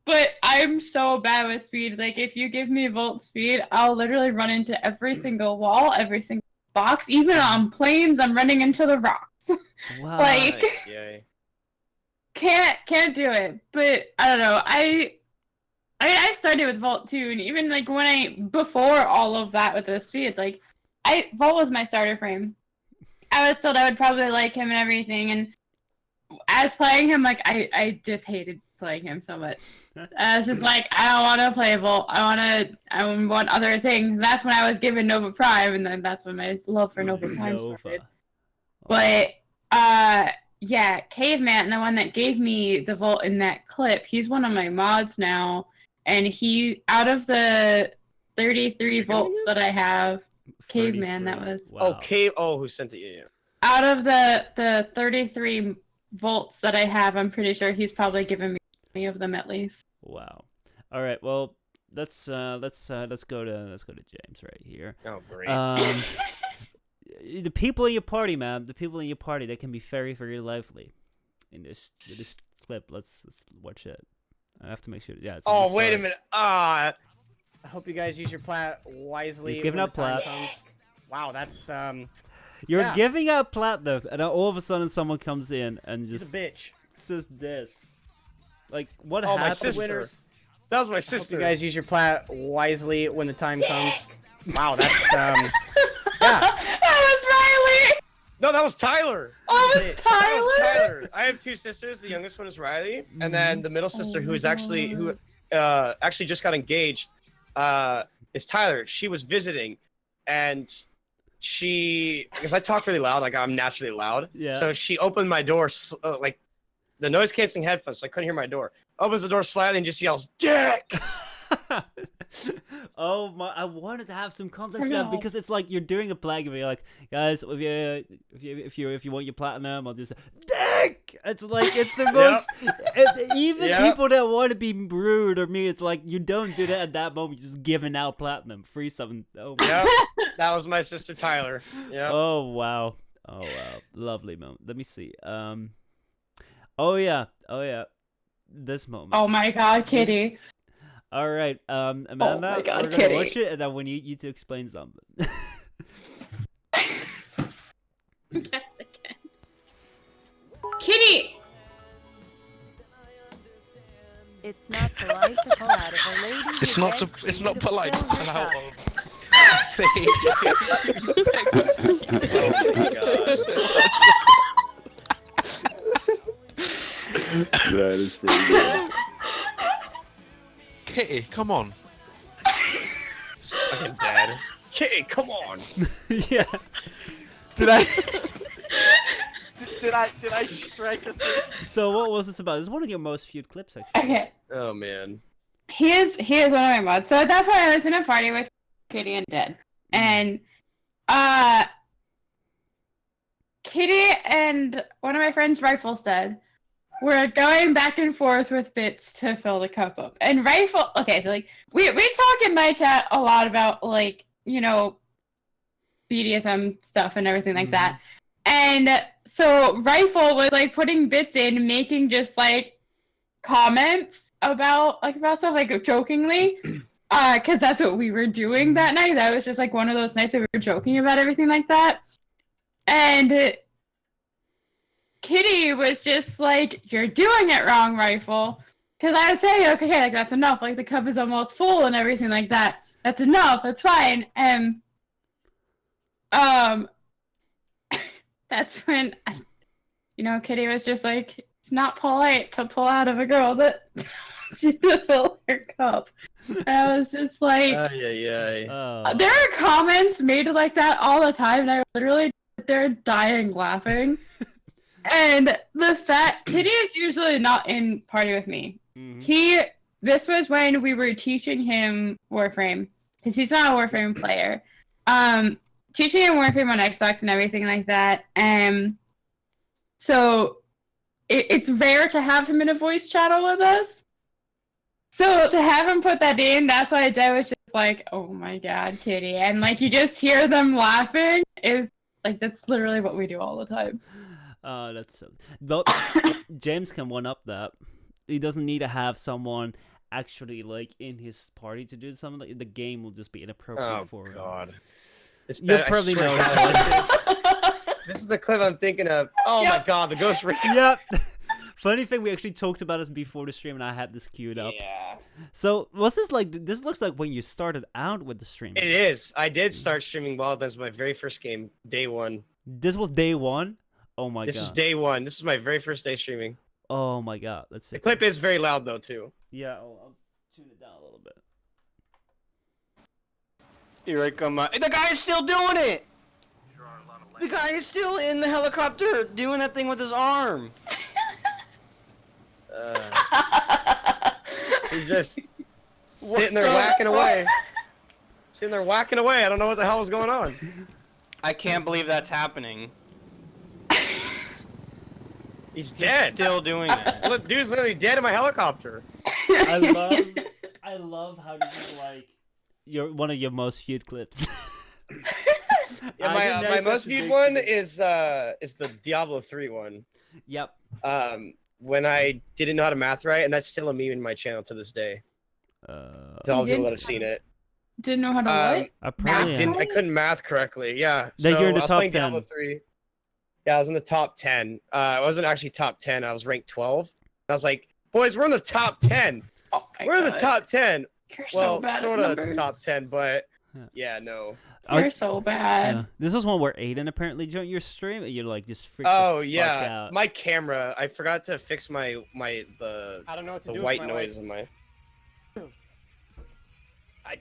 But I'm so bad with speed. Like, if you give me Volt speed, I'll literally run into every single wall, every single box. Even on planes, I'm running into the rocks. Wow. Like, Yay. can't do it. But I don't know. I started with Volt too, and even like before all of that with the speed, like Volt was my starter frame. I was told I would probably like him and everything, and as playing him, like I just hated playing him so much. I was just like, I don't want to play Volt. I want other things. That's when I was given Nova Prime, and then that's when my love for Nova Prime started. But yeah, Caveman, the one that gave me the Volt in that clip, he's one of my mods now. And he, out of the 33 volts that I have, Caveman, that was. Wow. Oh, who sent it? Yeah. Out of the 33 volts that I have, I'm pretty sure he's probably given me any of them at least. Wow. All right. Well, let's go to James right here. Oh, great. The people in your party, man. The people in your party, they can be very, very lively. In this clip, let's watch it. I have to make sure. Yeah. It's Oh, wait a minute. I hope you guys use your plat wisely. He's giving when up the time plat. comes. Wow, that's You're yeah. giving out platinum, and then all of a sudden someone comes in and He's just a bitch. says this. Like, what Oh, my happened? sister. That was my Hope sister. you guys use your plat wisely when the time comes. Wow, that's yeah. That was Riley! No, that was Tyler. Oh, it was That was Tyler! Tyler. I have two sisters. The youngest one is Riley, and then the middle sister, who actually just got engaged, is Tyler. She was visiting, and because I talk really loud, like I'm naturally loud. Yeah. So she opened my door, like the noise canceling headphones, so I couldn't hear my door. Opens the door slightly and just yells, "Dick!" Oh my! I wanted to have some context No. there because it's like you're doing a plug and you're like, guys, if you want your platinum, I'll just dick. It's like it's the most. Even Yep. people that want to be rude or me, it's like you don't do that at that moment. You're just giving out platinum, free something. Oh my. Yep. That was my sister Tyler. Yeah. Oh wow. Oh wow. Lovely moment. Let me see. Oh yeah. This moment. Oh my god, Kitty. All right, Amanda, my God, we're gonna Kitty. watch it, and then we need you to explain something. Yes, again. Kitty! It's not polite to pull out of a lady. It's who not begs it's you not to polite to fill pull her out cup. of. Oh my god. That is pretty good. Kitty, come on. Fucking dead. Kitty, come on. Yeah. Did I? Did I strike a? So what was this about? This is one of your most viewed clips, actually. Okay. Oh man. He is one of my mods. So at that point, I was in a party with Kitty and Dead, and Kitty and one of my friends, Riflestead, were going back and forth with bits to fill the cup up. And Rifle, okay, so like we talk in my chat a lot about like BDSM stuff and everything like that. And so Rifle was like putting bits in, making just like comments about stuff, like jokingly, because that's what we were doing that night. That was just like one of those nights that we were joking about everything like that. And Kitty was just like, "You're doing it wrong, Rifle." Because I was saying, okay, like that's enough. Like the cup is almost full and everything like that. That's enough. That's fine. And that's when Kitty was just like, it's not polite to pull out of a girl that wants you to fill her cup. And I was just like, there are comments made like that all the time, and I literally sit there dying laughing. And the fact Kitty is usually not in party with me. This was when we were teaching him Warframe, because he's not a Warframe player. Teaching him Warframe on Xbox and everything like that. So it's rare to have him in a voice channel with us. So to have him put that in, that's why Dad was just like, oh my god, Kitty. And like you just hear them laughing is like that's literally what we do all the time. Oh, that's so. But James can one up that. He doesn't need to have someone actually like in his party to do something. Like, the game will just be inappropriate for him. Oh god. You'll probably know this is the clip I'm thinking of. Oh my god, the Ghost Recon. Yep. Funny thing, we actually talked about this before the stream, and I had this queued up. Yeah. So, was this like? This looks like when you started out with the stream. It is. I did start streaming Wildlands, my very first game, day one. This was day one. Oh my god. This was day one. This was my very first day streaming. Oh my god. Let's see. The clip is very loud though too. Yeah, I'll tune it down a little bit. Here I come. The guy is still doing it. The guy is still in the helicopter doing that thing with his arm. He's just sitting there whacking away. Sitting there whacking away. I don't know what the hell is going on. I can't believe that's happening. He's dead. Still doing it. Well, the dude's literally dead in my helicopter. I love how this is like one of your most viewed clips. Yeah, my most viewed one is the Diablo 3 one. Yep. When I didn't know how to math right, and that's still a meme in my channel to this day. To all the people that have seen it. Didn't know how to what? I couldn't math correctly. Yeah. Then so you're in the I was top playing 10. Diablo 3. Yeah, I was in the top 10. I wasn't actually top 10. I was ranked 12. I was like, boys, we're in the top 10. Oh we're in the top 10. You're well, so bad sort at of numbers. top 10, but yeah, no. You're so bad. This was one where Aiden apparently joined your stream, and you're like just freaked Oh the fuck yeah, out. my camera. I forgot to fix the I don't know what to do white with my noise in my. I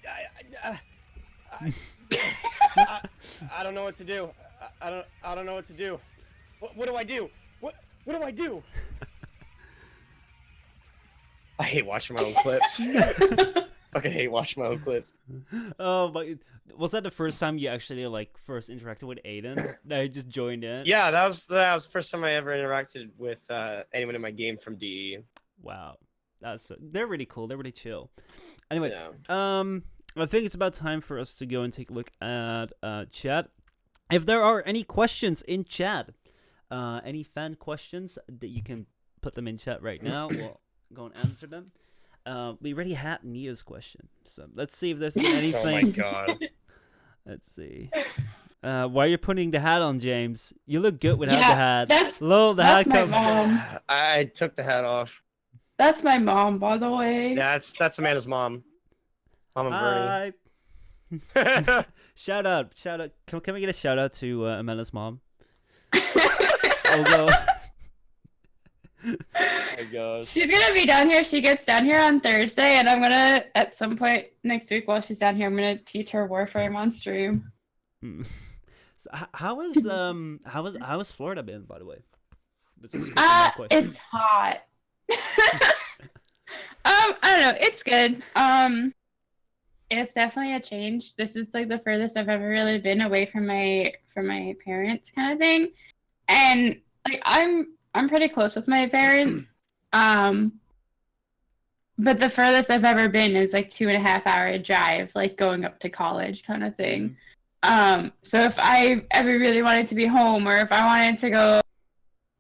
don't know what to do. I don't know what to do. What do I do? What do I do? I hate watching my own clips. Fucking hate watching my own clips. Oh, but was that the first time you actually like first interacted with Aiden? That he just joined in? Yeah, that was the first time I ever interacted with anyone in my game from DE. Wow, they're really cool. They're really chill. Anyway, Yeah. I think it's about time for us to go and take a look at chat. If there are any questions in chat, any fan questions, that you can put them in chat right now. We'll go and answer them. We already had Neo's question, so let's see if there's anything. Oh my god. Let's see. Why are you putting the hat on, James? You look good without the hat. That's hat my comes. mom. I took the hat off. That's my mom, by the way. Yeah, that's Amanda's mom. Mom and Bernie. Hi. Shout out. Can we get a shout out to Amanda's mom? Oh go. Oh my gosh. She's gonna be down here. She gets down here on Thursday, and I'm gonna at some point next week while she's down here, I'm gonna teach her Warframe on stream. So how has Florida been, by the way? It's hot. I don't know. It's good. It's definitely a change. This is like the furthest I've ever really been away from my parents, kind of thing. And like I'm pretty close with my parents. But the furthest I've ever been is like 2.5 hour drive, like going up to college, kind of thing. So if I ever really wanted to be home, or if I wanted to go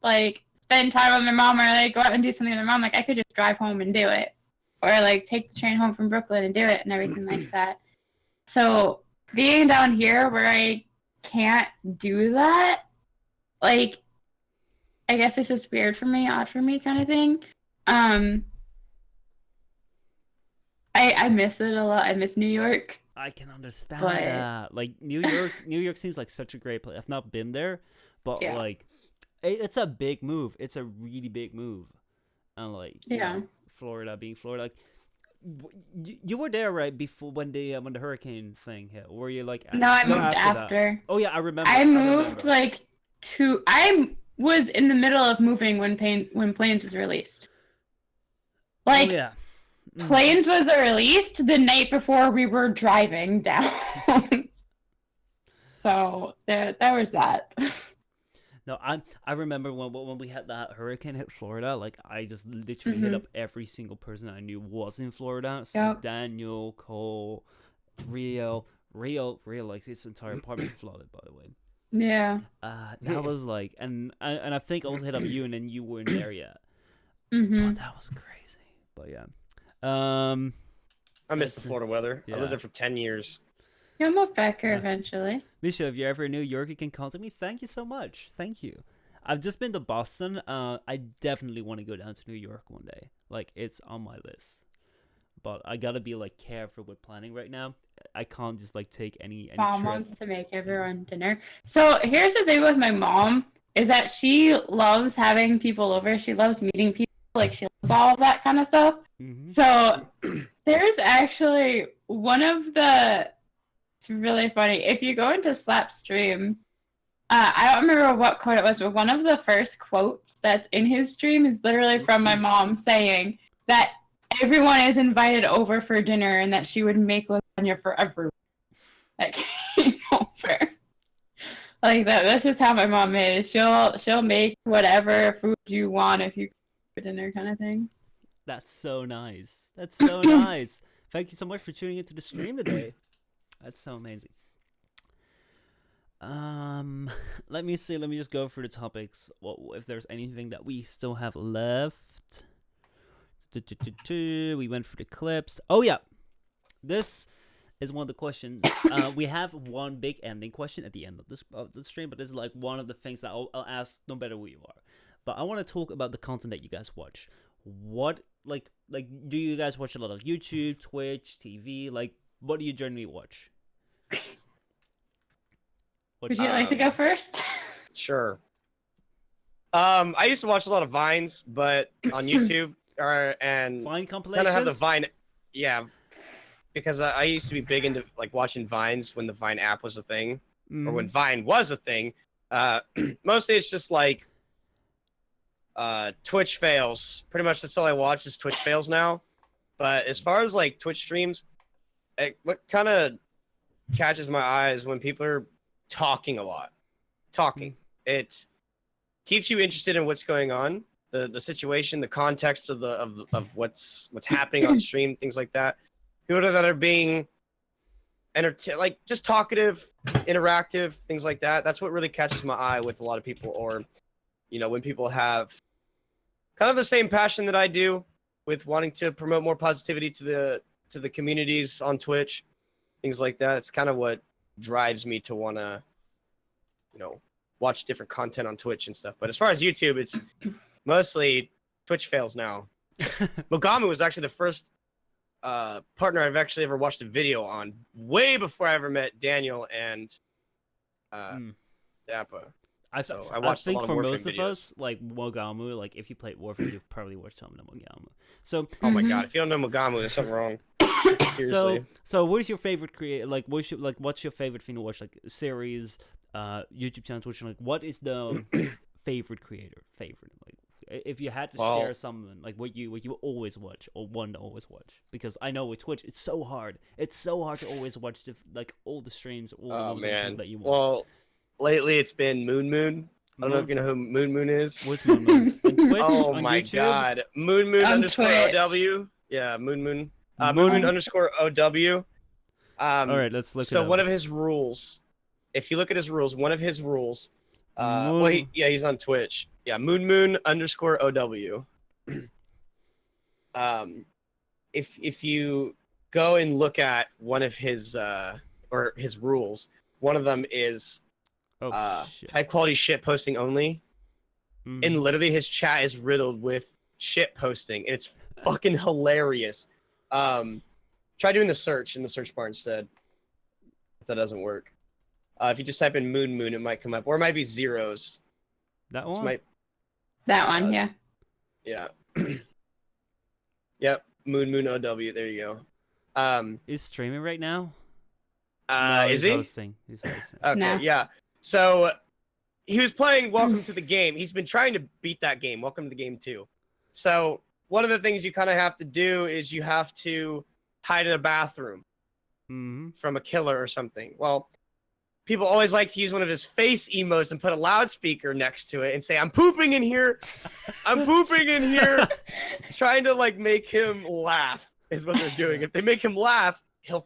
like spend time with my mom, or like go out and do something with my mom, like I could just drive home and do it, or like take the train home from Brooklyn and do it and everything like that. So being down here where I can't do that, like, I guess it's just weird for me, odd for me, kind of thing. I miss it a lot. I miss New York. I can understand that. Like New York seems like such a great place. I've not been there, but Yeah. like it's a big move. It's a really big move, and like you Yeah. know, Florida being Florida, like you were there right before when the hurricane thing hit. Or were you like No, I no, moved after after. that? Oh yeah, I remember. I moved remember. like I was in the middle of moving when Planes was released. Like oh yeah. Mhm. Planes was released the night before we were driving down. So there was that. No, I remember when we had that hurricane hit Florida. Like I just literally hit Mhm. up every single person I knew was in Florida. So Yep. Daniel, Cole, Rio, like his entire apartment flooded. By the way, Yeah. that was like, and I think I also hit up you, and then you weren't there yet. Mhm. But that was crazy. But yeah, I I miss the Florida weather. I Yeah. lived there for 10 years. You'll move back here Yeah. eventually. Michel, if you're ever in New York, you can contact me. Thank you so much. Thank you. I've just been to Boston. I definitely want to go down to New York one day. Like, it's on my list. But I gotta be like careful with planning right now. I can't just like take any Mom trip. wants to make everyone dinner. So here's the thing with my mom is that she loves having people over. She loves meeting people. Like she loves all of that kind of stuff. Mhm. So there's actually one of the. It's really funny. If you go into Slap stream, I don't remember what quote it was, but one of the first quotes that's in his stream is literally from my mom saying that everyone is invited over for dinner and that she would make lasagna for everyone that came over. Like that. That's just how my mom is. She'll make whatever food you want if you come for dinner, kind of thing. That's so nice. That's so nice. Thank you so much for tuning into the stream today. That's so amazing. Let me see. Let me just go through the topics. What if there's anything that we still have left? We went through the clips. Oh yeah, this is one of the questions. We have one big ending question at the end of the stream, but this is like one of the things that I'll ask no matter who you are. But I want to talk about the content that you guys watch. What like do you guys watch a lot of YouTube, Twitch, TV? Like, what do you generally watch? Would you like to go first? Sure. I used to watch a lot of Vines, but on YouTube, and Vine kind compilations. of have the Vine, yeah, because I used to be big into like watching Vines when the Vine app was a thing, or when Vine was a thing. Mostly it's just like Twitch fails. Pretty much that's all I watch is Twitch fails now. But as far as like Twitch streams, what kind of catches my eye is when people are talking a lot. Talking. It keeps you interested in what's going on, the situation, the context of what's happening on stream, things like that. People that are being like just talkative, interactive, things like that. That's what really catches my eye with a lot of people, or you know, when people have kind of the same passion that I do with wanting to promote more positivity to the communities on Twitch, things like that. It's kind of what drives me to want to, you know, watch different content on Twitch and stuff. But as far as YouTube, it's mostly Twitch fails now. Mogamu was actually the first partner I've actually ever watched a video on, way before I ever met Daniel and Dappa. I watched think a lot for of Warframe most of videos. us, like Mogamu, like if you played Warframe, you've probably watched some of Mogamu. So, Oh my god, if you don't know Mogamu, there's something wrong. Seriously. so what's your favorite creator? Like, what's your favorite thing to watch? Like series, YouTube channel, Twitch. Like, what is the favorite creator? Like, if you had to share something, like what you always watch or one to always watch, because I know with Twitch it's so hard. It's so hard to always watch like all the streams, all the man. that you watch. Well, lately it's been Moon. I don't know if you know who Moon is. What's Moon? On Twitch? Oh on my YouTube? god. Moon On underscore Twitch. OW. Yeah, Moon. Moon underscore OW. All right, let's look. So it up. one of his rules, if you look at his rules, one of his rules, Moon- he's on Twitch. Yeah, Moon underscore OW. If you go and look at one of his or his rules, one of them is shit. high quality shit posting only, and literally his chat is riddled with shit posting, and it's fucking hilarious. Try doing the search in the search bar instead. If that doesn't work, if you just type in Moon, it might come up, or it might be zeros. That This one? might- That one, yeah. Yeah. Yep. Moon OW. There you go. He's streaming right now? Is he's he? hosting. He's hosting. Okay, No. yeah. So he was playing Welcome to the Game. He's been trying to beat that game, Welcome to the Game 2. So one of the things you kind of have to do is you have to hide in a bathroom from a killer or something. Well, people always like to use one of his face emotes and put a loudspeaker next to it and say, "I'm pooping in here. I'm pooping in here." Trying to like make him laugh is what they're doing. If they make him laugh, he'll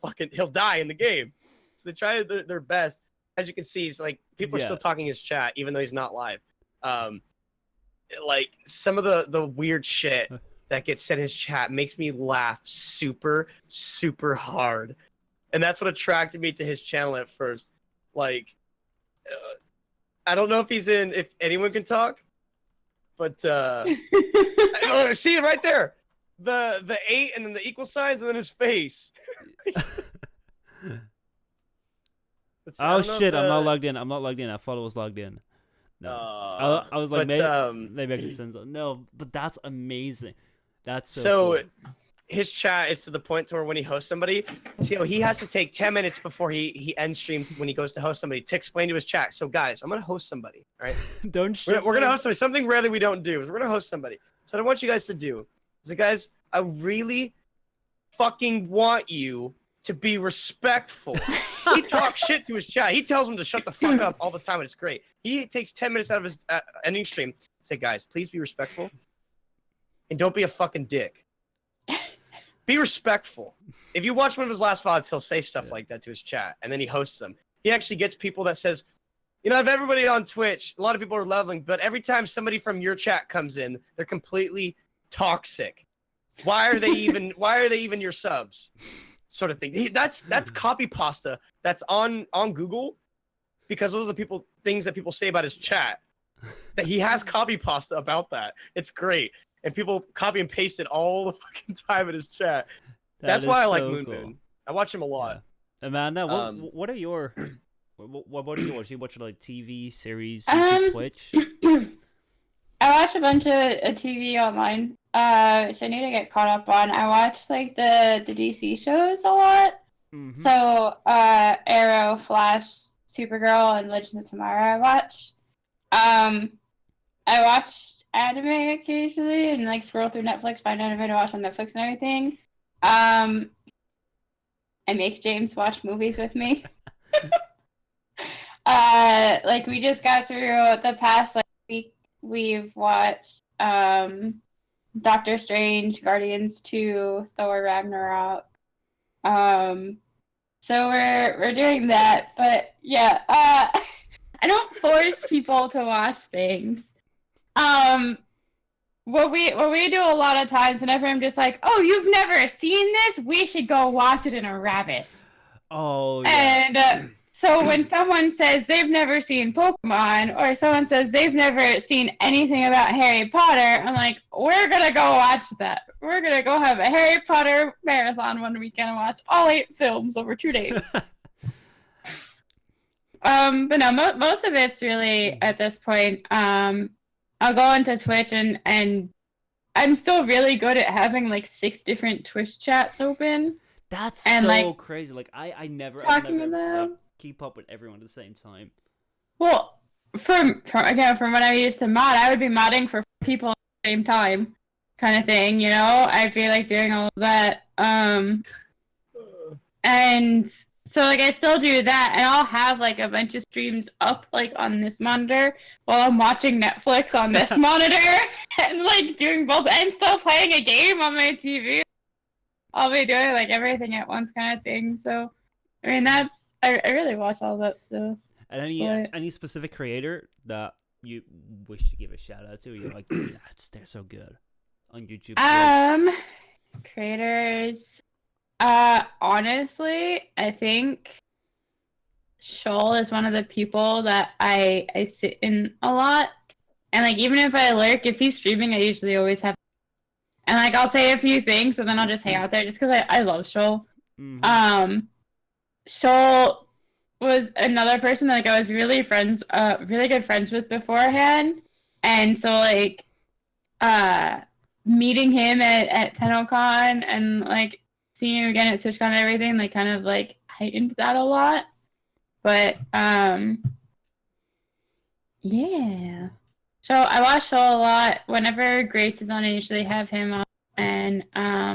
die in the game. So they try their best. As you can see, he's like people are still talking his chat even though he's not live. Like some of the weird shit that gets said in his chat makes me laugh super, super hard. And that's what attracted me to his channel at first. Like, I don't know if anyone can talk, but see it right there, the 8 and then the equal signs and then his face. Oh shit! I'm not logged in. I'm not logged in. I thought I was logged in. No, I was like, maybe I can send some. No, but that's amazing. That's so cool. His chat is to the point to where when he hosts somebody, he has to take 10 minutes before he ends stream when he goes to host somebody to explain to his chat. So guys, I'm gonna host somebody, all right? We're gonna host somebody. Something rarely we don't do is we're gonna host somebody. So what I want you guys to do is, guys, I really fucking want you to be respectful. He talks shit to his chat. He tells them to shut the fuck up all the time, and it's great. He takes 10 minutes out of his ending stream. Say, guys, please be respectful, and don't be a fucking dick. Be respectful. If you watch one of his last VODs, he'll say stuff like that to his chat, and then he hosts them. He actually gets people that says, you know, if everybody on Twitch, a lot of people are leveling, but every time somebody from your chat comes in, they're completely toxic. Why are they even your subs? Sort of thing. That's copy pasta that's on Google, because those are the things that people say about his chat. That he has copy pasta about that. It's great. And people copy and paste it all the fucking time in his chat. That's why I like Moon. I watch him a lot. Yeah. Amanda, what are your what do you watch? Do you watch like TV series, YouTube, Twitch? I watch a bunch of TV online. Which I need to get caught up on. I watch like the DC shows a lot. So Arrow, Flash, Supergirl, and Legends of Tomorrow I watch. I watch anime occasionally and like scroll through Netflix, find anime to watch on Netflix and everything. I make James watch movies with me. Like we just got through the past like week. We've watched Doctor Strange, Guardians 2, Thor Ragnarok. So we're doing that, but yeah, I don't force people to watch things. What we do a lot of times whenever I'm just like, oh, you've never seen this? We should go watch it in a rabbit. Oh, yeah. And so when someone says they've never seen Pokemon, or someone says they've never seen anything about Harry Potter, I'm like, we're gonna go watch that. We're gonna go have a Harry Potter marathon one weekend and watch all 8 films over 2 days. But no, most of it's really at this point. I'll go into Twitch and I'm still really good at having like 6 different Twitch chats open. That's and, so like, crazy. Like I never talking keep up with everyone at the same time. Well, from when I used to mod, I would be modding for people at the same time, kind of thing. You know, I'd be like doing all of that. And so like I still do that, and I'll have like a bunch of streams up like on this monitor while I'm watching Netflix on this monitor, and like doing both, and still playing a game on my TV. I'll be doing like everything at once, kind of thing. So, I mean, I really watch all that stuff. And any specific creator that you wish to give a shout out to? You're like, they're so good on YouTube. Creators. Honestly, I think Michel is one of the people that I sit in a lot, and like even if I lurk, if he's streaming, I usually always have, and like I'll say a few things, so then I'll just hang out there just because I love Michel. Michel was another person that like I was really good friends with beforehand, And so like meeting him at TennoCon and like seeing him again at TwitchCon and everything, like kind of like heightened that a lot. But yeah. So I watch Show a lot. Whenever Grace is on, I usually have him on. And I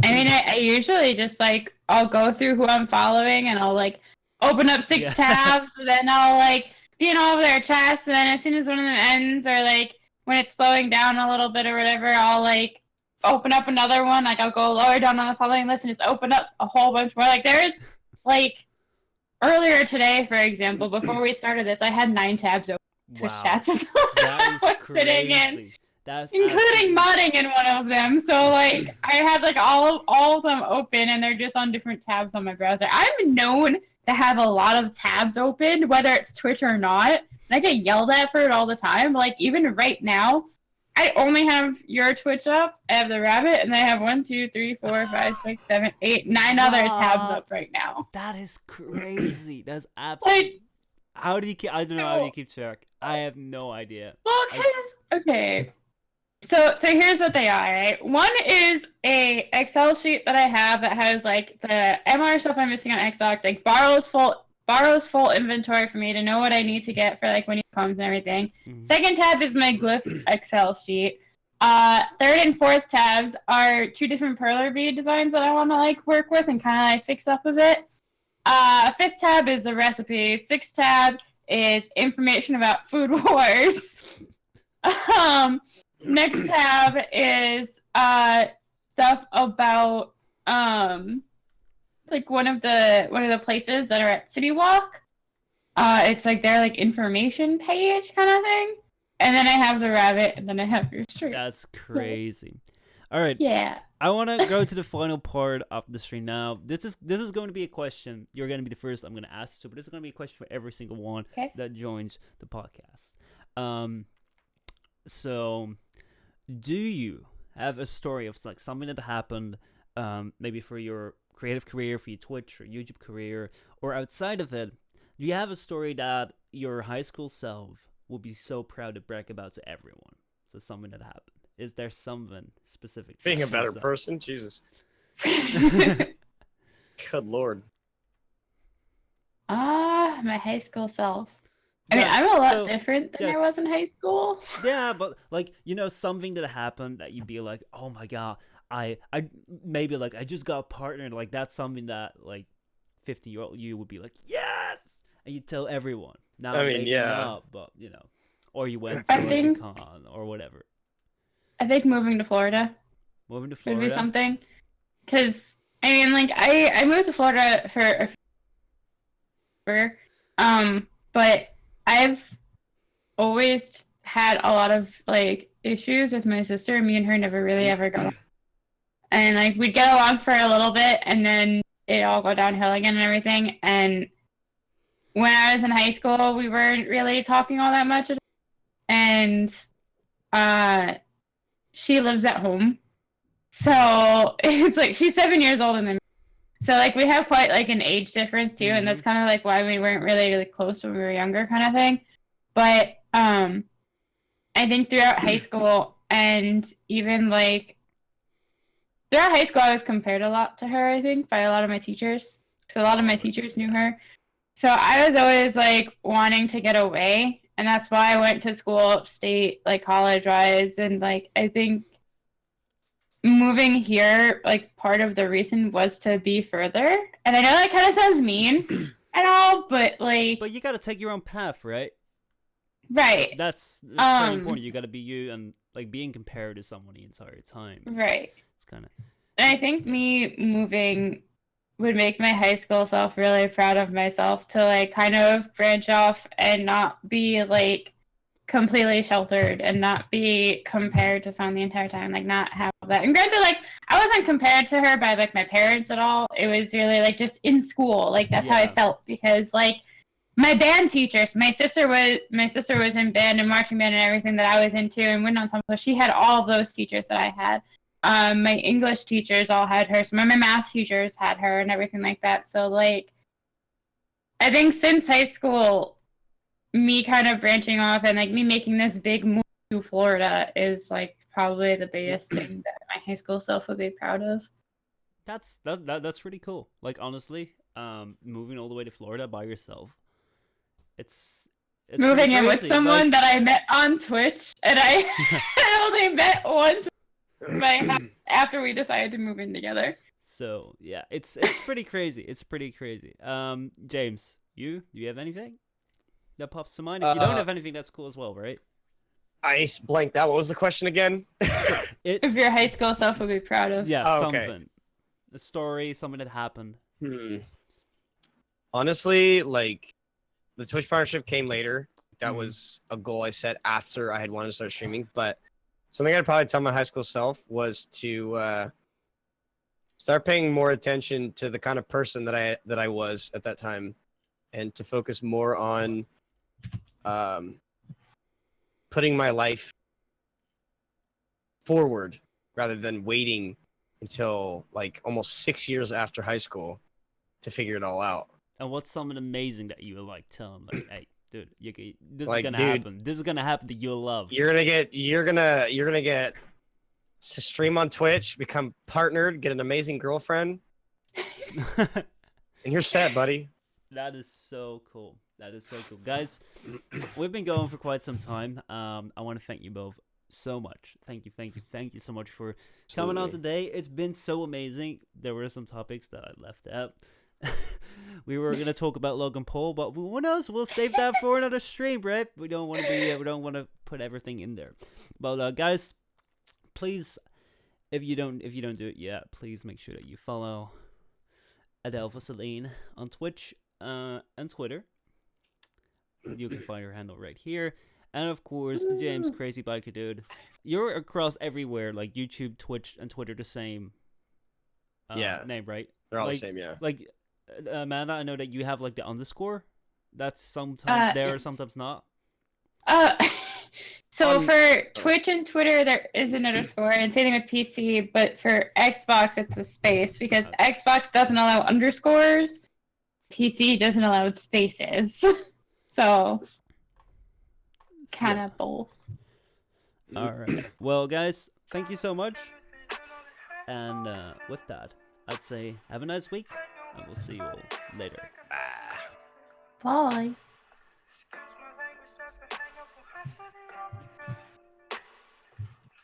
mean, I usually just like I'll go through who I'm following and I'll like open up 6 tabs, and then I'll like be in all of their chats, and then as soon as one of them ends, or like when it's slowing down a little bit or whatever, I'll like open up another one. Like I'll go lower down on the following list and just open up a whole bunch more. Like there's like earlier today, for example, before we started this, I had 9 tabs open. Twitch chats That is sitting in. That's including modding in one of them. So like I had like all of them open, and they're just on different tabs on my browser. I'm known to have a lot of tabs open, whether it's Twitch or not. And I get yelled at for it all the time. Like even right now, I only have your Twitch up. I have the rabbit, and I have 1, 2, 3, 4, 5, 6, 7, 8, 9 other tabs up right now. That is crazy. That's absolutely. Like, how do you keep? I don't know how do you keep track. I have no idea. Well, okay. So here's what they are, right? One is a Excel sheet that I have that has like the MR stuff I'm missing on Xbox, like borrows full inventory for me to know what I need to get for like when he comes and everything. Second tab is my glyph Excel sheet. Third and fourth tabs are 2 different perler bead designs that I want to like work with and kind of like fix up a bit. Fifth tab is the recipe. Sixth tab is information about Food Wars. Next tab is stuff about like one of the places that are at City Walk. It's like their like information page kind of thing. And then I have the rabbit, and then I have your stream. That's crazy. All right. Yeah. I want to go to the final part of the stream now. This is going to be a question. You're going to be the first I'm going to ask. So, but this is going to be a question for every single one that joins the podcast. So, do you have a story of like something that happened, maybe for your creative career, for your Twitch or YouTube career, or outside of it? Do you have a story that your high school self will be so proud to brag about to everyone? So something that happened. Is there something specific? Being a better person? Jesus. Good Lord. My high school self. I mean, I'm a lot different than I was in high school. Yeah, but like, you know, something that happened that you'd be like, oh my god, I maybe like I just got partnered. Like that's something that like 50-year-old you would be like, yes, and you tell everyone. Now I mean, yeah, but you know, or you went to a con or whatever. I think moving to Florida. Moving to Florida would be something. Because I mean, like I moved to Florida but I've always had a lot of like issues with my sister. Me and her never really ever got along. And like we'd get along for a little bit, and then it all go downhill again and everything. And when I was in high school, we weren't really talking all that much. And she lives at home, so it's like she's 7 years older than me. So like we have quite like an age difference too, and that's kind of like why we weren't really like close when we were younger, kind of thing. But I think throughout high school and even like throughout high school, I was compared a lot to her. I think by a lot of my teachers, because a lot of my teachers knew her. So I was always like wanting to get away. And that's why I went to school upstate, like college-wise. And like I think moving here, like part of the reason was to be further. And I know that kind of sounds mean and all, but like. But you got to take your own path, right? Right. That's very important. You got to be you, and like being compared to someone the entire time. Right. It's kind of. And I think me moving would make my high school self really proud of myself to like kind of branch off and not be like completely sheltered and not be compared to someone the entire time, like not have that. And granted, like I wasn't compared to her by like my parents at all. It was really like just in school, like that's how I felt, because like my band teachers, my sister was in band and marching band and everything that I was into and went on some, so she had all of those teachers that I had. My English teachers all had her. Some of my math teachers had her and everything like that. So, like, I think since high school, me kind of branching off and like me making this big move to Florida is like probably the biggest thing that my high school self would be proud of. That's really cool. Like honestly, moving all the way to Florida by yourself, it's Moving pretty in with crazy. someone Like, that I met on Twitch, and I only met once after we decided to move in together. so yeah, it's pretty crazy. It's pretty crazy. James, do you have anything that pops to mind? If you don't have anything, that's cool as well, right? I blanked out. What was the question again? If your high school self would be proud of. Yeah, Oh, okay. something. A story, something that happened. Honestly, like the Twitch partnership came later. That was a goal I set after I had wanted to start streaming. But something I'd probably tell my high school self was to start paying more attention to the kind of person that I was at that time, and to focus more on putting my life forward rather than waiting until like almost 6 years after high school to figure it all out. And what's something amazing that you would like tell him? Like, hey, dude, this Like, is gonna dude, happen. This is gonna happen that you'll love. You're gonna get to stream on Twitch, become partnered, get an amazing girlfriend, and you're set, buddy. That is so cool. That is so cool, guys. We've been going for quite some time. I want to thank you both so much. Thank you so much for coming on today. It's been so amazing. There were some topics that I left out. We were gonna talk about Logan Paul, but who knows? We'll save that for another stream, right? We don't want to put everything in there. But guys, please, if you don't do it yet, please make sure that you follow Adelfos Selene on Twitch and Twitter. You can find her handle right here. And of course, James, CrazyBikerDude. You're across everywhere, like YouTube, Twitch, and Twitter, the same name, right? They're all like, the same, yeah. Like, Amanda, I know that you have like the underscore. That's sometimes there, sometimes not. So for Twitch and Twitter, there is an underscore, and same thing with PC. But for Xbox, it's a space because Xbox doesn't allow underscores. PC doesn't allow spaces. So kind of both. All right. Well, guys, thank you so much. And with that, I'd say have a nice week, and we'll see you all later. Bye.